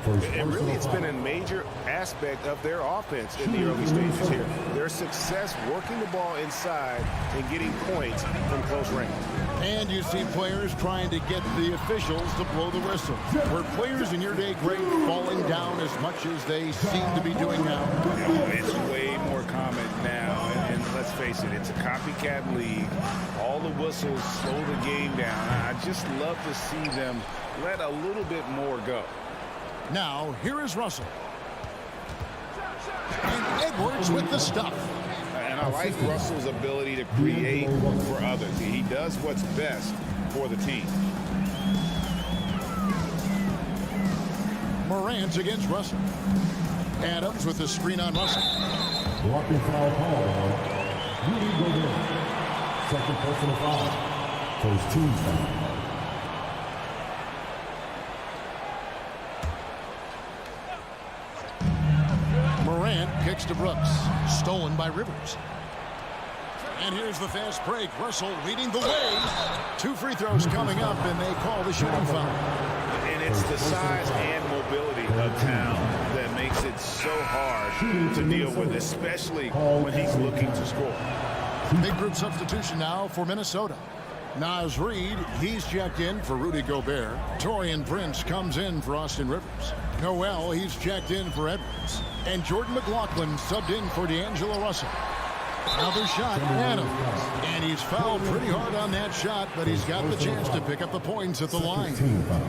And really, it's been a major aspect of their offense in the early stages here. Their success working the ball inside and getting points from close range. And you see players trying to get the officials to blow the whistle. Were players in your day great falling down as much as they seem to be doing now? It's way more common now. And let's face it, it's a copycat league. All the whistles slow the game down. I just love to see them let a little bit more go. Now, here is Russell. And Edwards with the stuff. And I like Russell's ability to create for others. He does what's best for the team. Morant against Russell. Adams with the screen on Russell. Blocking foul call on Rudy Gobert. Second personal foul. First team foul. Morant kicks to Brooks. Stolen by Rivers. And here's the fast break. Russell leading the way. 2 free throws coming up, and they call the shooting foul. And it's the size and mobility of Town that makes it so hard to deal with, especially when he's looking to score. Big group substitution now for Minnesota. Naz Reid, he's checked in for Rudy Gobert. Taurean Prince comes in for Austin Rivers. Noel, he's checked in for Edwards. And Jordan McLaughlin subbed in for D'Angelo Russell. Another shot, Adams. And he's fouled pretty hard on that shot, but he's got the chance to pick up the points at the line.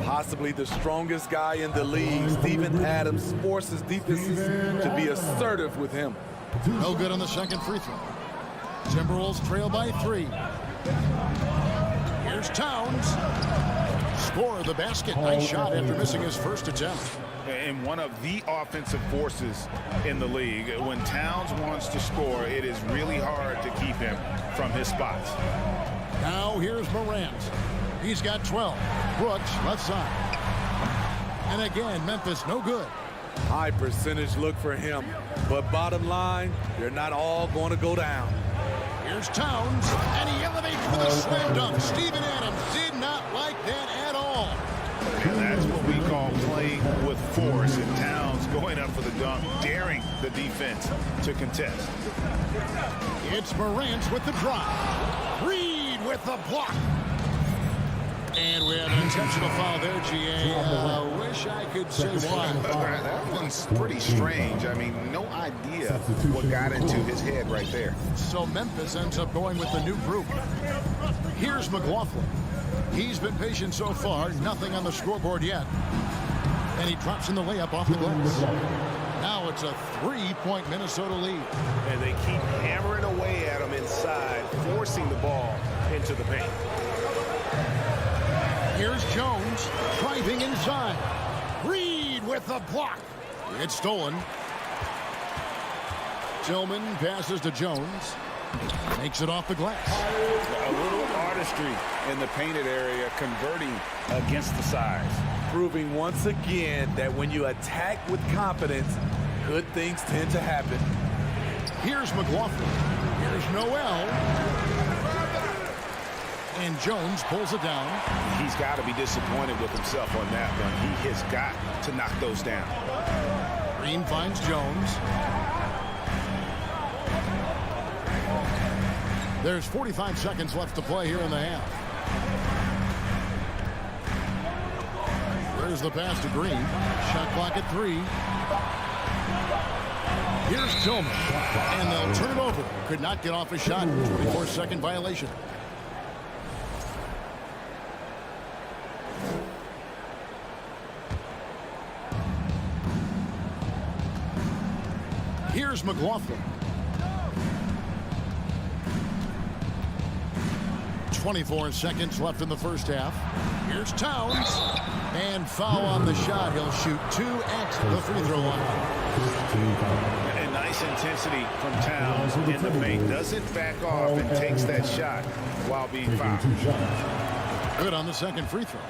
Possibly the strongest guy in the league, Steven Adams, forces defenses to be assertive with him. No good on the second free throw. Timberwolves trail by 3. Here's Towns. Score the basket. Nice shot after missing his first attempt. and one of the offensive forces in the league. When Towns wants to score, it is really hard to keep him from his spots. Now here's Morant. He's got 12. Brooks, left side. And again, Memphis, no good. High percentage look for him. But bottom line, they're not all going to go down. Here's Towns, and he elevates for the slam dunk. Steven Adams did not like that at all. And that's what we call playing with force. And Towns going up for the dunk, daring the defense to contest. It's Morant with the drop. Reed with the block. And we have an intentional foul there, GA. Wish I could say why. That one's pretty strange. I mean, no idea what got into his head right there. So Memphis ends up going with the new group. Here's McLaughlin. He's been patient so far. Nothing on the scoreboard yet. And he drops in the layup off the glass. Now it's a 3-point Minnesota lead. And they keep hammering away at him inside, forcing the ball into the paint. Here's Jones driving inside. Reed with the block. It's stolen. Tillman passes to Jones. Makes it off the glass. A little artistry in the painted area, converting against the size. Proving once again that when you attack with confidence, good things tend to happen. Here's McLaughlin. Here's Noel. And Jones pulls it down. He's got to be disappointed with himself on that one. He has got to knock those down. Green finds Jones. There's 45 seconds left to play here in the half. There's the pass to Green. Shot clock at 3. Here's Tillman. And they'll turn it over. Could not get off a shot. 24-second violation. Here's McLaughlin. 24 seconds left in the first half. Here's Towns. And foul on the shot. He'll shoot 2 at the free throw line. And nice intensity from Towns in the paint. Doesn't back off and takes that shot while being fouled. Good on the second free throw.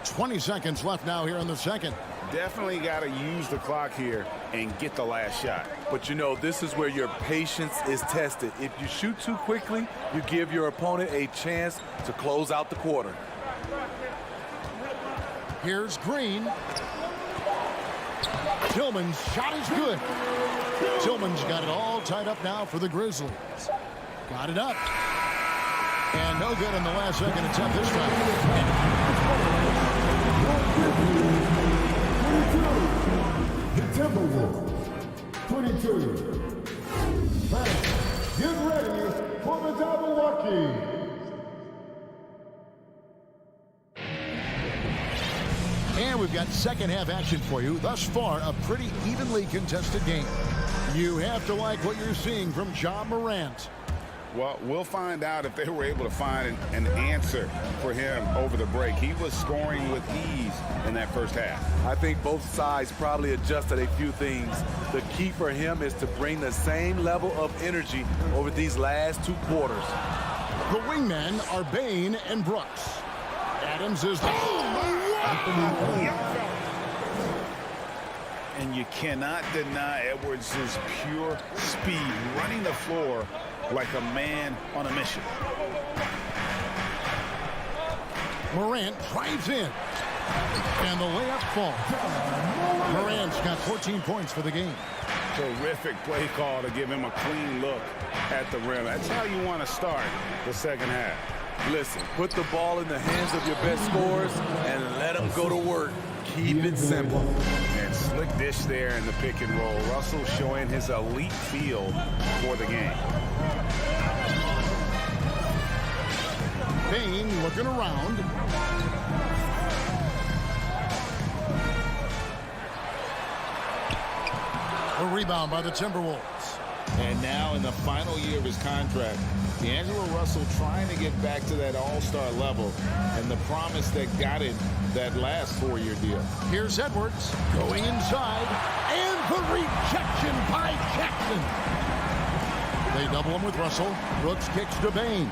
20 seconds left now here in the second. Definitely got to use the clock here and get the last shot. But you know, this is where your patience is tested. If you shoot too quickly, you give your opponent a chance to close out the quarter. Here's Green. Tillman's shot is good. Tillman's got it all tied up now for the Grizzlies. Got it up. And no good in the last second attempt this time. The Timberwolves, 22. Fans, get ready for the Milwaukee. And we've got second half action for you. Thus far, a pretty evenly contested game. You have to like what you're seeing from Ja Morant. Well, we'll find out if they were able to find an answer for him over the break. He was scoring with ease in that first half. I think both sides probably adjusted a few things. The key for him is to bring the same level of energy over these last 2 quarters. The wingmen are Bain and Brooks. Adams is the... And you cannot deny Edwards' pure speed, running the floor like a man on a mission. Morant drives in. And the layup falls. Morant's got 14 points for the game. Terrific play call to give him a clean look at the rim. That's how you want to start the second half. Listen, put the ball in the hands of your best scorers and let them go to work. Keep it simple. And slick dish there in the pick and roll. Russell showing his elite feel for the game. Bain looking around. A rebound by the Timberwolves. And now in the final year of his contract, D'Angelo Russell trying to get back to that all-star level and the promise that got him that last 4-year deal. Here's Edwards going inside, and the rejection by Jackson. They double him with Russell. Brooks kicks to Bain.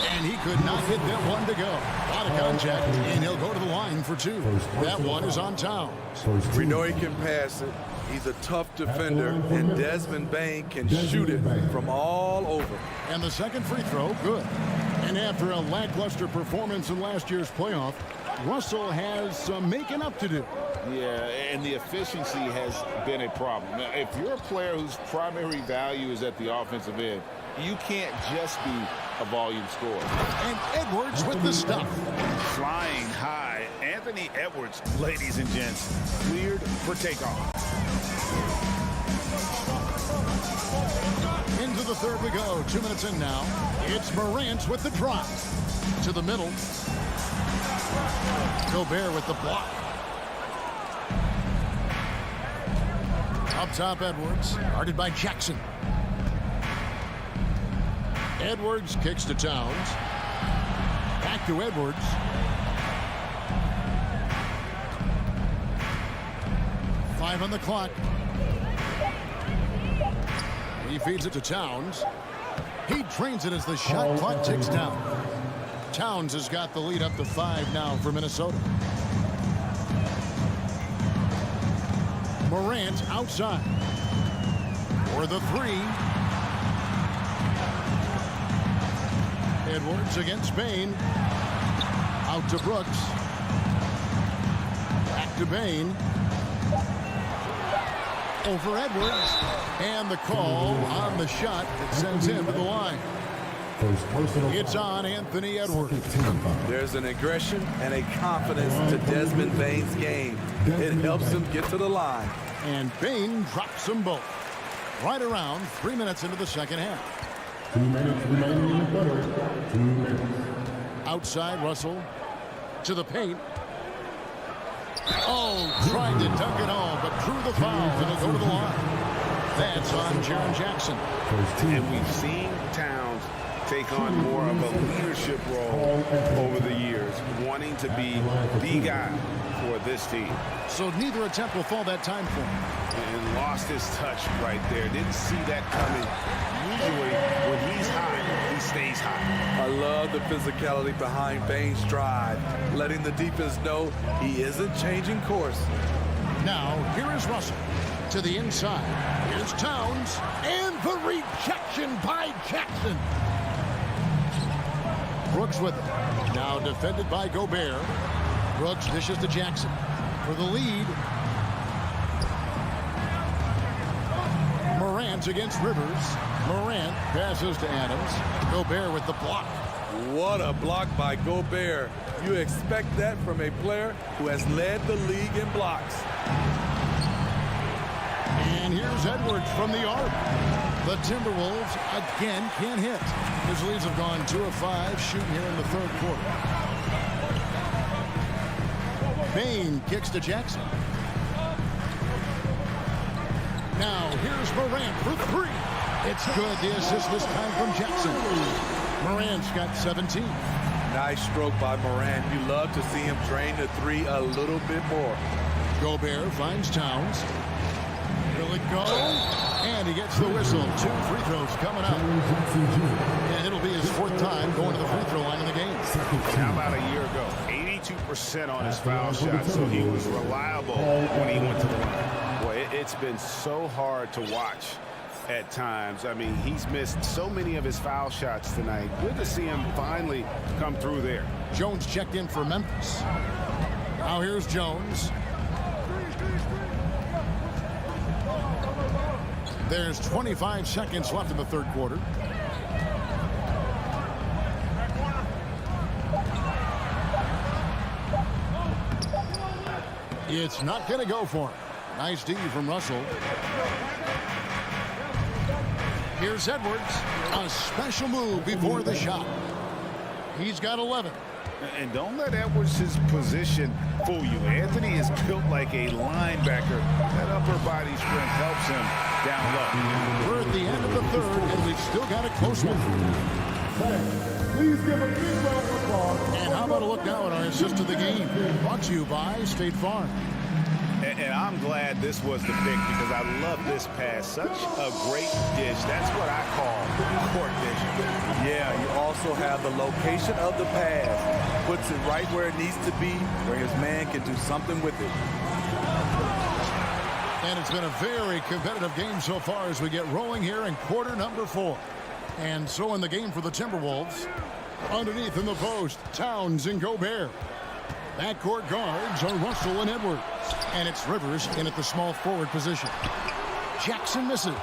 And he could not hit that one to go. Out of contact, and he'll go to the line for 2. That one is on Towns. We know he can pass it. He's a tough defender, and Desmond Bain can shoot it from all over. And the second free throw, good. And after a lackluster performance in last year's playoff, Russell has some making up to do. Yeah, and the efficiency has been a problem. Now, if you're a player whose primary value is at the offensive end, you can't just be a volume scorer. And Edwards with the stuff. Flying high, Anthony Edwards, ladies and gents, cleared for takeoff. Into the third we go. 2 minutes in now. It's Morant with the drive. To the middle. Gobert with the block. Up top, Edwards. Guarded by Jackson. Edwards kicks to Towns. Back to Edwards. Five on the clock. He feeds it to Towns. He drains it as the shot clock ticks down. Towns has got the lead up to 5 now for Minnesota. Morant outside. For the 3. Edwards against Bain. Out to Brooks. Back to Bain. Over Edwards. And the call on the shot that sends him to the line. It's on Anthony Edwards. There's an aggression and a confidence to Desmond Bain's game. It helps him get to the line. And Bain drops them both. Right around 3 minutes into the second half. 2 minutes remaining in the third. 2 minutes. Outside, Russell to the paint. Oh, tried to dunk it all, but drew the foul, and he'll go to the line. That's on Jaren Jackson. And we've seen Towns take on more of a leadership role over the years, wanting to be the guy for this team. So neither attempt will fall that time for him. And lost his touch right there. Didn't see that coming. Usually, when he's high, he stays high. I love the physicality behind Bain's drive, letting the defense know he isn't changing course. Now, here is Russell to the inside. Here's Towns, and the rejection by Jackson. Brooks with it. Now defended by Gobert. Brooks dishes to Jackson for the lead. Morant against Rivers. Morant passes to Adams. Gobert with the block. What a block by Gobert. You expect that from a player who has led the league in blocks. And here's Edwards from the arc. The Timberwolves again can't hit. Grizzlies have gone 2 of 5 shooting here in the third quarter. Bain kicks to Jackson. Now here's Morant for 3. It's good. The assist this time from Jackson. Morant's got 17. Nice stroke by Morant. You love to see him drain the 3 a little bit more. Gobert finds Towns. Will it go? And he gets the whistle. 2 free throws coming up. And it'll be his 4th time going to the free throw line in the game. How about a year ago? 82% on his foul shot, so he was reliable when he went to the line. Boy, it's been so hard to watch at times. I mean, he's missed so many of his foul shots tonight. Good to see him finally come through there. Jones checked in for Memphis. Now here's Jones. There's 25 seconds left in the third quarter. It's not going to go for him. Nice D from Russell. Here's Edwards. A special move before the shot. He's got 11. And don't let Edwards' position fool you. Anthony is built like a linebacker. That upper body strength helps him down low. We're at the end of the third, and we've still got a close one. Please give a big round of applause. And how about a look now at our assist of the game? Brought to you by State Farm. And I'm glad this was the pick because I love this pass. Such a great dish. That's what I call court vision. Yeah, you also have the location of the pass. Puts it right where it needs to be, where his man can do something with it. And it's been a very competitive game so far as we get rolling here in quarter number 4. And so in the game for the Timberwolves, underneath in the post, Towns and Gobert. Backcourt guards are Russell and Edwards. And it's Rivers in at the small forward position. Jackson misses.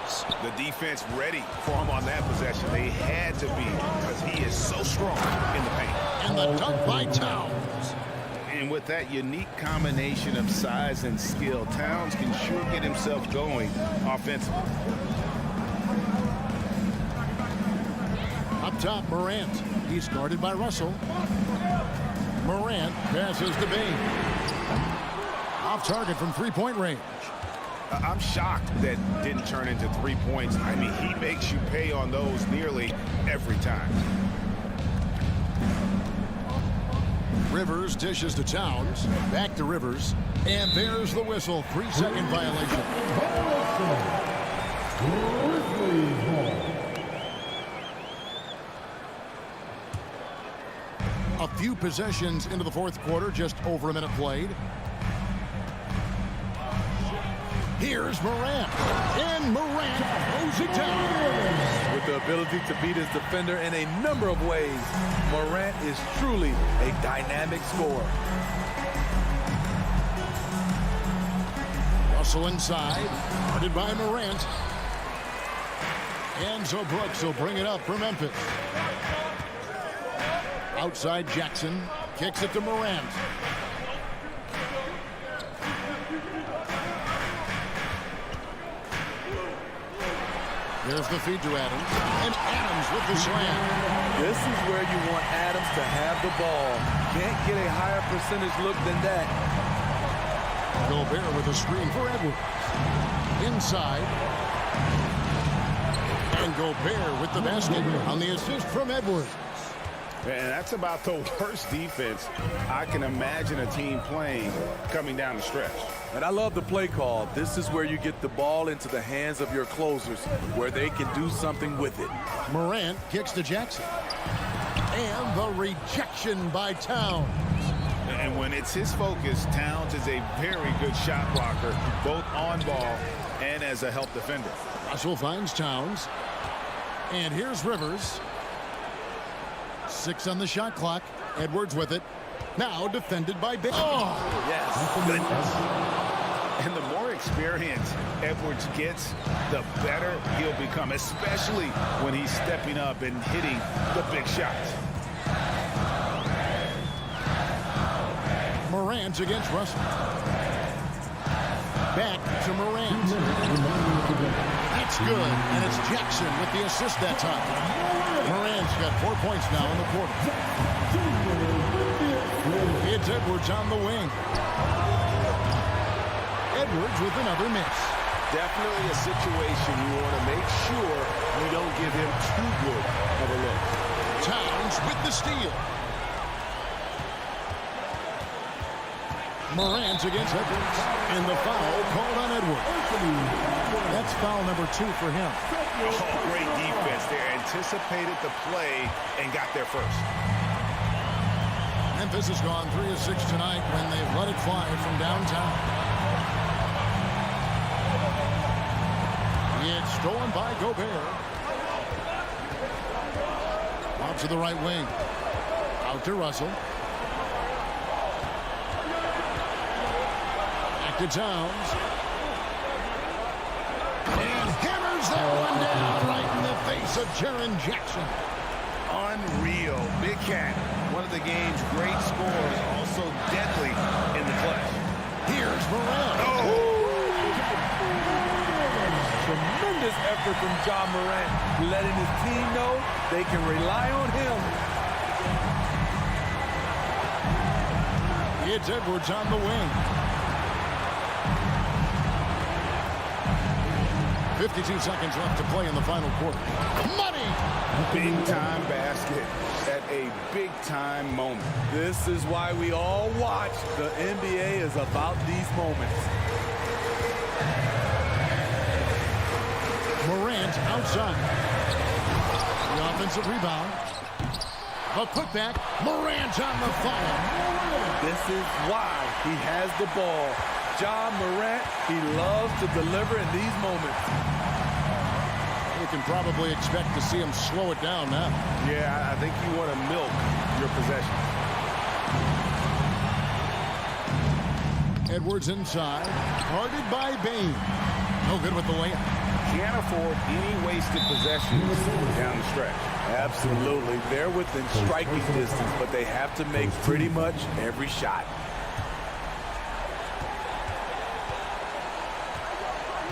The defense ready for him on that possession. They had to be because he is so strong in the paint. And the dunk by Towns. And with that unique combination of size and skill, Towns can sure get himself going offensively. Up top, Morant. He's guarded by Russell. Morant passes to Bain. Off target from three-point range. I'm shocked that didn't turn into 3 points. I mean, he makes you pay on those nearly every time. Rivers dishes to Towns. Back to Rivers. And there's the whistle. 3-second violation. A few possessions into the fourth quarter, just over a minute played. Here's Morant. And Morant throws it down. With the ability to beat his defender in a number of ways, Morant is truly a dynamic scorer. Russell inside, guarded by Morant. And so Brooks will bring it up for Memphis. Outside Jackson, kicks it to Morant. There's the feed to Adams. And Adams with the slam. This is where you want Adams to have the ball. Can't get a higher percentage look than that. Gobert with a screen for Edwards. Inside. And Gobert with the basket on the assist from Edwards. And that's about the worst defense I can imagine a team playing coming down the stretch. And I love the play call. This is where you get the ball into the hands of your closers, where they can do something with it. Morant kicks to Jackson. And the rejection by Towns. And when it's his focus, Towns is a very good shot blocker, both on ball and as a help defender. Russell finds Towns. And here's Rivers. 6 on the shot clock. Edwards with it. Now defended by Bain. Oh, yes. Goodness. And the more experience Edwards gets, the better he'll become, especially when he's stepping up and hitting the big shots. Morant against Russell. Back to Morant. It's good, and it's Jackson with the assist that time. Morant's got 4 points now in the quarter. It's Edwards on the wing. Edwards with another miss. Definitely a situation you want to make sure you don't give him too good of a look. Towns with the steal. Morant against Edwards. And the foul called on Edwards. That's foul number 2 for him. Oh, great defense there. Anticipated the play and got there first. Memphis has gone 3 of 6 tonight when they've let it fly from downtown. It's stolen by Gobert. Out to the right wing. Out to Russell. Back to Towns. And hammers that one down right in the face of Jaren Jackson. Unreal. Big Cat, one of the game's great scorers, also deadly in the clutch. Here's Morant. Oh! Tremendous effort from John Morant, letting his team know they can rely on him. It's Edwards on the wing. 52 seconds left to play in the final quarter. Money! Big-time basket at a big-time moment. This is why we all watch. The NBA is about these moments. Morant outside. The offensive rebound. A putback. Morant on the follow. This is why he has the ball. Ja Morant, he loves to deliver in these moments. We can probably expect to see him slow it down now. Yeah, I think you want to milk your possession. Edwards inside. Guarded by Bane. No good with the layup. Can't afford any wasted possessions down the stretch. Absolutely. They're within striking distance, but they have to make pretty much every shot.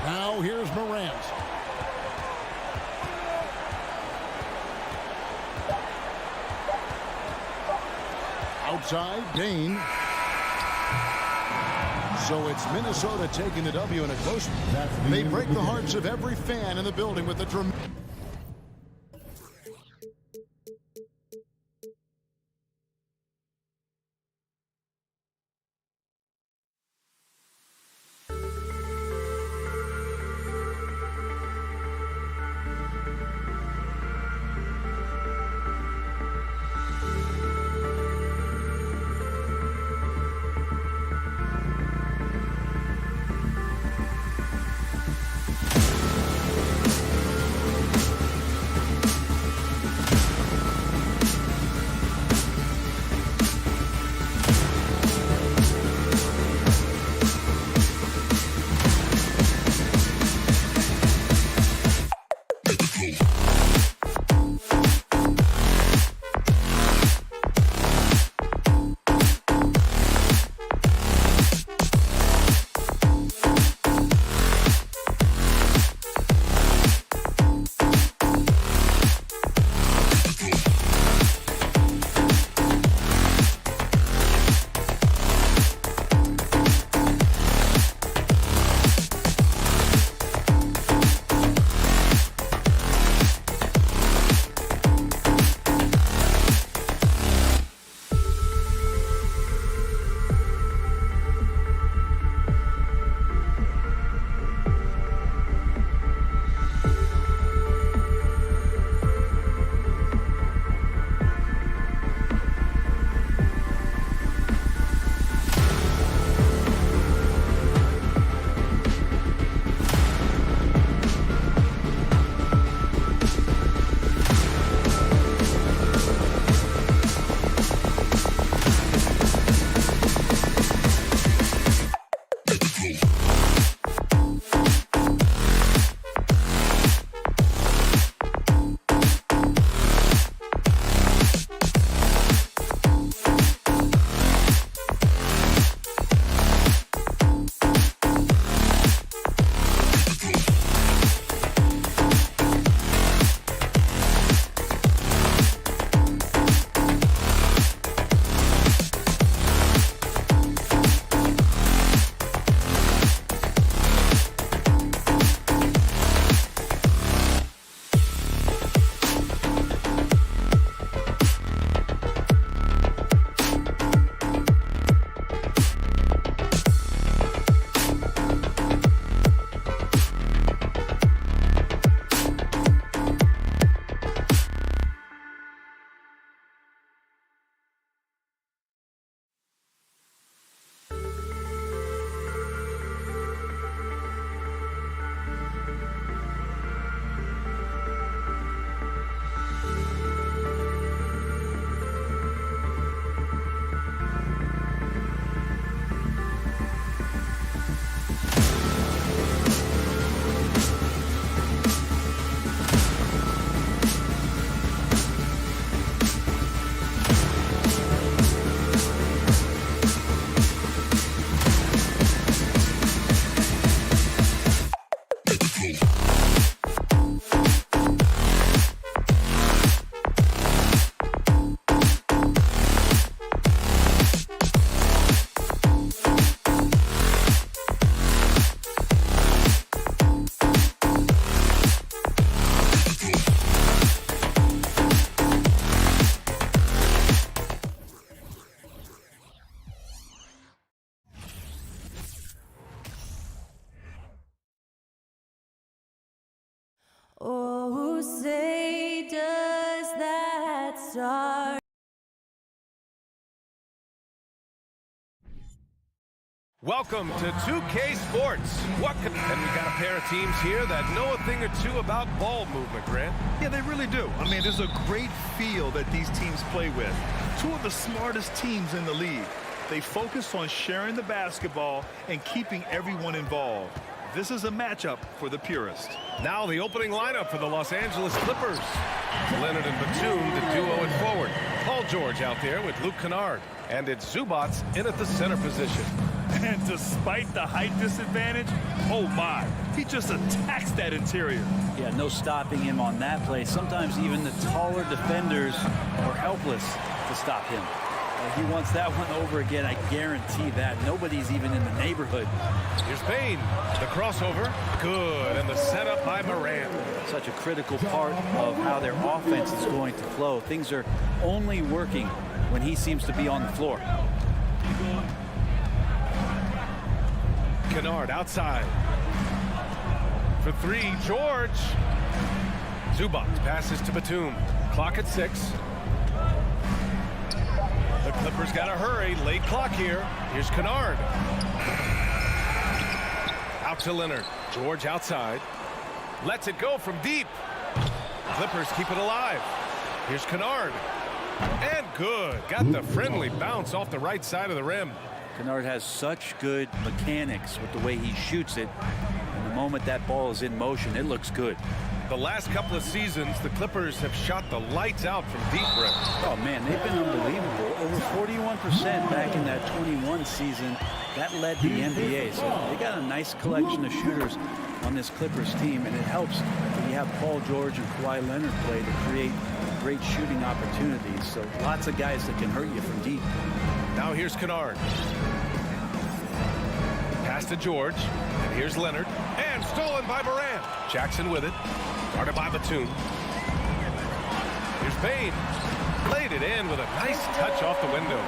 Now here's Morant. Outside, Dane. So it's Minnesota taking the W in a close one. They break the hearts of every fan in the building with a dramatic. Welcome to 2K Sports. And we got a pair of teams here that know a thing or two about ball movement, Grant. Yeah, they really do. I mean, there's a great feel that these teams play with. Two of the smartest teams in the league. They focus on sharing the basketball and keeping everyone involved. This is a matchup for the purist. Now the opening lineup for the Los Angeles Clippers. Leonard and Batum, the duo at forward. Paul George out there with Luke Kennard. And it's Zubats in at the center position. And despite the height disadvantage, oh my, he just attacks that interior. Yeah, no stopping him on that play. Sometimes even the taller defenders are helpless to stop him. He wants that one over again, I guarantee that. Nobody's even in the neighborhood. Here's Payne. The crossover. Good. And the setup by Morant. Such a critical part of how their offense is going to flow. Things are only working when he seems to be on the floor. Kennard outside. For three, George. Zubac passes to Batum. Clock at 6. The Clippers got to hurry. Late clock here. Here's Kennard. Out to Leonard. George outside. Lets it go from deep. Clippers keep it alive. Here's Kennard. And good. Got the friendly bounce off the right side of the rim. Kennard has such good mechanics with the way he shoots it. And the moment that ball is in motion, it looks good. The last couple of seasons, the Clippers have shot the lights out from deep rim. Oh, man, they've been unbelievable. Over 41% back in that 21 season. That led the NBA. So they got a nice collection of shooters on this Clippers team, and it helps when you have Paul George and Kawhi Leonard play to create great shooting opportunities. So lots of guys that can hurt you from deep. Now here's Kennard. Pass to George. And here's Leonard. And stolen by Morant. Jackson with it. Guarded by Batum. Here's Payne. Laid it in with a nice touch off the window.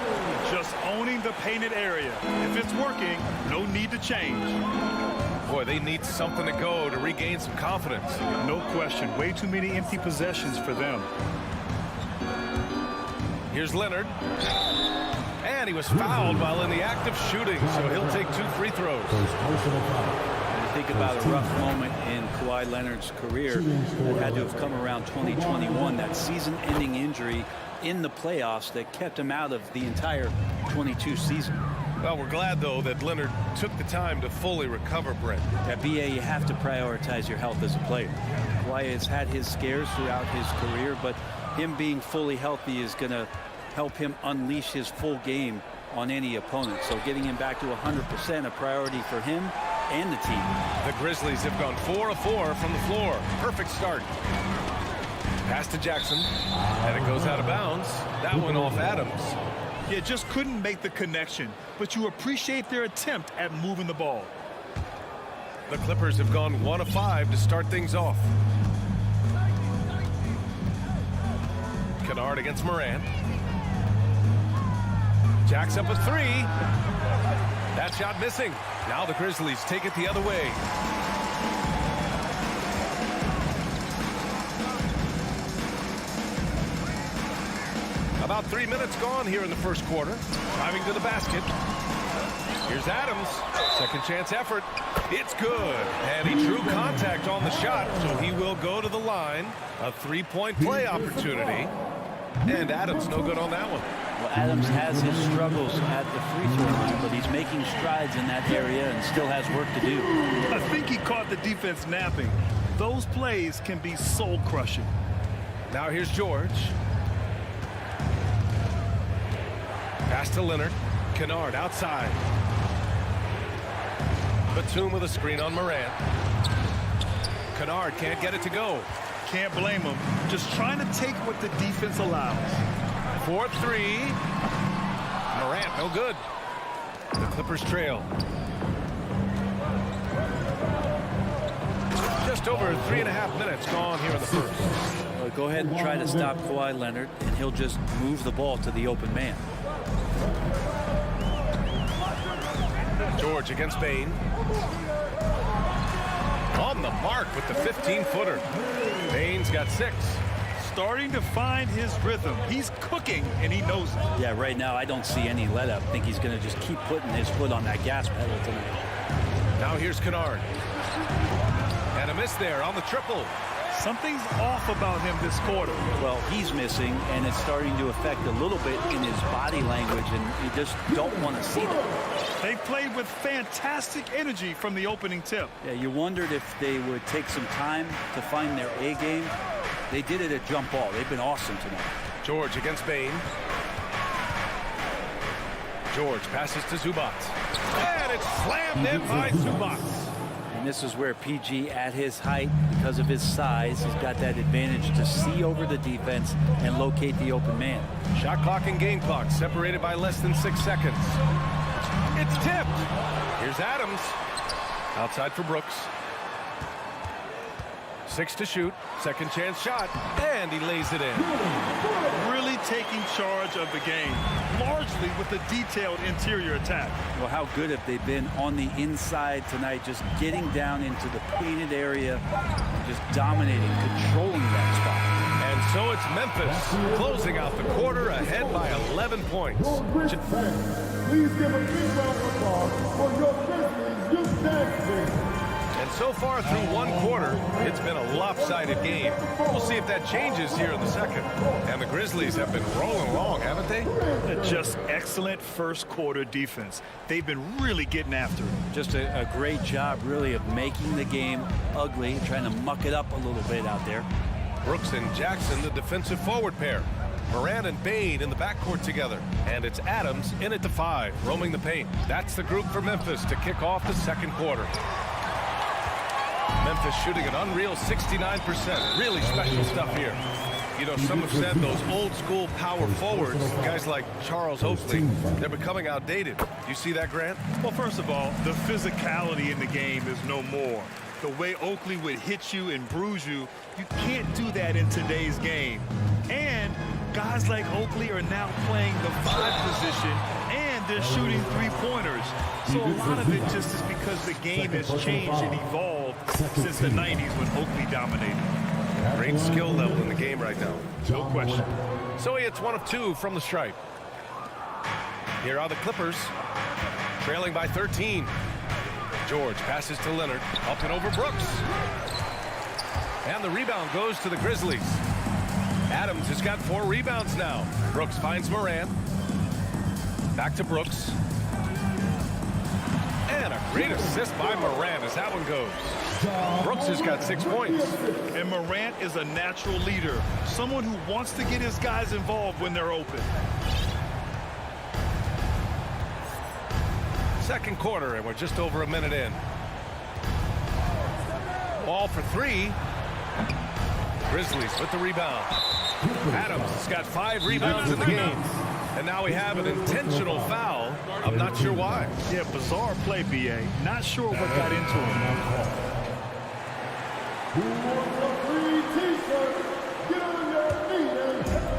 Just owning the painted area. If it's working, no need to change. Boy, they need something to go to regain some confidence. No question. Way too many empty possessions for them. Here's Leonard. And he was fouled while in the act of shooting, so he'll take 2 free throws. Think about a rough moment in Kawhi Leonard's career that had to have come around 2021, that season-ending injury in the playoffs that kept him out of the entire 22 season. Well, we're glad, though, that Leonard took the time to fully recover, Brent. At BA, you have to prioritize your health as a player. Kawhi has had his scares throughout his career, but him being fully healthy is going to help him unleash his full game on any opponent. So getting him back to 100% a priority for him and the team. The Grizzlies have gone 4 of 4 from the floor. Perfect start. Pass to Jackson, and it goes out of bounds. That one off Adams. Yeah, just couldn't make the connection, but you appreciate their attempt at moving the ball. The Clippers have gone 1 of 5 to start things off. Kennard against Morant. Jacks up a 3. That shot missing. Now the Grizzlies take it the other way. About 3 minutes gone here in the first quarter. Driving to the basket. Here's Adams. Second chance effort. It's good. And he drew contact on the shot, so he will go to the line. A 3-point play opportunity. And Adams no good on that one. Well, Adams has his struggles at the free throw line, but he's making strides in that area and still has work to do. I think he caught the defense napping. Those plays can be soul-crushing. Now here's George. Pass to Leonard. Kennard outside. Batum with a screen on Morant. Kennard can't get it to go. Can't blame him. Just trying to take what the defense allows. 4-3. Morant, no good. The Clippers trail. Just over 3.5 minutes gone here in the first. Well, go ahead and try to stop Kawhi Leonard, and he'll just move the ball to the open man. George against Payne. On the mark with the 15-footer. Payne's got 6. starting to find his rhythm. He's cooking, and he knows it. Yeah, right now I don't see any let up. I think he's going to just keep putting his foot on that gas pedal tonight. Now here's Kennard. And a miss there on the triple. Something's off about him this quarter. Well, he's missing, and it's starting to affect a little bit in his body language, and you just don't want to see that. They played with fantastic energy from the opening tip. Yeah, you wondered if they would take some time to find their A game. They did it at jump ball. They've been awesome tonight. George against Bain. George passes to Zubac. And it's slammed in by Zubac. And this is where PG, at his height, because of his size, he's got that advantage to see over the defense and locate the open man. Shot clock and game clock separated by less than 6 seconds. It's tipped. Here's Adams. Outside for Brooks. 6 to shoot. Second chance shot. And he lays it in. Really taking charge of the game, largely with a detailed interior attack. Well, how good have they been on the inside tonight, just getting down into the painted area, just dominating, controlling that spot. And so it's Memphis closing out the quarter ahead by 11 points. Please give a big round of applause for your Grizzlies youth dance team. And so far through one quarter, it's been a lopsided game. We'll see if that changes here in the second. And the Grizzlies have been rolling along, haven't they? Just excellent first quarter defense. They've been really getting after it. Just a great job, really, of making the game ugly, trying to muck it up a little bit out there. Brooks and Jackson, the defensive forward pair. Moran and Bain in the backcourt together. And it's Adams in at the 5, roaming the paint. That's the group for Memphis to kick off the second quarter. Memphis shooting an unreal 69%. Really special stuff here. You know, some have said those old school power forwards, guys like Charles Oakley, they're becoming outdated. You see that, Grant? Well, first of all, the physicality in the game is no more. The way Oakley would hit you and bruise you, you can't do that in today's game. And guys like Oakley are now playing the 5 position, and they're shooting 3-pointers. So a lot of it just is because the game has changed and evolved since the 90s when Oakley dominated. Great skill level in the game right now. No question. So he hits 1 of 2 from the stripe. Here are the Clippers, trailing by 13. George passes to Leonard, up and over Brooks. And the rebound goes to the Grizzlies. Adams has got 4 rebounds now. Brooks finds Moran. Back to Brooks. And a great assist by Moran as that one goes. Brooks has got 6 points. And Moran is a natural leader, someone who wants to get his guys involved when they're open. Second quarter, and we're just over a minute in. Ball for 3. Grizzlies with the rebound. Adams has got 5 rebounds in the game. And now we have an intentional foul. I'm not sure why. Yeah, bizarre play, B.A. Not sure what got into him.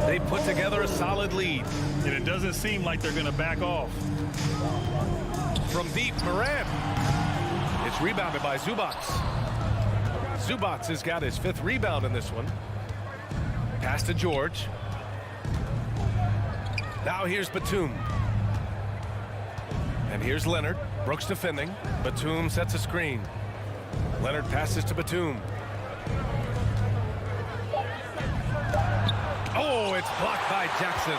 They put together a solid lead. And it doesn't seem like they're going to back off. From deep, Moran. It's rebounded by Zubac. Zubac has got his 5th rebound in this one. Pass to George. Now here's Batum. And here's Leonard. Brooks defending. Batum sets a screen. Leonard passes to Batum. Oh, it's blocked by Jackson.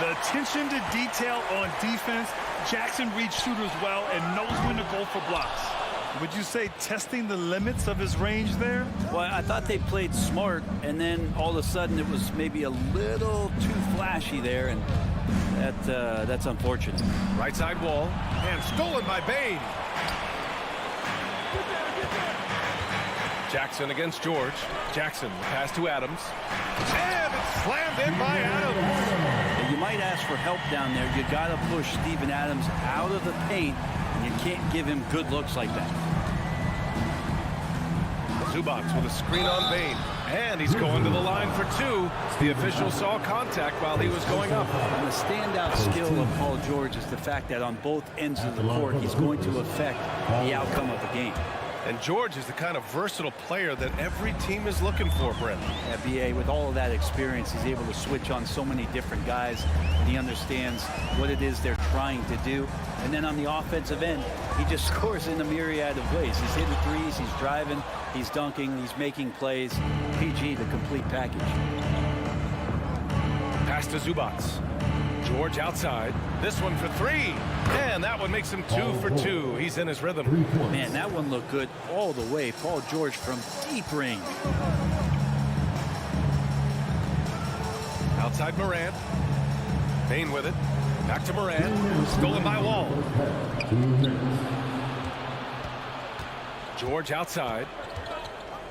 The attention to detail on defense. Jackson reads shooters well and knows when to go for blocks. Would you say testing the limits of his range there? Well, I thought they played smart, and then all of a sudden it was maybe a little too flashy there, and that's unfortunate. Right side wall, and stolen by Bain. Jackson against George. Jackson, the pass to Adams. And it's slammed in by Adams. You might ask for help down there. You got to push Steven Adams out of the paint, and you can't give him good looks like that. Zubac with a screen on Bain. And he's going to the line for 2. The official saw contact while he was going up. And the standout skill of Paul George is the fact that on both ends of the court, he's going to affect the outcome of the game. And George is the kind of versatile player that every team is looking for, Brent. Yeah, BA, with all of that experience, he's able to switch on so many different guys, and he understands what it is they're trying to do. And then on the offensive end, he just scores in a myriad of ways. He's hitting threes, he's driving, he's dunking, he's making plays. PG, the complete package. Pass to Zubats. George outside. This one for three. And that one makes him 2 for 2. He's in his rhythm. Man, that one looked good all the way. Paul George from deep range. Outside Morant. Payne with it. Back to Morant. Stolen by Wall. George outside.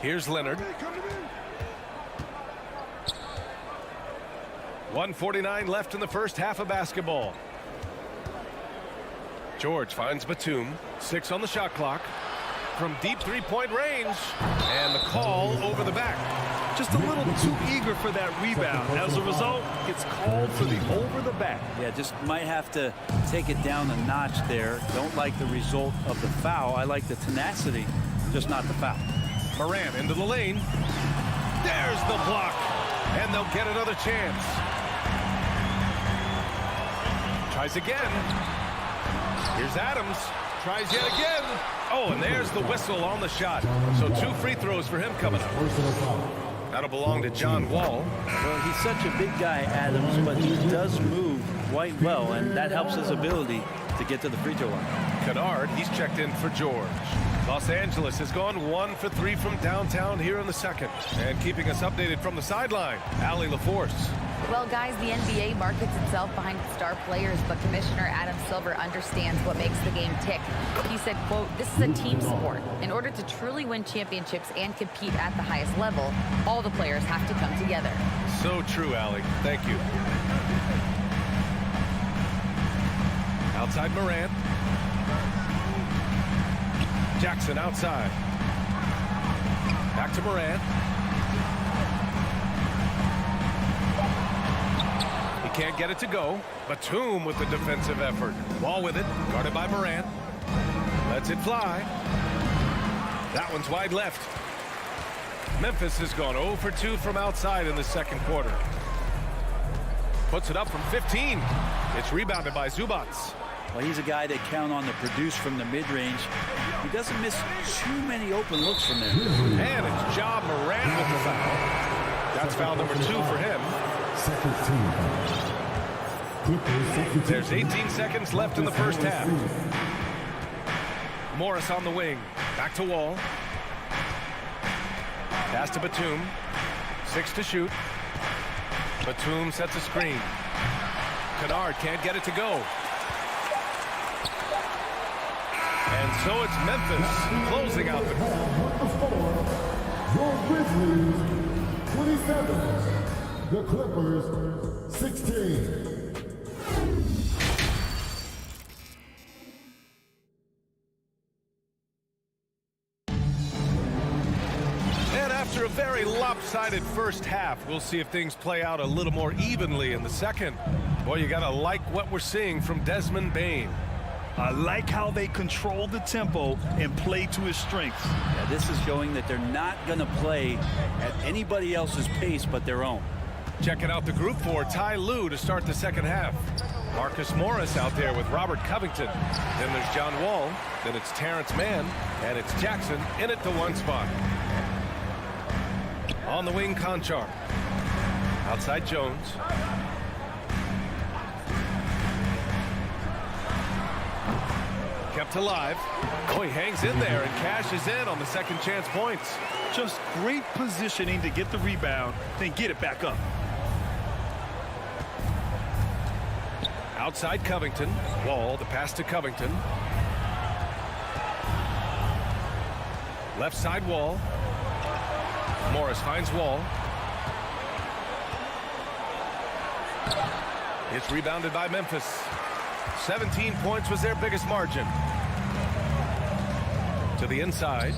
Here's Leonard. 1:49 left in the first half of basketball. George finds Batum. 6 on the shot clock. From deep three-point range. And the call over the back. Just a little too eager for that rebound. As a result, it's called for the over the back. Yeah, just might have to take it down a notch there. Don't like the result of the foul. I like the tenacity, just not the foul. Morant into the lane. There's the block. And they'll get another chance. Tries again. Here's Adams. Tries yet again. Oh, and there's the whistle on the shot. So 2 free throws for him coming up. That'll belong to John Wall. Well, he's such a big guy, Adams, but he does move quite well, and that helps his ability to get to the free throw line. Kennard, he's checked in for George. Los Angeles has gone 1 for 3 from downtown here in the second. And keeping us updated from the sideline, Allie LaForce. Well, guys, the NBA markets itself behind its star players, but Commissioner Adam Silver understands what makes the game tick. He said, quote, "This is a team sport. In order to truly win championships and compete at the highest level, all the players have to come together." So true, Allie. Thank you. Outside Morant. Jackson outside. Back to Morant. He can't get it to go. Batum with the defensive effort. Wall with it. Guarded by Morant. Lets it fly. That one's wide left. Memphis has gone 0 for 2 from outside in the second quarter. Puts it up from 15. It's rebounded by Zubats. Well, he's a guy that count on to produce from the mid-range. He doesn't miss too many open looks from there. And it's Ja Morant with the foul. That's foul number 2 for him. There's 18 seconds left in the first half. Morris on the wing. Back to Wall. Pass to Batum. 6 to shoot. Batum sets a screen. Kennard can't get it to go. And so it's Memphis closing out the Your Grizzlies 27, the Clippers 16. And after a very lopsided first half, we'll see if things play out a little more evenly in the second. Boy, you gotta like what we're seeing from Desmond Bane. I like how they control the tempo and play to his strengths. Yeah, this is showing that they're not going to play at anybody else's pace but their own. Checking out the group for Ty Lue to start the second half. Marcus Morris out there with Robert Covington. Then there's John Wall. Then it's Terrence Mann. And it's Jackson in at the 1 spot. On the wing, Conchar. Outside Jones. Kept alive. Oh, he hangs in there and cashes in on the second chance points. Just great positioning to get the rebound, then get it back up. Outside Covington. Wall, the pass to Covington. Left side Wall. Morris finds Wall. It's rebounded by Memphis. 17 points was their biggest margin. To the inside.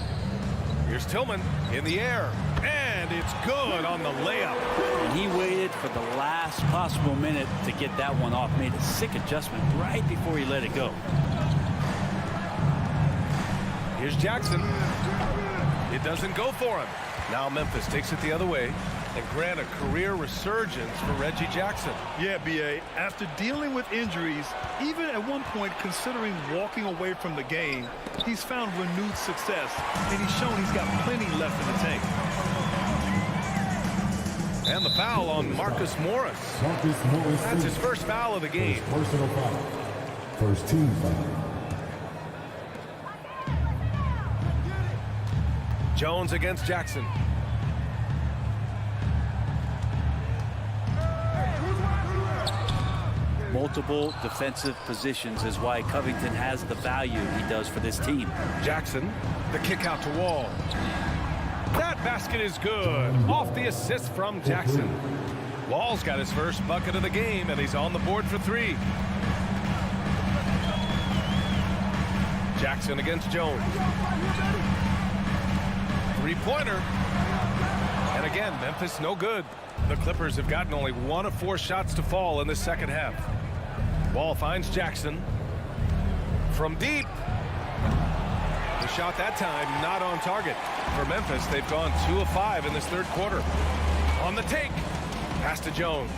Here's Tillman in the air. And it's good on the layup. And he waited for the last possible minute to get that one off. Made a sick adjustment right before he let it go. Here's Jackson. It doesn't go for him. Now Memphis takes it the other way and grant a career resurgence for Reggie Jackson. Yeah, B.A., after dealing with injuries, even at one point considering walking away from the game, he's found renewed success, and he's shown he's got plenty left in the tank. And the foul on Marcus Morris. That's his first foul of the game. Personal foul. First team foul. Jones against Jackson. Multiple defensive positions is why Covington has the value he does for this team. Jackson, the kick out to Wall. That basket is good. Off the assist from Jackson. Wall's got his first bucket of the game, and he's on the board for 3. Jackson against Jones. Three-pointer. And again, Memphis no good. The Clippers have gotten only 1 of 4 shots to fall in the second half. Wall finds Jackson from deep. The shot that time not on target. For Memphis, they've gone 2 of 5 in this third quarter. On the take. Pass to Jones.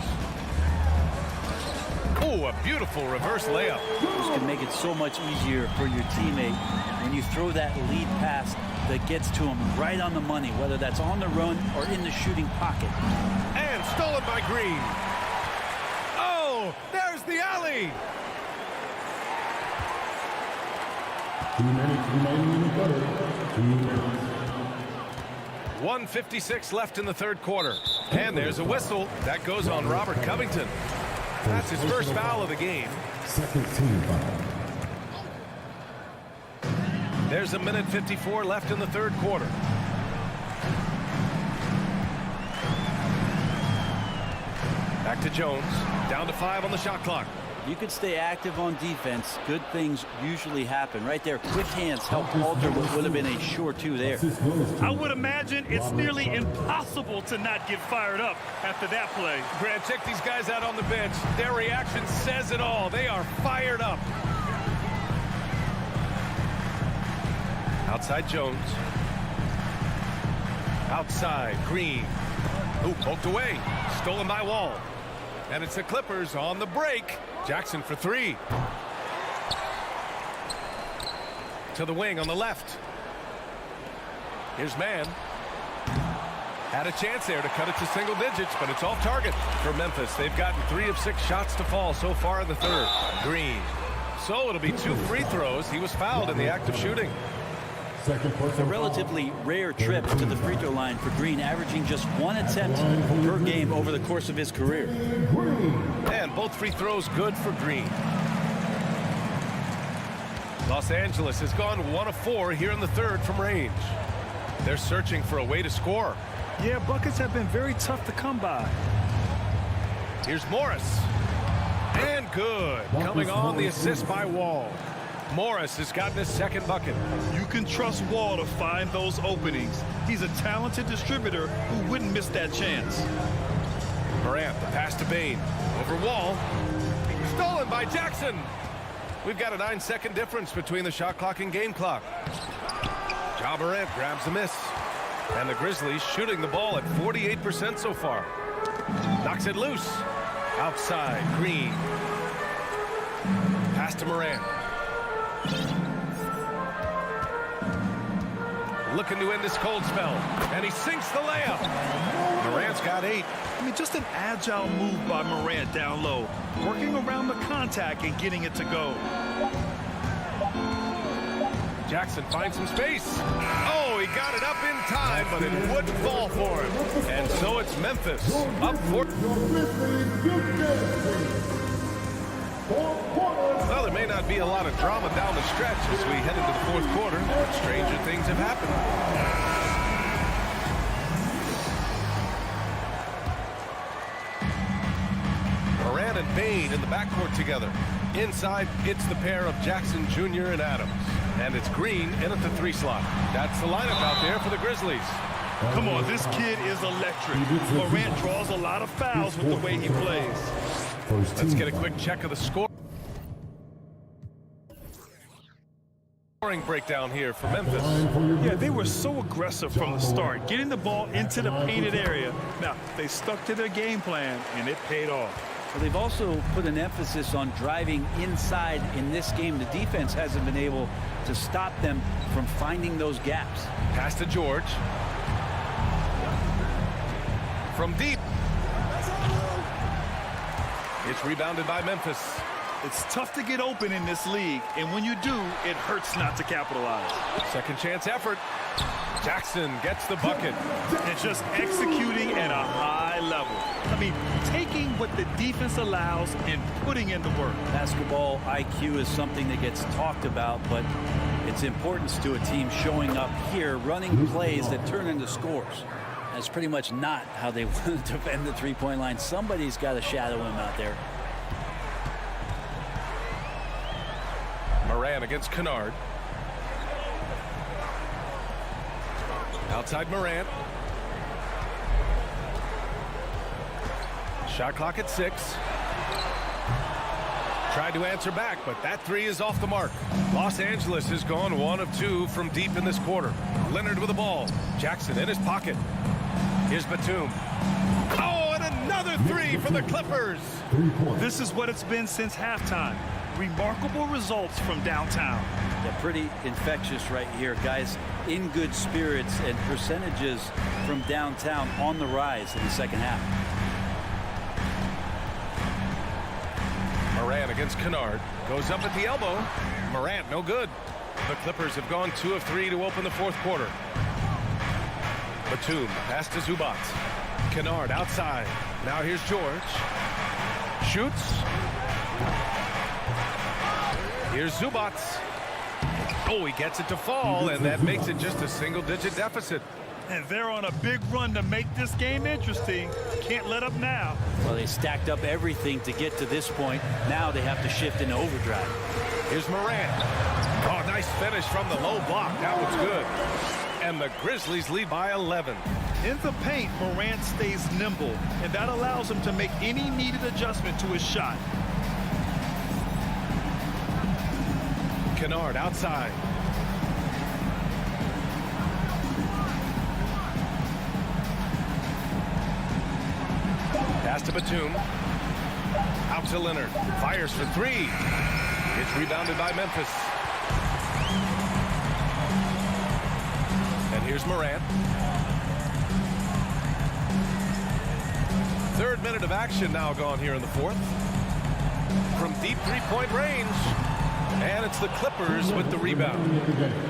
Oh, a beautiful reverse layup. This can make it so much easier for your teammate when you throw that lead pass that gets to him right on the money, whether that's on the run or in the shooting pocket. And stolen by Green. Oh, there's the alley. 2 minutes remaining in the third. 2 minutes. 1:56 left in the third quarter. And there's a whistle. That goes on Robert Covington. That's his first foul of the game. Second team foul. There's 1:54 left in the third quarter. Back to Jones. Down to 5 on the shot clock. You could stay active on defense. Good things usually happen. Right there, quick hands help alter what would have been a sure 2 there. I would imagine it's nearly impossible to not get fired up after that play. Grant, check these guys out on the bench. Their reaction says it all. They are fired up. Outside Jones. Outside Green. Ooh, poked away. Stolen by Wall. And it's the Clippers on the break. Jackson for 3. To the wing on the left. Here's Mann. Had a chance there to cut it to single digits, but it's off target for Memphis. They've gotten 3 of 6 shots to fall so far in the third. Green. So it'll be 2 free throws. He was fouled in the act of shooting. A relatively rare trip to the free throw line for Green, averaging just 1 attempt per game over the course of his career. And both free throws good for Green. Los Angeles has gone 1 of 4 here in the third from range. They're searching for a way to score. Yeah, buckets have been very tough to come by. Here's Morris. And good. Coming on the assist by Wall. Morris has gotten his second bucket. You can trust Wall to find those openings. He's a talented distributor who wouldn't miss that chance. Morant, the pass to Bane. Over Wall. Stolen by Jackson. We've got a 9-second difference between the shot clock and game clock. Ja Morant grabs the miss. And the Grizzlies shooting the ball at 48% so far. Knocks it loose. Outside, Green. Pass to Morant. Looking to end this cold spell. And he sinks the layup. Morant's got 8. I mean, just an agile move by Morant down low. Working around the contact and getting it to go. Jackson finds some space. Oh, he got it up in time, but it wouldn't fall for him. And so it's Memphis up 4. Well, there may not be a lot of drama down the stretch as we head into the fourth quarter, but stranger things have happened. Moran and Bane in the backcourt together. Inside, it's the pair of Jackson Jr. and Adams. And it's Green in at the 3 slot. That's the lineup out there for the Grizzlies. Come on, this kid is electric. Morant draws a lot of fouls with the way he plays. Let's get a quick check of the score. Scoring breakdown here for Memphis. Yeah, they were so aggressive from the start, getting the ball into the painted area. Now, they stuck to their game plan, and it paid off. Well, they've also put an emphasis on driving inside in this game. The defense hasn't been able to stop them from finding those gaps. Pass to George. From deep. It's rebounded by Memphis. It's tough to get open in this league, and when you do, it hurts not to capitalize. Second chance effort. Jackson gets the bucket. And just executing at a high level. I mean, taking what the defense allows and putting in the work. Basketball IQ is something that gets talked about, but its importance to a team showing up here, running plays that turn into scores. That's pretty much not how they want to defend the three-point line. Somebody's got to shadow him out there. Moran against Kennard. Outside Moran. Shot clock at 6. Tried to answer back, but that three is off the mark. Los Angeles has gone 1 of 2 from deep in this quarter. Leonard with the ball. Jackson in his pocket. Here's Batum. Oh, and another three for the Clippers. This is what it's been since halftime. Remarkable results from downtown. Yeah, pretty infectious right here. Guys in good spirits, and percentages from downtown on the rise in the second half. Moran against Kennard. Goes up at the elbow. Morant, no good. The Clippers have gone 2 of 3 to open the fourth quarter. Batum, pass to Zubac. Kennard outside. Now here's George. Shoots. Here's Zubac. Oh, he gets it to fall, and that makes it just a single-digit deficit. And they're on a big run to make this game interesting. Can't let up now. Well, they stacked up everything to get to this point. Now they have to shift into overdrive. Here's Morant. Oh, nice finish from the low block. That was good. And the Grizzlies lead by 11. In the paint, Morant stays nimble, and that allows him to make any needed adjustment to his shot. Kennard outside. Pass to Batum. Out to Leonard. Fires for 3. It's rebounded by Memphis. And here's Morant. Third minute of action now gone here in the fourth. From deep three-point range. And it's the Clippers with the rebound.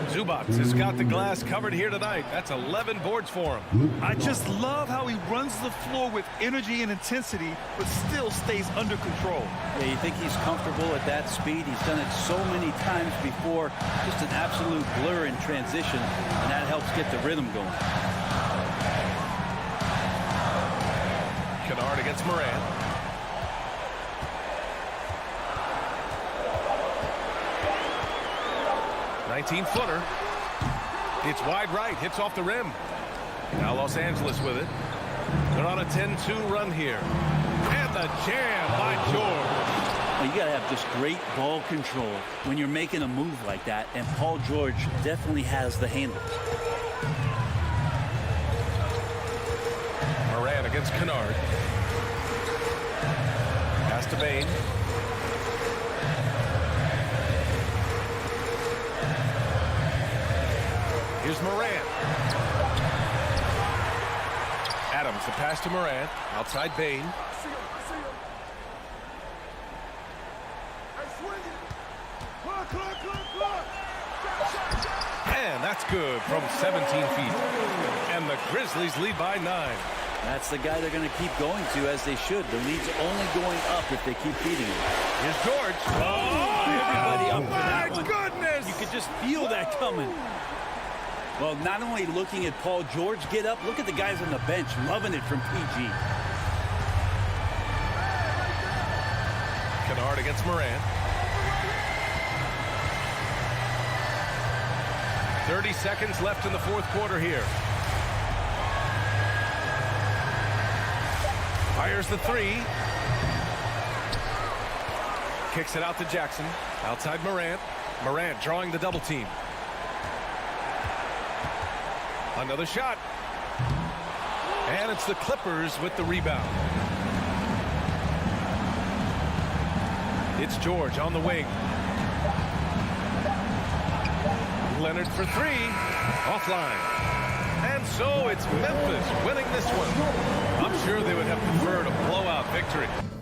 Zubac has got the glass covered here tonight. That's 11 boards for him. I just love how he runs the floor with energy and intensity, but still stays under control. Yeah, you think he's comfortable at that speed? He's done it so many times before. Just an absolute blur in transition, and that helps get the rhythm going. Kennard against Moran. Footer. It's wide right, hits off the rim. Now Los Angeles with it. They're on a 10-2 run here. And the jam by George. Well, you got to have just great ball control when you're making a move like that, and Paul George definitely has the handle. Moran against Kennard. Pass to Bain. Here's Morant. Adams, the pass to Morant. Outside Bain. And that's good from 17 feet. And the Grizzlies lead by 9. That's the guy they're going to keep going to, as they should. The lead's only going up if they keep feeding him. Here's George. Everybody up for that my one. Goodness! You could just feel that coming. Well, not only looking at Paul George get up, look at the guys on the bench loving it from PG. Kennard against Morant. 30 seconds left in the fourth quarter here. Fires the 3. Kicks it out to Jackson. Outside Morant. Morant drawing the double team. Another shot. And it's the Clippers with the rebound. It's George on the wing. Leonard for three. Offline. And so it's Memphis winning this one. I'm sure they would have preferred a blowout victory.